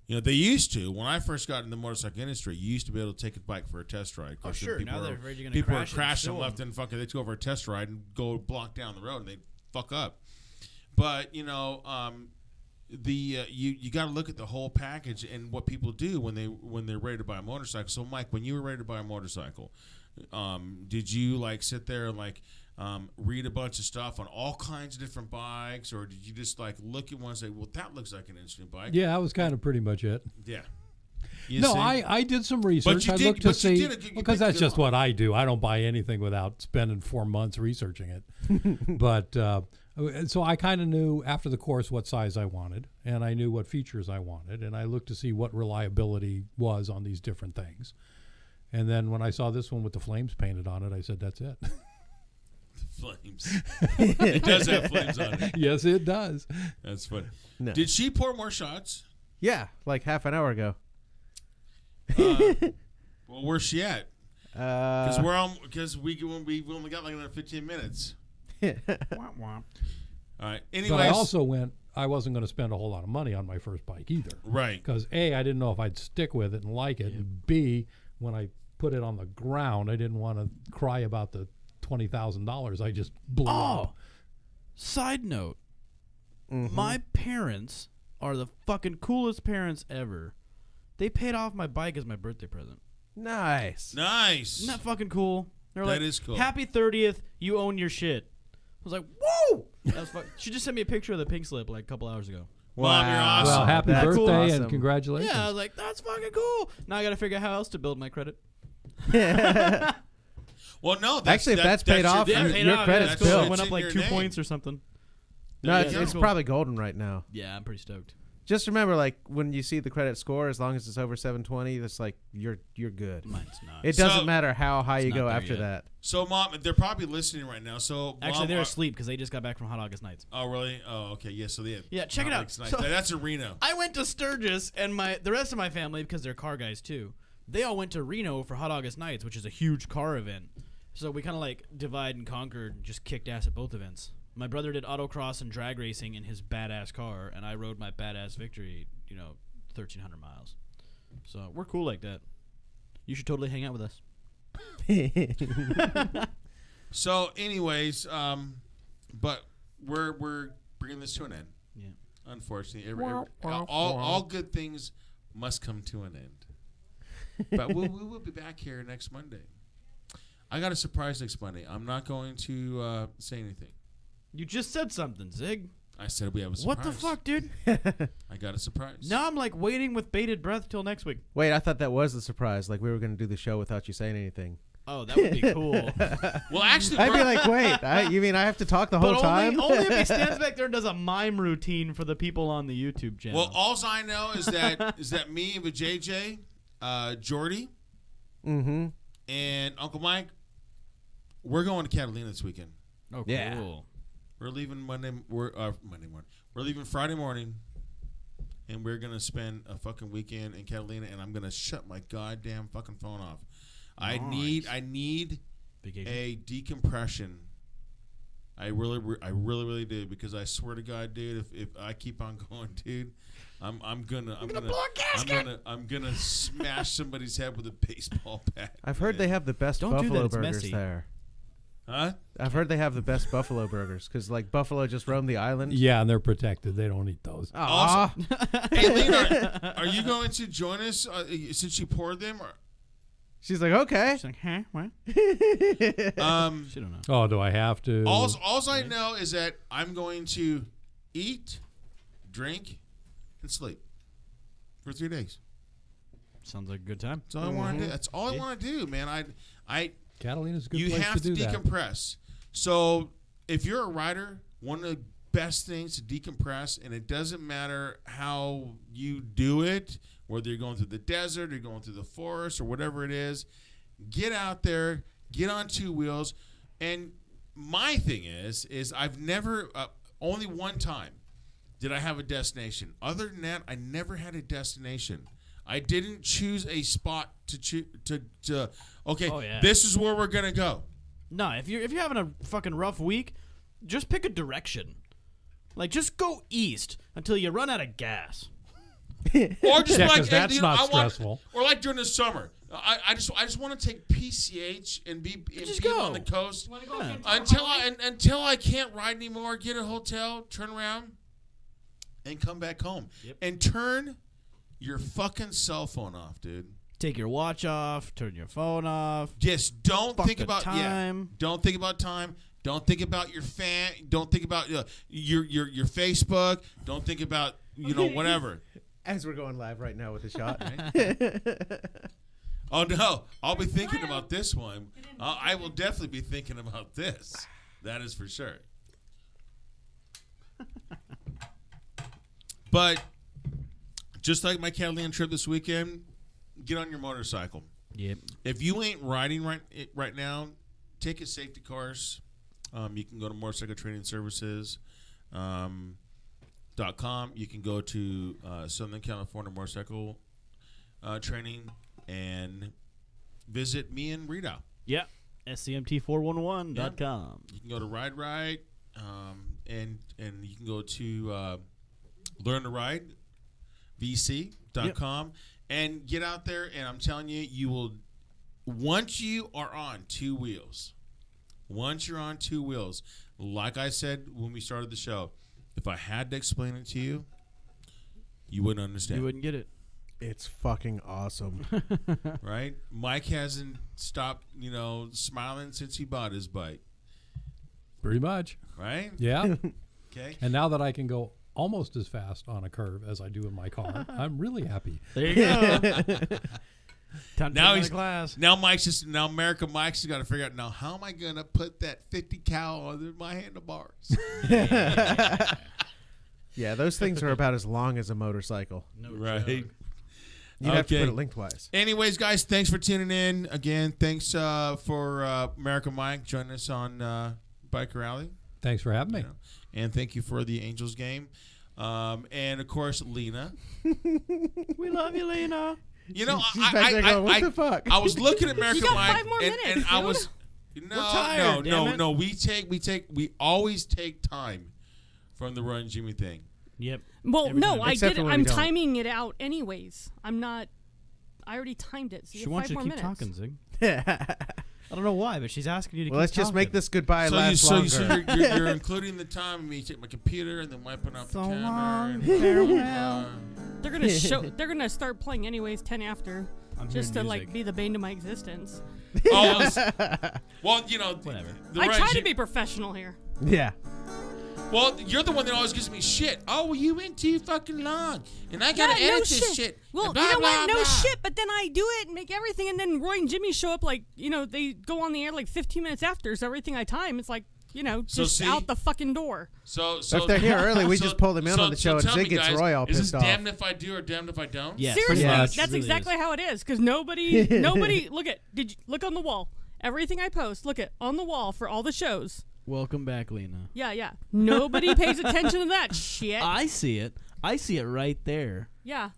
You know, they used to. When I first got in the motorcycle industry, you used to be able to take a bike for a test ride. Oh, sure. Now they're afraid you're going to people crash. People are crashing left and fucking. They go for a test ride and go block down the road and they fuck up. But you know, you got to look at the whole package and what people do when they're ready to buy a motorcycle. So, Mike, when you were ready to buy a motorcycle, did you like sit there and like read a bunch of stuff on all kinds of different bikes, or did you just like look at one and say, well, that looks like an interesting bike? Yeah, that was kind of pretty much it. Yeah. I did some research. I looked to see, because that's just what I do. I don't buy anything without spending 4 months researching it. But so I kind of knew after the course what size I wanted, and I knew what features I wanted, and I looked to see what reliability was on these different things. And then when I saw this one with the flames painted on it, I said, that's it. Flames. It does have flames on it. Yes, it does. That's funny. No. Did she pour more shots? Yeah, like half an hour ago. Well, where's she at? Because we only got like another 15 minutes. Womp womp. All right. But I Anyways, also went. I wasn't going to spend a whole lot of money on my first bike either. right. Because A, I didn't know if I'd stick with it and like it. And B, when I put it on the ground, I didn't want to cry about the $20,000 I just blew up. Side note. My parents are the fucking coolest parents ever. They paid off my bike as my birthday present. Nice. Nice. Isn't that fucking cool? They're That like, is cool. Happy 30th, you own your shit. I was like, whoa! That was she just sent me a picture of the pink slip like a couple hours ago. Mom, you're awesome. Well, happy That's birthday awesome. and congratulations. Yeah, I was like, that's fucking cool. Now I got to figure out how else to build my credit. Well, no. Actually, if that's paid off, Yeah, your paid off. credit's That's cool. built. It went It's up in like your 2 name. points or something. No, There you it's go. probably golden right now. Yeah, I'm pretty stoked. Just remember, like when you see the credit score, as long as it's over 720, that's like you're good. Mine's not. It doesn't So- matter how high you not go there after yet. that. So, Mom, they're probably listening right now. So, Actually, Mom, they're asleep because they just got back from Hot August Nights. Oh, really? Oh, okay. Yeah. So they have. Yeah, check it out. Nice. So- That's a Reno. I went to Sturgis, and the rest of my family, because they're car guys too, they all went to Reno for Hot August Nights, which is a huge car event. So we kind of like divide and conquered, and just kicked ass at both events. My brother did autocross and drag racing in his badass car, and I rode my badass Victory, 1,300 miles. So we're cool like that. You should totally hang out with us. So, anyways, but we're bringing this to an end. Yeah. Unfortunately, all good things must come to an end. But we will be back here next Monday. I got a surprise next Monday. I'm not going to say anything. You just said something, Zig. I said we have a surprise. What the fuck, dude? I got a surprise. Now I'm like waiting with bated breath till next week. Wait, I thought that was the surprise. Like we were going to do the show without you saying anything. Oh, that would be cool. Well, actually, I'd be like, wait, you mean I have to talk the whole But time? only if he stands back there and does a mime routine for the people on the YouTube channel. well, all I know is that me with JJ, Jordy, and Uncle Mike, we're going to Catalina this weekend. oh, yeah. cool. We're leaving Monday morning. We're leaving Friday morning, and we're gonna spend a fucking weekend in Catalina. And I'm gonna shut my goddamn fucking phone off. I need Vacation. a decompression. I really do, because I swear to God, dude, if I keep on going, dude, I'm gonna smash somebody's head with a baseball bat. I've heard they have the best Don't do that, buffalo it's burgers messy. there. Huh? I've heard they have the best buffalo burgers because like buffalo just roam the island. Yeah, and they're protected. They don't eat those. Aw. Hey, Lena, are you going to join us since you poured them? Or? She's like, okay. She's like, huh? What? She don't know. Oh, do I have to? All I know is that I'm going to eat, drink, and sleep for 3 days. Sounds like a good time. That's all I want to do. That's all I want to do, man. I Catalina's a good you place have to to do that. decompress. So if you're a rider, one of the best things to decompress, and it doesn't matter how you do it, whether you're going through the desert, or you're going through the forest, or whatever it is, get out there, get on two wheels. And my thing is I've never, only one time did I have a destination. Other than that, I never had a destination. I didn't choose a spot to okay, Oh, yeah. this is where we're gonna go. No, if you're having a fucking rough week, just pick a direction. Like, just go east until you run out of gas. Or just Yeah, like 'cause that's not stressful. or like during the summer. I just want to take PCH and be go. on the coast Yeah. until I can't ride anymore. Get a hotel, turn around, and come back home. Yep. And turn your fucking cell phone off, dude. Take your watch off, turn your phone off. Just don't Fuck think the about time. Don't think about time. Don't think about your fan. Don't think about your Facebook. Don't think about whatever. As we're going live right now with the shot. Oh no, I'll be thinking about this one. I will definitely be thinking about this. That is for sure. But just like my Catalina trip this weekend, get on your motorcycle. Yep. If you ain't riding right now, take a safety course. You can go to Motorcycle Training Services. .com. You can go to Southern California Motorcycle Training and visit me and Rita. Yeah. SCMT411.com. You can go to Ride Right, and you can go to Learn to Ride, VC.com, and get out there. And I'm telling you, you will, once you are on two wheels, like I said when we started the show, if I had to explain it to you, you wouldn't understand. You wouldn't get it. It's fucking awesome. Right? Mike hasn't stopped, smiling since he bought his bike. Pretty much. Right? Yeah. Okay. And now that I can go almost as fast on a curve as I do in my car, I'm really happy. There you go. Now Mike's America Mike's got to figure out, now how am I going to put that 50 cal under my handlebars? Yeah, those things are about as long as a motorcycle. No right. joke. You'd have to put it lengthwise. Anyways, guys, thanks for tuning in. Again, thanks for America Mike joining us on Biker Alley. Thanks for having me. And thank you for the Angels game. And, of course, Lena. We love you, Lena. She's back there going, what the fuck? I was looking at America You got Mike, 5 more minutes, and I was tired, no. We always take time from the Run Jimmy thing. Yep. Well, Every no, time. I Except did. for when I'm we don't. timing it out anyways. I'm not. I already timed it. So you She have wants 5 you to more keep minutes. talking, Zig. Well, I don't know why, but she's asking you to keep let's just make talking. this goodbye last So longer. you're including the time of me take my computer and then wiping off So the counter. long, and- farewell. They're gonna show. They're gonna start playing anyways. 10 after, I'm just to hearing like music. be the bane to my existence. well, Whatever. The I Run try to Jim- be professional here. Yeah. Well, you're the one that always gives me shit. Oh, well, you went too fucking long, and I gotta edit this shit. Well, and blah, you know blah, what? No blah. shit. But then I do it and make everything, and then Roy and Jimmy show up like they go on the air like 15 minutes after. So everything I time, it's like So just see? out the fucking door. So If they're here early, we just pull them in on the show, and tell Zig me, gets guys, Roy all is pissed this off. damned if I do or damned if I don't? Yes. Seriously, Yeah. It that's really exactly is. how it is. Because nobody Did you look on the wall? Everything I post, look at on the wall for all the shows. Welcome back, Lena. Yeah. Nobody pays attention to that shit. I see it. I see it right there. Yeah.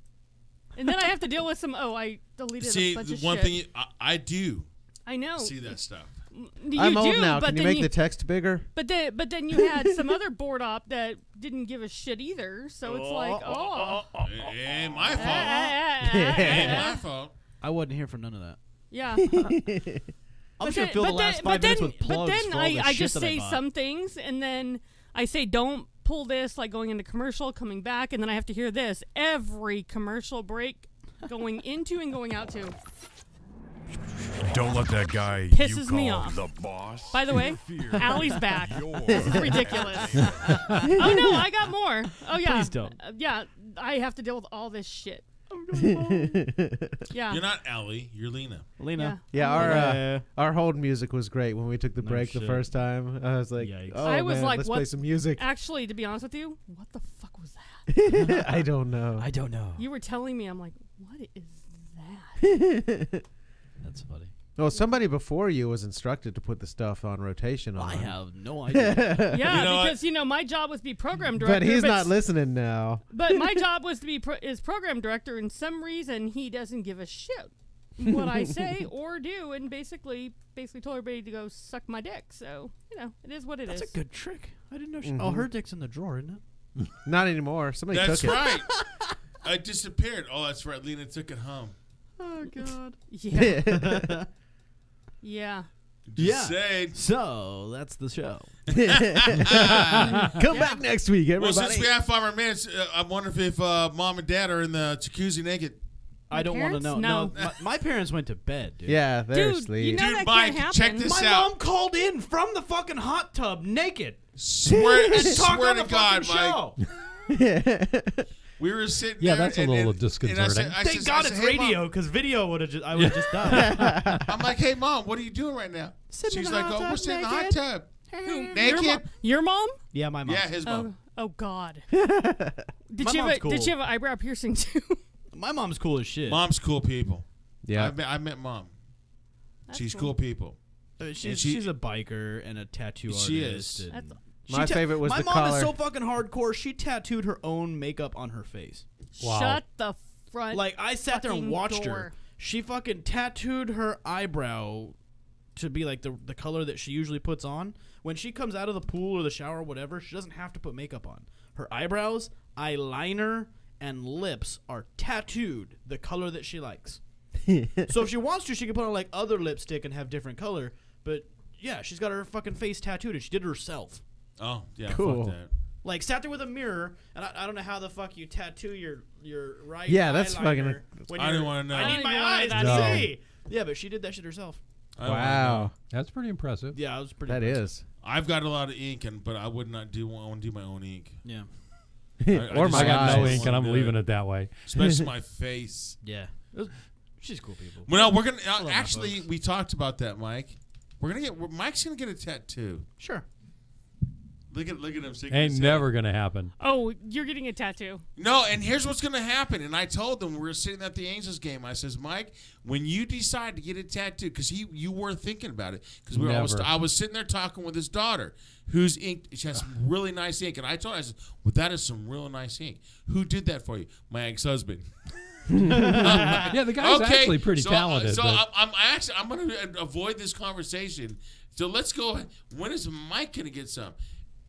And then I have to deal with some. Oh, I deleted See, a bunch the of one shit. thing I do I know. see that stuff. You I'm do, old now. but Can you then make the text bigger? But then you had some other board op that didn't give a shit either. So it's like, It ain't my fault. yeah. It ain't my fault. I wasn't here for none of that. Yeah. I'm just gonna fill the last 5 minutes with plugs But then for all the I shit just that say I bought. some things, and then I say don't pull this, like going into commercial, coming back, and then I have to hear this every commercial break, going into and going out to. Don't let that guy Pisses you me call off. the boss. By the way, interfere Allie's back. with This is your ridiculous. life. Oh no, I got more. Oh yeah. Please don't. Yeah, I have to deal with all this shit. Yeah. You're not Allie. You're Lena. Lena. Yeah, our hold music was great when we took the No break the shit. first time. I was like, Yikes. oh I was man, like, let's what? play some music. Actually, to be honest with you, what the fuck was that? I don't know. I don't know. You were telling me, I'm like, what is that? That's funny. Well, somebody before you was instructed to put the stuff on rotation on. I have no idea. Yeah, You know because my job was to be program director. But he's not listening now. But my job was to be is program director, and some reason he doesn't give a shit what I say or do, and basically told everybody to go suck my dick. So it is what it is. That's a good trick. I didn't know. Oh, her dick's in the drawer, isn't it? Not anymore. Somebody That's took it. right. I disappeared. Oh, that's right. Lena took it home. Oh God. Yeah. Yeah. Just saying. So that's the show. Come back next week, everybody. Well, since we have 5 more minutes, I'm wondering if mom and dad are in the jacuzzi naked. I don't want to know. parents? No, my parents went to bed, dude. Yeah, they're Dude, asleep. you know Dude, that Mike, can't check happen. this My out. mom called in from the fucking hot tub naked. Swear, And talked swear on to the God, fucking Mike. show. We were sitting Yeah, there. that's a little disconcerting. Thank God it's radio, because video would have I would have just died. I'm like, hey, Mom, what are you doing right now? Sitting in She's the like, hot oh, tub we're sitting in the hot naked. tub. Who? Naked? Your mom? Yeah, my mom. Yeah, his mom. Oh God. My Did mom's she have cool. Did she have an eyebrow piercing too? My mom's cool as shit. Mom's cool people. Yeah. I met Mom. That's She's cool. cool people. She's a biker and a tattoo artist. She is. and That's- My favorite was my the mom collar. is so fucking hardcore. She tattooed her own makeup on her face. Wow. Shut the front. Like I sat there and fucking watched door. her. She fucking tattooed her eyebrow to be like the color that she usually puts on. When she comes out of the pool or the shower or whatever, she doesn't have to put makeup on. Her eyebrows, eyeliner, and lips are tattooed the color that she likes. So if she wants to, she can put on like other lipstick and have different color. But yeah, she's got her fucking face tattooed, and she did it herself. Oh, yeah, Cool. fuck that. Like, sat there with a mirror, and I don't know how the fuck you tattoo your right Yeah, that's eyeliner fucking- when I you're- didn't wanna know. I need my I eyes didn't to wanna know. see. Yeah, but she did that shit herself. I don't wanna Wow. know. That's pretty impressive. Yeah, it was pretty That impressive. is. I've got a lot of ink, but I would not want to do my own ink. Yeah. Or just my I got no eyes. ink, and I'm leaving it that way. Especially my face. Yeah. She's cool people. Well, no, we're gonna love my actually. folks. We talked about that, Mike. Mike's gonna get a tattoo. Sure. Look at him. shaking Ain't his head. never gonna happen. Oh, you're getting a tattoo. No, and here's what's gonna happen. And I told them we were sitting at the Angels game. I says, Mike, when you decide to get a tattoo, because you were thinking about it, because Never. I was sitting there talking with his daughter, who's ink. She has really nice ink, and I told her, I said, well, that is some real nice ink. Who did that for you? My ex-husband. Yeah, the guy's actually pretty talented. So but- I'm going to avoid this conversation. So let's go. When is Mike going to get some?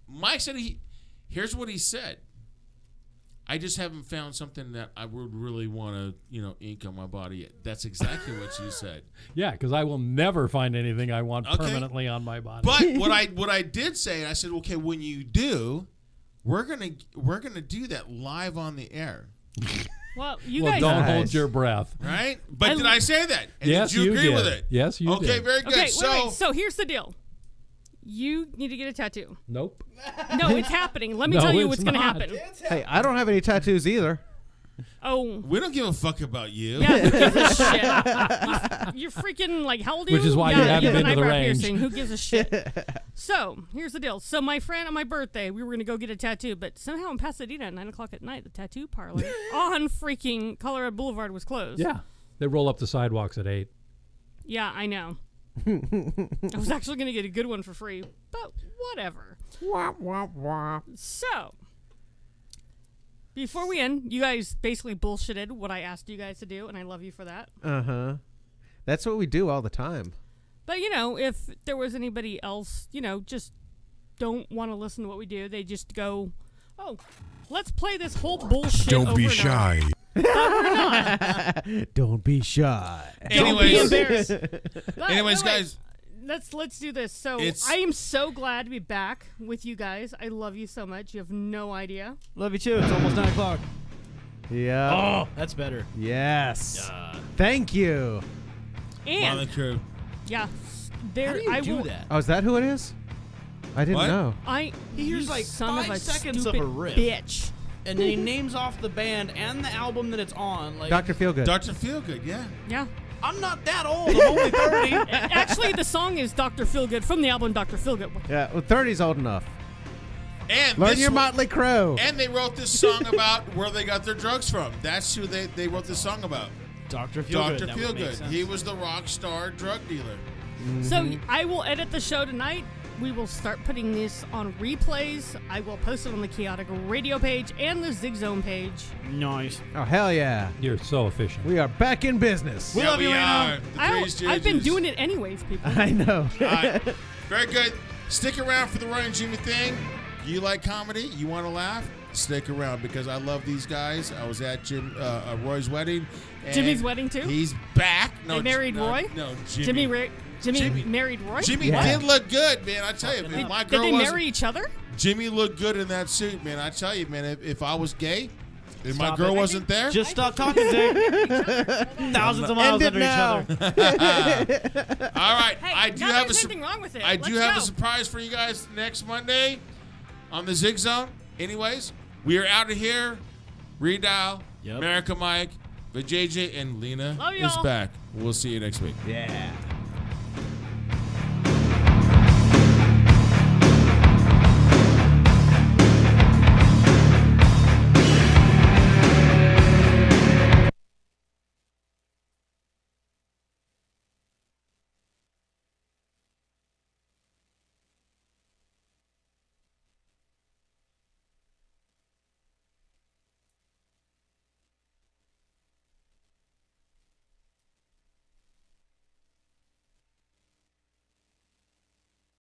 Mike said here's what he said. I just haven't found something that I would really want to, ink on my body yet. That's exactly what you said. yeah, because I will never find anything I want Okay. permanently on my body. But what I did say, I said, okay, when you do, we're gonna do that live on the air. Well, you well, guys. don't Nice. hold your breath. Right? But did I say that? And Yes, did you agree did. with it? Yes, you okay, did. very good. Okay, so wait. So here's the deal. You need to get a tattoo. Nope. No, it's happening. Let me No, tell you it's what's going to not. happen. Hey, I don't have any tattoos either. Oh, we don't give a fuck about you. yeah, who gives a shit? You're freaking, like, how old are you? Which is why you yeah, haven't have been an to the eyebrow range. piercing. Who gives a shit? So, here's the deal. So, my friend on my birthday, we were going to go get a tattoo, but somehow in Pasadena at 9 o'clock at night, the tattoo parlor on freaking Colorado Boulevard was closed. Yeah, they roll up the sidewalks at 8. Yeah, I know. I was actually going to get a good one for free, but whatever. So, before we end, you guys basically bullshitted what I asked you guys to do, and I love you for that. Uh-huh. That's what we do all the time. But, if there was anybody else, just don't want to listen to what we do, they just go, oh, let's play this whole bullshit Don't over be and over." shy. But we're not. Don't be shy. Don't be Anyways, embarrassed. But, anyways, wait. guys. Let's do this. So It's- I am so glad to be back with you guys. I love you so much. You have no idea. Love you too. It's almost 9 o'clock. Yeah. Oh, that's better. Yes. Thank you. And Molly Crew. yeah, How there do you I do will. that? Oh, is that who it is? I didn't What? know. He hears you like son 5 of a seconds of stupid a riff. bitch. And then he names off the band and the album that it's on. Like, Dr. Feelgood. Dr. Feelgood, yeah. Yeah. I'm not that old. I'm only 30. Actually, the song is Dr. Feelgood from the album Dr. Feelgood. Yeah, well, 30's old enough. And Learn this your one- Motley Crue. And they wrote this song about where they got their drugs from. That's who they wrote this song about. Dr. Feelgood. Dr. that would make Feelgood. sense. He was the rock star drug dealer. So I will edit the show tonight. We will start putting this on replays. I will post it on the Chaotic Radio page and the Zig Zone page. Nice. Oh, hell yeah. You're so efficient. We are back in business. We love you, are. Reno. The Three I've been Stooges. doing it anyways, people. I know. All right. Very good. Stick around for the Roy and Jimmy thing. You like comedy? You want to laugh? Stick around because I love these guys. I was at Roy's wedding. and Jimmy's wedding, too? He's back. No, They married Roy? No, Jimmy. Jimmy married Roy? Jimmy Yeah. did look good, man. I tell you, if my Did girl they wasn't- marry each other? Jimmy looked good in that suit, man. I tell you, man. If I was gay, if my Stop girl it. wasn't there, Just stop talking, Zach. Thousands of miles End it under each now. other. all right. Hey, I do now have there's nothing wrong with it. I do Let's have go. a surprise for you guys next Monday on the Zig Zone. Anyways, we are out of here. Redial, Yep. America Mike, the JJ, and Lena Love is y'all. back. We'll see you next week. Yeah.